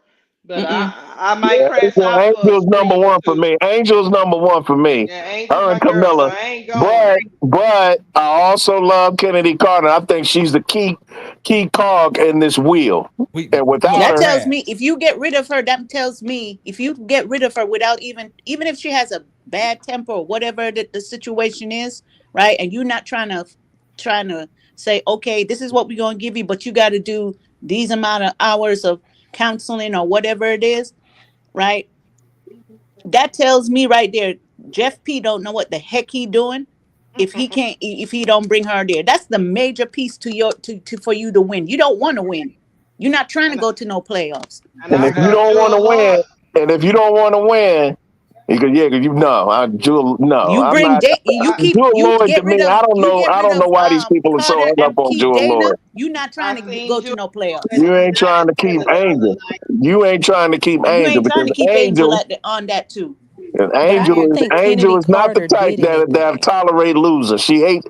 But Mm-mm. I might Yeah, crash well, out for a Angel's number scream or one for two. me. Angel's number one for me. Yeah, Angel's Her my and girl, so Camilla. I ain't going. But I also love Kennedy Carter. I think she's the key cog in this wheel. And without That her, tells me if you get rid of her, that tells me if you get rid of her without even if she has a bad temper or whatever the situation is, right? And you're not trying to say, okay, this is what we're gonna give you, but you got to do these amount of hours of counseling or whatever it is, right? That tells me right there, Jeff P don't know what the heck he doing if he don't bring her there. That's the major piece to your to for you to win. You don't want to win. You're not trying to go to no playoffs. And and I'm if you gonna don't want to jewel win, hard. no, You I'm bring not. Jewel you Lloyd to get me, rid of I don't you know. get I rid don't know of why these people are so Carter hung up and on keep Jewel Dana. Lloyd. You're not trying I to seen go Jewel to no playoffs. You ain't trying to keep Angel. You ain't trying to keep You Angel ain't trying because to keep Angel Angel, on that too. But I don't Angel is think Angel Kennedy is not the Carter type did that anything. tolerate losers. She hate.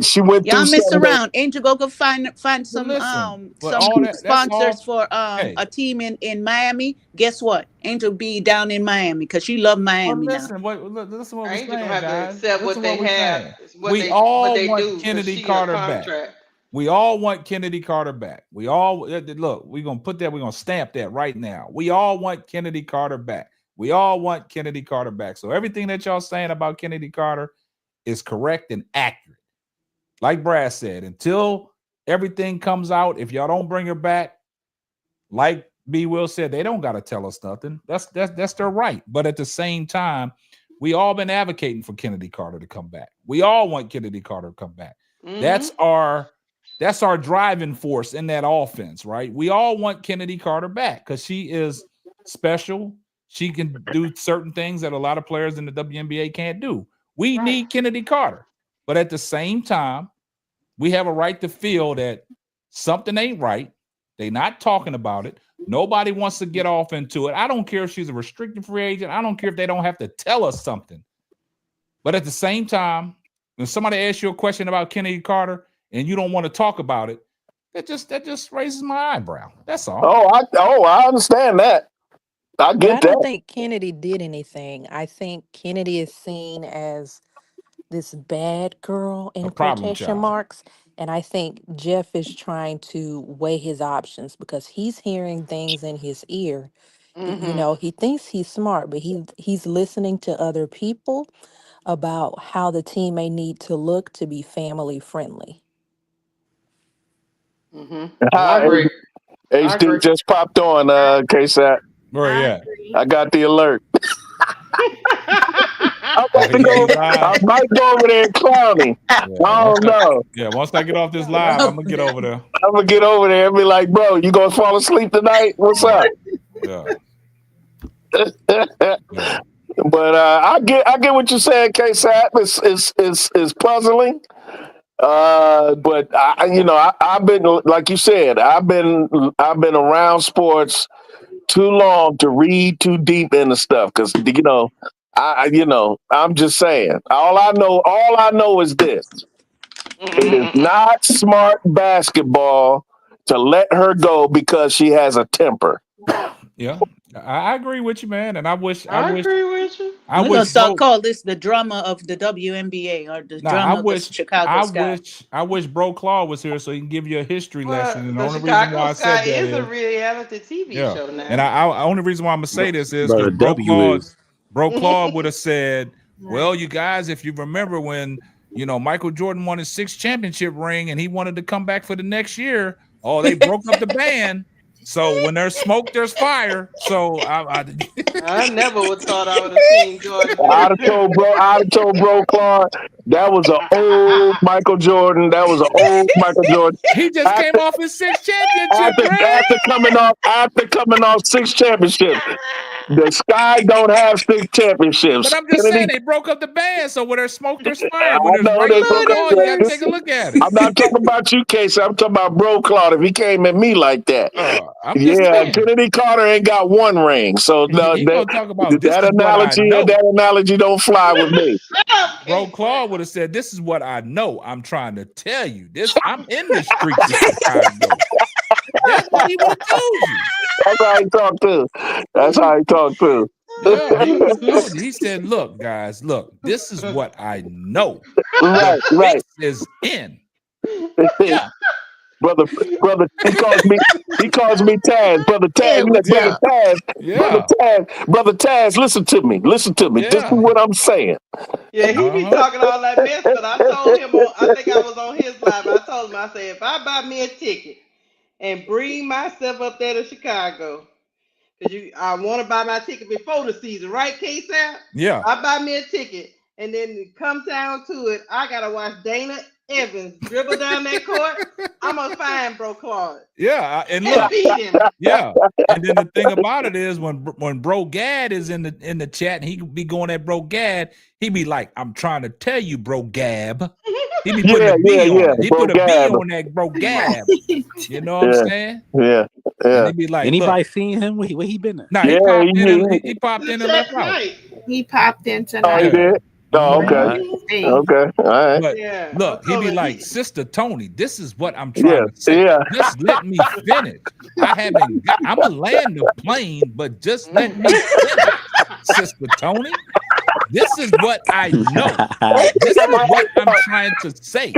She went through Y'all mess something that. around. Angel go find But listen, but some all that that's sponsors all. for Hey, a team in Miami. Guess what? Angel be down in Miami because she love well, Miami now. listen. Listen, what we're Angel gonna saying, have to guys. accept what Listen, what they we're have, saying. what We what all they want do, because Kennedy she a Carter back. contract. We all want Kennedy Carter back. We all look. We're gonna put that. We're gonna stamp that right now. We all want Kennedy Carter back. We all want Kennedy Carter back. So everything that y'all saying about Kennedy Carter is correct and accurate. Like Brad said, until everything comes out, if y'all don't bring her back, like B. Will said, they don't got to tell us nothing. That's their right. But at the same time, we all been advocating for Kennedy Carter to come back. We all want Kennedy Carter to come back. That's our driving force in that offense, right? We all want Kennedy Carter back because she is special. She can do certain things that a lot of players in the WNBA can't do. We need Kennedy Carter. But at the same time, we have a right to feel that something ain't right. They're not talking about it. Nobody wants to get off into it. I don't care if she's a restricted free agent. I don't care if they don't have to tell us something. But at the same time, when somebody asks you a question about Kennedy Carter and you don't want to talk about it, that just raises my eyebrow. That's all. I understand that. I But I get don't that. think Kennedy did anything. I think Kennedy is seen as this bad girl A in problem quotation child. marks. And I think Jeff is trying to weigh his options because he's hearing things in his ear. He thinks he's smart, but he's listening to other people about how the team may need to look to be family friendly. I agree. I HD agree. just popped on, KSAT. Where you at? I got the alert. I'm Oh, about to he go. I live? might go over there and clown him. I don't know. Once I get off this live, I'm gonna get over there. I'm gonna get over there and be like, bro, you gonna fall asleep tonight? What's up? Yeah. But I get what you're saying, KSAT. It's puzzling. But I've been, like you said, I've been around sports too long to read too deep into stuff because I'm just saying. All I know is this: it is not smart basketball to let her go because she has a temper. Yeah, I agree with you, man. And I wish I agree with you. We're gonna start call this the drama of the WNBA or the drama of the Chicago Sky. I wish Bro Claw was here so he can give you a history lesson. And the The only reason Chicago why I Sky said that is a is reality TV show now. and I only reason why I'm gonna say this is But because the W is Bro Claw would have said, well, you guys, if you remember when Michael Jordan won his 6th championship ring and he wanted to come back for the next year, they broke up the band. So when there's smoke, there's fire. So I never would thought I would have seen Jordan do I'd have told Bro Clark that was an old Michael Jordan. That was an old Michael Jordan. He just came off his 6th championship, after coming off 6 championships. The Sky don't have 6 championships. But I'm just Kennedy, saying they broke up the band, so when there's smoke, there's fire. I When there's know right they and broke wrong, up. you gotta take a look at it. I'm not talking about you, Casey. I'm talking about Bro Claude. If he came at me like that, I'm just saying. Kennedy Carter ain't got 1 ring, so no, He gonna talk about this that is what I know. That analogy don't fly with me. Bro Claude would have said, "This is what I know. I'm trying to tell you. This. I'm in the streets of Chicago." That's what he would have told you. That's how he talked too. That's how he talked too. Yeah, he would have told you. He said, "Look, guys, look. This is what I know. Right. Reese is in." Yeah. Brother, he calls me Taz. Brother Taz, Brother Taz, listen to me. Yeah. This is what I'm saying. Yeah, he be talking all that mess, but I told him, I think I was on his live, I told him, I said, if I buy me a ticket and bring myself up there to Chicago, because I want to buy my ticket before the season, right, K-Sap? Yeah. I buy me a ticket, and then it comes down to it, I got to watch Dana Evans dribble down that court. I'm going to find Bro Claude. Yeah, and look, beat him. Yeah, and then the thing about it is when Bro Gad is in the chat and he be going at Bro Gad, he be like, "I'm trying to tell you, Bro Gab." He be putting a B on it. He Bro put a Gab. B on that Bro Gab. You know what I'm saying? Yeah. And he be like, anybody seen him? Where he been at? Nah, he popped in and left out. He popped in tonight. Oh, he did? Oh, okay. Okay. All right. But look, he be like, Sister Tony, this is what I'm trying to say. Just let me finish. I'm gonna land the plane, but just let me finish, Sister Tony. This is what I know. This is what I'm trying to say.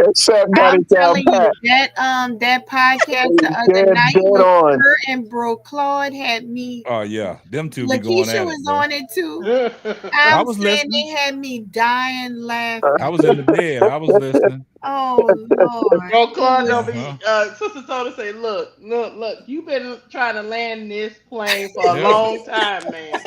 I'm telling you that podcast the other night with her and Bro Claude had me. Oh yeah, them two be going at Lakeisha it. was Bro. on it too. I was listening. They had me dying laughing. I was in the bed. I was listening. Oh Lord. Bro Claude don't be Sister Tony say, look, you've been trying to land this plane for a long time, man.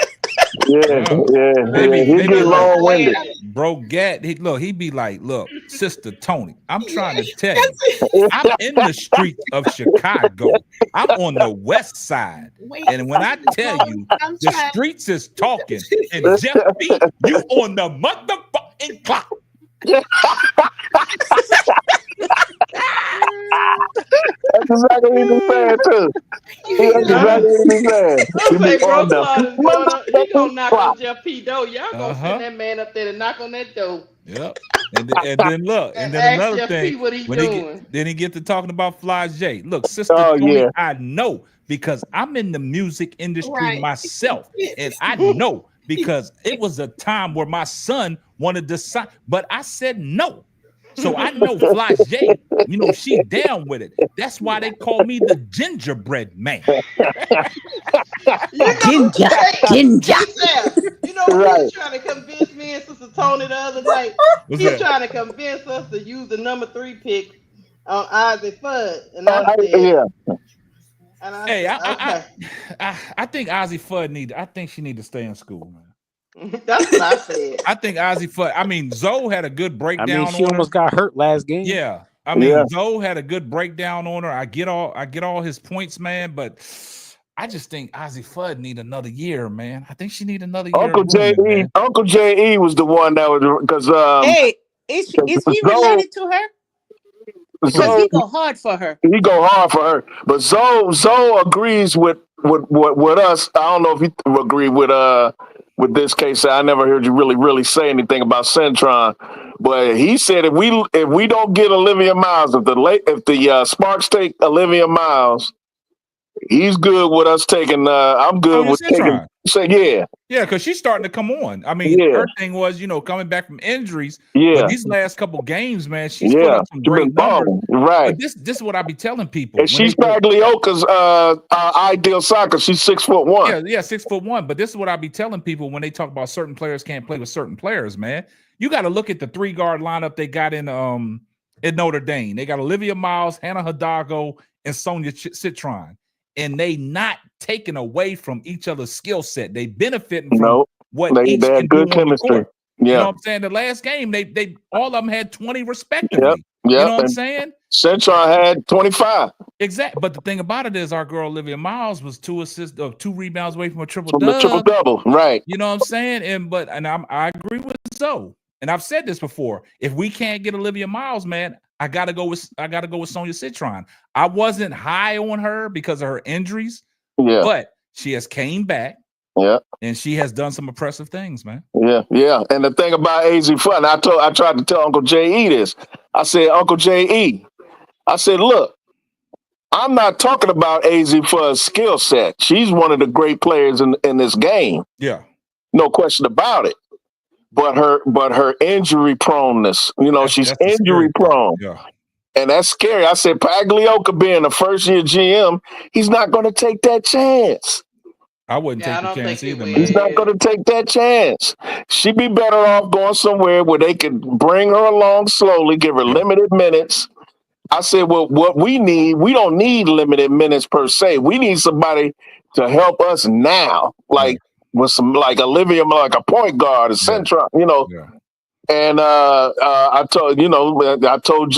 Maybe He get long-winded. Bro Gad, he be like, look, Sister Tony, I'm trying to tell you, I'm in the streets of Chicago. I'm on the west side. And when I tell you the streets is talking and Jeff B, you on the motherfucking clock. That's exactly what he's saying too. That's exactly what he's saying. Say Bro Claude he gonna knock on Jeff P. door. Y'all gonna send that man up there to knock on that door. Yep. And then look, and then another Jeff thing, P. what he when doing. he get to talking about Fly J. Look, Sister Tony, I know because I'm in the music industry myself, and I know because it was a time where my son wanted to sign, but I said no. So I know Fly J, she down with it. That's why they call me the gingerbread man. Ginger. You know what he's trying to convince me and Sister Tony the other night? He's trying to convince us to use the number 3 pick on Ozzy Fudd. And I said, I think Ozzy Fudd she need to stay in school, man. That's what I said. I think Ozzy Fudd. I mean, Zoe had a good breakdown. She almost got hurt last game. Yeah, I mean, Zoe had a good breakdown on her. I get all his points, man. But I just think Ozzy Fudd need another year, man. I think she need another year. Uncle J.E. was the one that was because. Hey, is he related to her? Because he go hard for her. He go hard for her, but Zoe agrees with us. I don't know if he agree with this case. I never heard you really say anything about Centron, but he said if we don't get Olivia Miles, if the Sparks take Olivia Miles, he's good with us taking. I'm good with taking. Yeah, because she's starting to come on. I mean, her thing was, coming back from injuries. Yeah, but these last couple games, man, she's put up some great numbers. Right. But this is what I be telling people. And she's Paglioka's ideal soccer. She's 6'1". Yeah, 6'1". But this is what I be telling people when they talk about certain players can't play with certain players, man. You got to look at the 3-guard lineup they got in Notre Dame. They got Olivia Miles, Hannah Hidalgo, and Sonia Citron. And they not taking away from each other's skill set. They benefiting from what each can do on the court. You know what I'm saying? The last game, they all of them had 20 respectively. You know what I'm saying? Centron had 25. Exactly. But the thing about it is our girl Olivia Miles was 2 assists of 2 rebounds away from a triple From the triple double, right? You know what I'm saying? And I agree with Zoe. And I've said this before. If we can't get Olivia Miles, man, I gotta go with Sonia Citron. I wasn't high on her because of her injuries, but she has came back. Yeah. And she has done some impressive things, man. Yeah. And the thing about AZ Fun, I tried to tell Uncle J.E. this. I said, Uncle J.E., I said, look, I'm not talking about AZ Fun's skill set. She's one of the great players in this game. Yeah. No question about it. But her injury proneness, she's injury prone. Yeah. And that's scary. I said, Pagliocca being a first-year GM, he's not going to take that chance. I wouldn't take the chance either, man. He's not going to take that chance. She'd be better off going somewhere where they could bring her along slowly, give her limited minutes. I said, well, what we don't need limited minutes per se. We need somebody to help us now, like with some, like Olivia, like a point guard, a central, And I told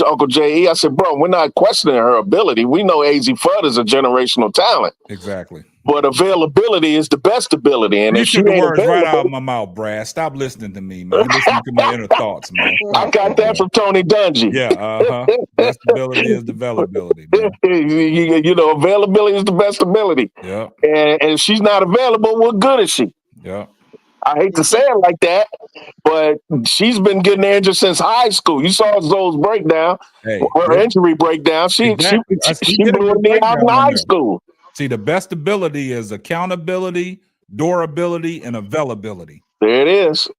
Uncle J.E., I said, bro, we're not questioning her ability. We know AZ Fudd is a generational talent. Exactly. But availability is the best ability. And you if she took the ain't words right out of available, my mouth, Brad. Stop listening to me, man. Listen to my inner thoughts, man. I got that from Tony Dungy. Yeah, best ability is developability. Availability is the best ability. Yeah. And if she's not available, what good is she? Yeah. I hate to say it like that, but she's been getting injured since high school. You saw Zoe's breakdown, her injury breakdown. She blew a knee out in high school. See, the best ability is accountability, durability, and availability. There it is.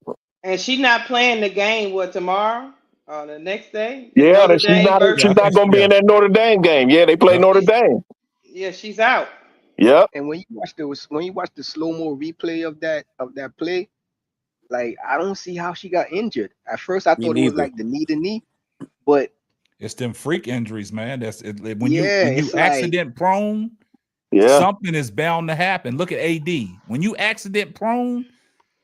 And she's not playing the game, tomorrow or the next day? Yeah, she's not going to be in that Notre Dame game. Yeah, they play Notre Dame. Yeah, she's out. Yep. And when you watch the slow-mo replay of that play, like I don't see how she got injured. At first I thought it was like the knee, but it's them freak injuries, man. That's it. When you accident prone, something is bound to happen. Look at AD. When you accident prone,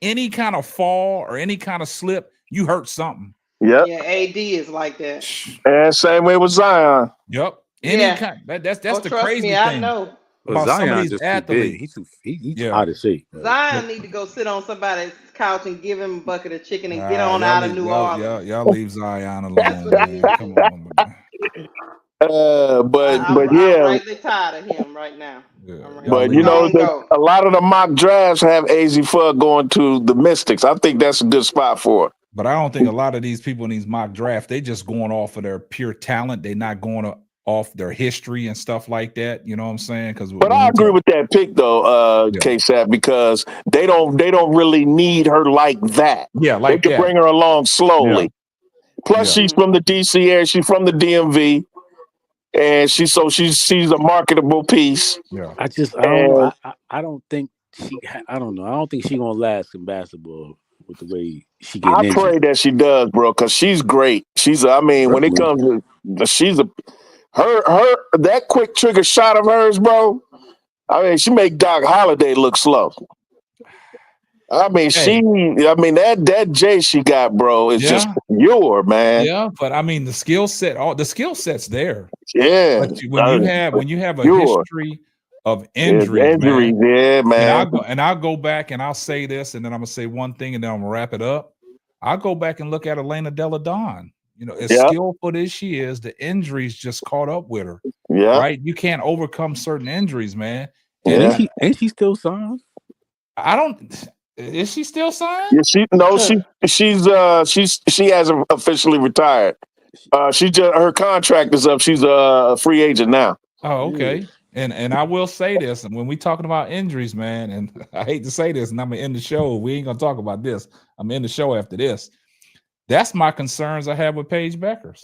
any kind of fall or any kind of slip, you hurt something. Yep. Yeah, AD is like that. And same way with Zion. Yep. That's the crazy thing. I know. About some of these athletes. He's out of shape. Zion need to go sit on somebody's couch and give him a bucket of chicken and get on out of New Orleans. Y'all leave Zion alone, man. Come on, man. I'm really tired of him right now. But a lot of the mock drafts have AZ Fudd going to the Mystics. I think that's a good spot for her. But I don't think a lot of these people in these mock drafts, they just going off of their pure talent. They're not going off their history and stuff like that. You know what I'm saying? But I agree with that pick though, K-Sap, because they don't really need her like that. Yeah, like they can bring her along slowly. Yeah. Plus, she's from the DC area. She's from the DMV, and she's a marketable piece. Yeah, I don't think I don't think she's gonna last in basketball with the way she gets. I pray that she does, bro, because she's great. When it comes to her that quick trigger shot of hers, bro. I mean, she make Doc Holliday look slow. I mean, that J she got, bro, is just pure, man. Yeah, but I mean, the skill set's there. Yeah, but when you have a history of injuries, man. I'll go back and I'll say this, and then I'm gonna say one thing, and then I'm gonna wrap it up. I'll go back and look at Elena Delle Donne. As skillful as she is, the injuries just caught up with her. Yeah. Right? You can't overcome certain injuries, man. And ain't she still signed? Is she still signed? Yeah, she hasn't officially retired. Her contract is up. She's a free agent now. Oh, okay. And I will say this, and when we talking about injuries, man, and I hate to say this, and I'm gonna end the show. We ain't gonna talk about this. I'm gonna end the show after this. That's my concerns I have with Paige Beckers.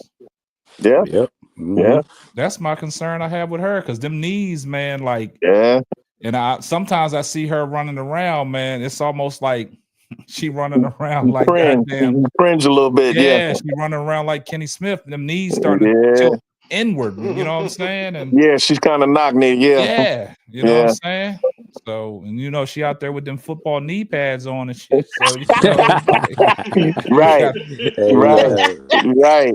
Yeah. Yep. Mm-hmm. Yeah. That's my concern I have with her, because them knees, man, like, and sometimes I see her running around, man. It's almost like she running around like goddamn cringe a little bit. Yeah. She running around like Kenny Smith. Them knees starting to tilt inward. You know what I'm saying? And she's kind of knocking it. Yeah. You know what I'm saying? So, and you know, she out there with them football knee pads on and shit. So, you know, right, right.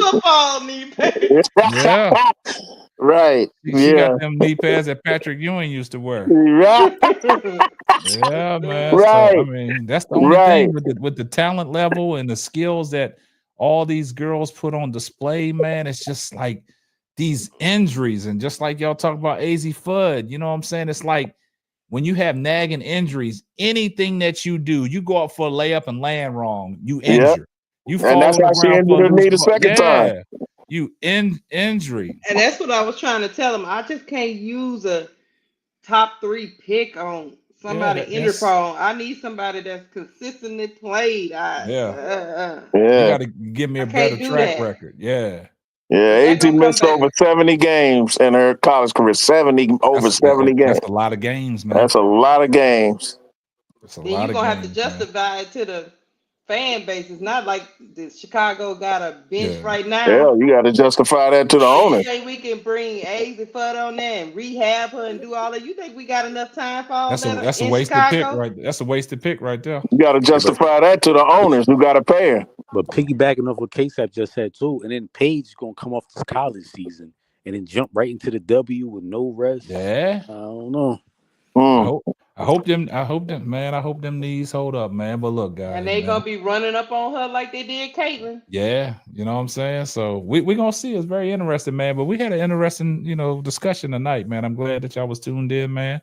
Football knee pads. Yeah. Right. She Yeah. got them knee pads that Patrick Ewing used to wear. Right. Yeah, man. So I Right. mean, that's the only Right. thing with the talent level and the skills that all these girls put on display, man. It's just like these injuries, and just like y'all talk about AZ Fudd, you know what I'm saying? It's like when you have nagging injuries, anything that you do, you go up for a layup and land wrong, you Yeah. injure. You And fall that's on the how she ground for a injured her loose knee the ball. second time. Yeah, you injury. And that's what I was trying to tell him. I just can't use a top 3 pick on somebody injury prone. I need somebody that's consistently played. You got to give me a better track record. Yeah. Yeah, AT missed over 70 games in her college career. 70 games. That's a lot of games, man. That's a lot of games. That's a Then lot you're of gonna games, have to justify it to the fan base. It's not like the Chicago got a bench right now. Yeah, you got to justify that to the You owner. think we can bring AZ Fudd on there and rehab her and do all that? You think we got enough time for all that That's a in wasted Chicago? pick right there. That's a wasted pick right there. You got to justify that to the owners who got to pay her. But piggybacking off what K-Sap just said too, and then Paige is gonna come off this college season and then jump right into the W with no rest. Yeah, I don't know. I hope them, man. I hope them knees hold up, man. But look, guys, And they man, gonna be running up on her like they did Caitlin. yeah, you know what I'm saying. So we gonna see. It's very interesting, man. But we had an interesting, discussion tonight, man. I'm glad that y'all was tuned in, man.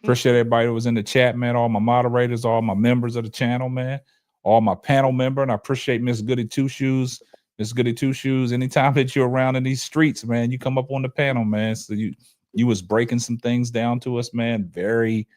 Appreciate everybody that was in the chat, man. All my moderators, all my members of the channel, man. All my panel member, and I appreciate Miss Goody Two Shoes. Miss Goody Two Shoes. Anytime that you're around in these streets, man, you come up on the panel, man. So you was breaking some things down to us, man. Very,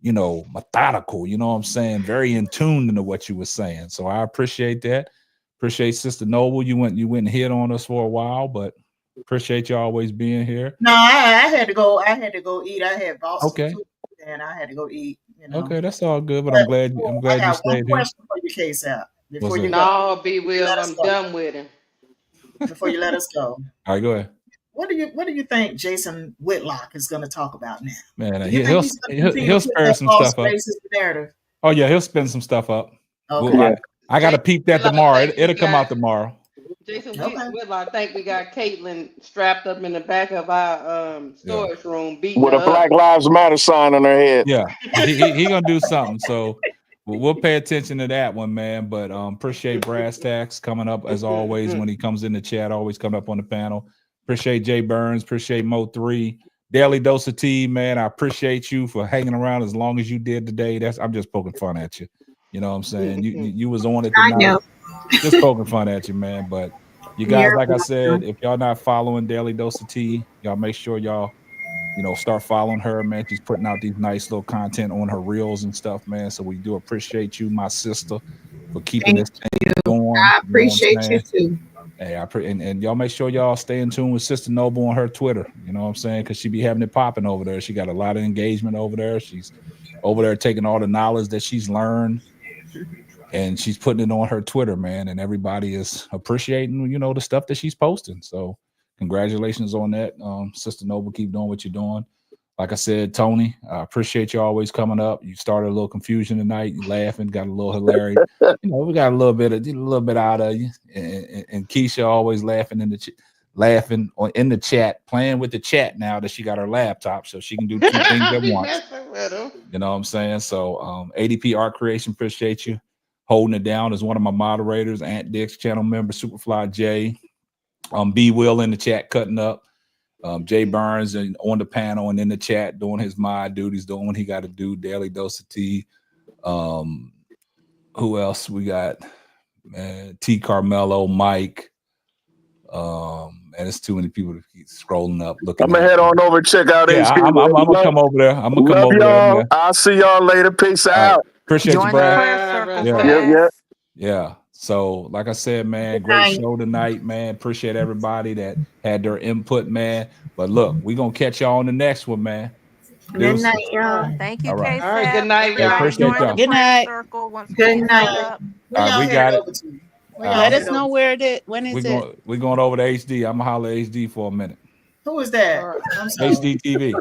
methodical. You know what I'm saying? Very in tune into what you were saying. So I appreciate that. Appreciate Sister Noble. You went and hit on us for a while, but appreciate you always being here. No, I had to go. I had to go eat. I had Boston food, and I had to go eat. Okay, that's all good. But I'm glad you stayed here. I got one question for you, K-Sap. Before you go, B Will, I'm done with him. Before you let us go. All right, go ahead. What do you think Jason Whitlock is going to talk about now? Man, he'll spare some stuff up. Oh yeah, he'll spin some stuff up. Okay. Well, I got to peep that tomorrow. It'll come out tomorrow. Jason Whitlock, I think we got Caitlin strapped up in the back of our storage room, beating with a Black Lives Matter sign on her head. Yeah, he gonna do something. So we'll pay attention to that one, man. But appreciate Brass Tacks coming up as always when he comes in the chat. Always coming up on the panel. Appreciate Jay Burns. Appreciate Mo3. Daily Dose of Tea, man. I appreciate you for hanging around as long as you did today. I'm just poking fun at you. You know what I'm saying? You was on it tonight. Just poking fun at you, man. But you guys, like I said, if y'all not following Daily Dose of Tea, y'all make sure y'all, start following her, man. She's putting out these nice little content on her reels and stuff, man. So we do appreciate you, my sister, for keeping this thing going. I appreciate you too. Hey, and y'all make sure y'all stay in tune with Sister Noble on her Twitter. You know what I'm saying? Because she be having it popping over there. She got a lot of engagement over there. She's over there taking all the knowledge that she's learned, and she's putting it on her Twitter, man. And everybody is appreciating, the stuff that she's posting. So congratulations on that, Sister Noble. Keep doing what you're doing. Like I said, Tony, I appreciate you always coming up. You started a little confusion tonight. You laughing, got a little hilarious. We got a little bit out of you. And Keisha always laughing in the chat, playing with the chat now that she got her laptop, so she can do two things at once. You know what I'm saying? So ADP Art Creation, appreciate you holding it down as one of my moderators. Aunt Dick's channel member, Superfly J. B Will in the chat cutting up. Jay Burns and on the panel and in the chat doing his mod duties, doing what he got to do. Daily Dose of Tea. Who else we got? T Carmelo, Mike. And it's too many people to keep scrolling up. I'm gonna head on over and check out. Yeah, I'm gonna come over there. I'm gonna come over y'all. there. I'll see y'all later. Peace out. Appreciate you, Brad. Yeah. So, like I said, man, great show tonight, man. Appreciate everybody that had their input, man. But look, we're gonna catch y'all on the next one, man. Good night, y'all. Thank you, All right. K-Sap. All right, good night, y'all. Appreciate y'all. Good night. Good night. All right, we got it. Let us know where it is. When is it? We're going over to HD. I'm gonna holler HD for a minute. Who is that? HD TV.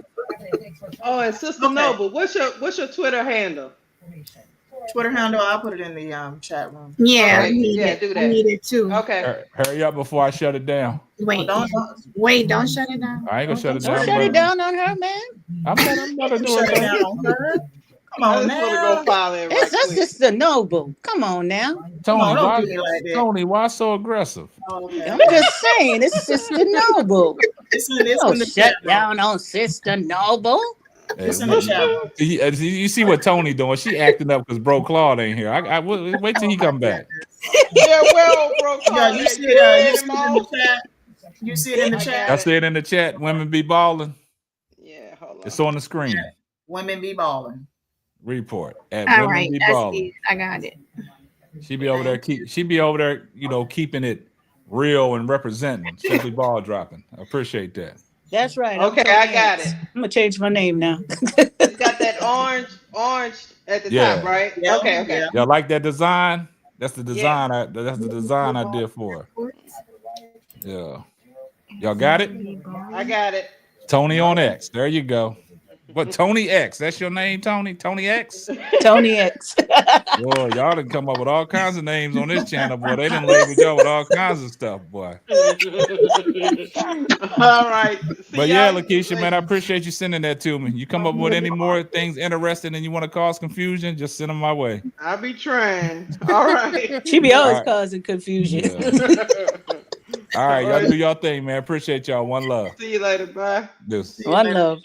Oh, and Sister Noble, what's your Twitter handle? Twitter handle, I'll put it in the chat room. Yeah, Okay, I need yeah, it. do I that. need it too. Okay. Hurry up before I shut it down. Wait, Don't shut it down. I ain't gonna shut it Don't down. shut it down on her, man. I'm not doing shut it that. down on her. Come I on just want to go now. follow it right It's her quick. sister Noble. Come on now. Come on, Tony, don't why? do me like that. Tony, why so aggressive? Oh, okay. I'm just saying, it's Sister Noble. It's in Don't the shut chat room. down on Sister Noble. Hey, It's in the chat room. you see what Tony doing? She acting up because Bro Claude ain't here. I wait till he come back. Yeah, well, bro. Yeah, you see it in the chat. You see it in the chat. I see it in the chat. Women be balling. Yeah, hold on. It's on the screen. Women be balling. Report at All Women right, Be that's Balling. it. I got it. She be over there. She be over there. Keeping it real and representing. Simply ball dropping. I appreciate that. That's right. Okay, I got it. I'm gonna change my name now. It's got that orange at the top, right? Yeah, Okay. yeah. Y'all like that design? That's the design. That's the design I did for her. Yeah. Y'all got it? I got it. Tony on X. There you go. What, Tony X? That's your name, Tony? Tony X? Tony X. Boy, y'all done come up with all kinds of names on this channel, boy. They done labeled y'all with all kinds of stuff, boy. All right. But yeah, Lakeisha, man, I appreciate you sending that to me. You come up with any more things interesting and you want to cause confusion, just send them my way. I'll be trying. All right. She be always causing confusion. Yeah. All right, y'all do y'all thing, man. Appreciate y'all. One love. See you later. Bye. This. One love.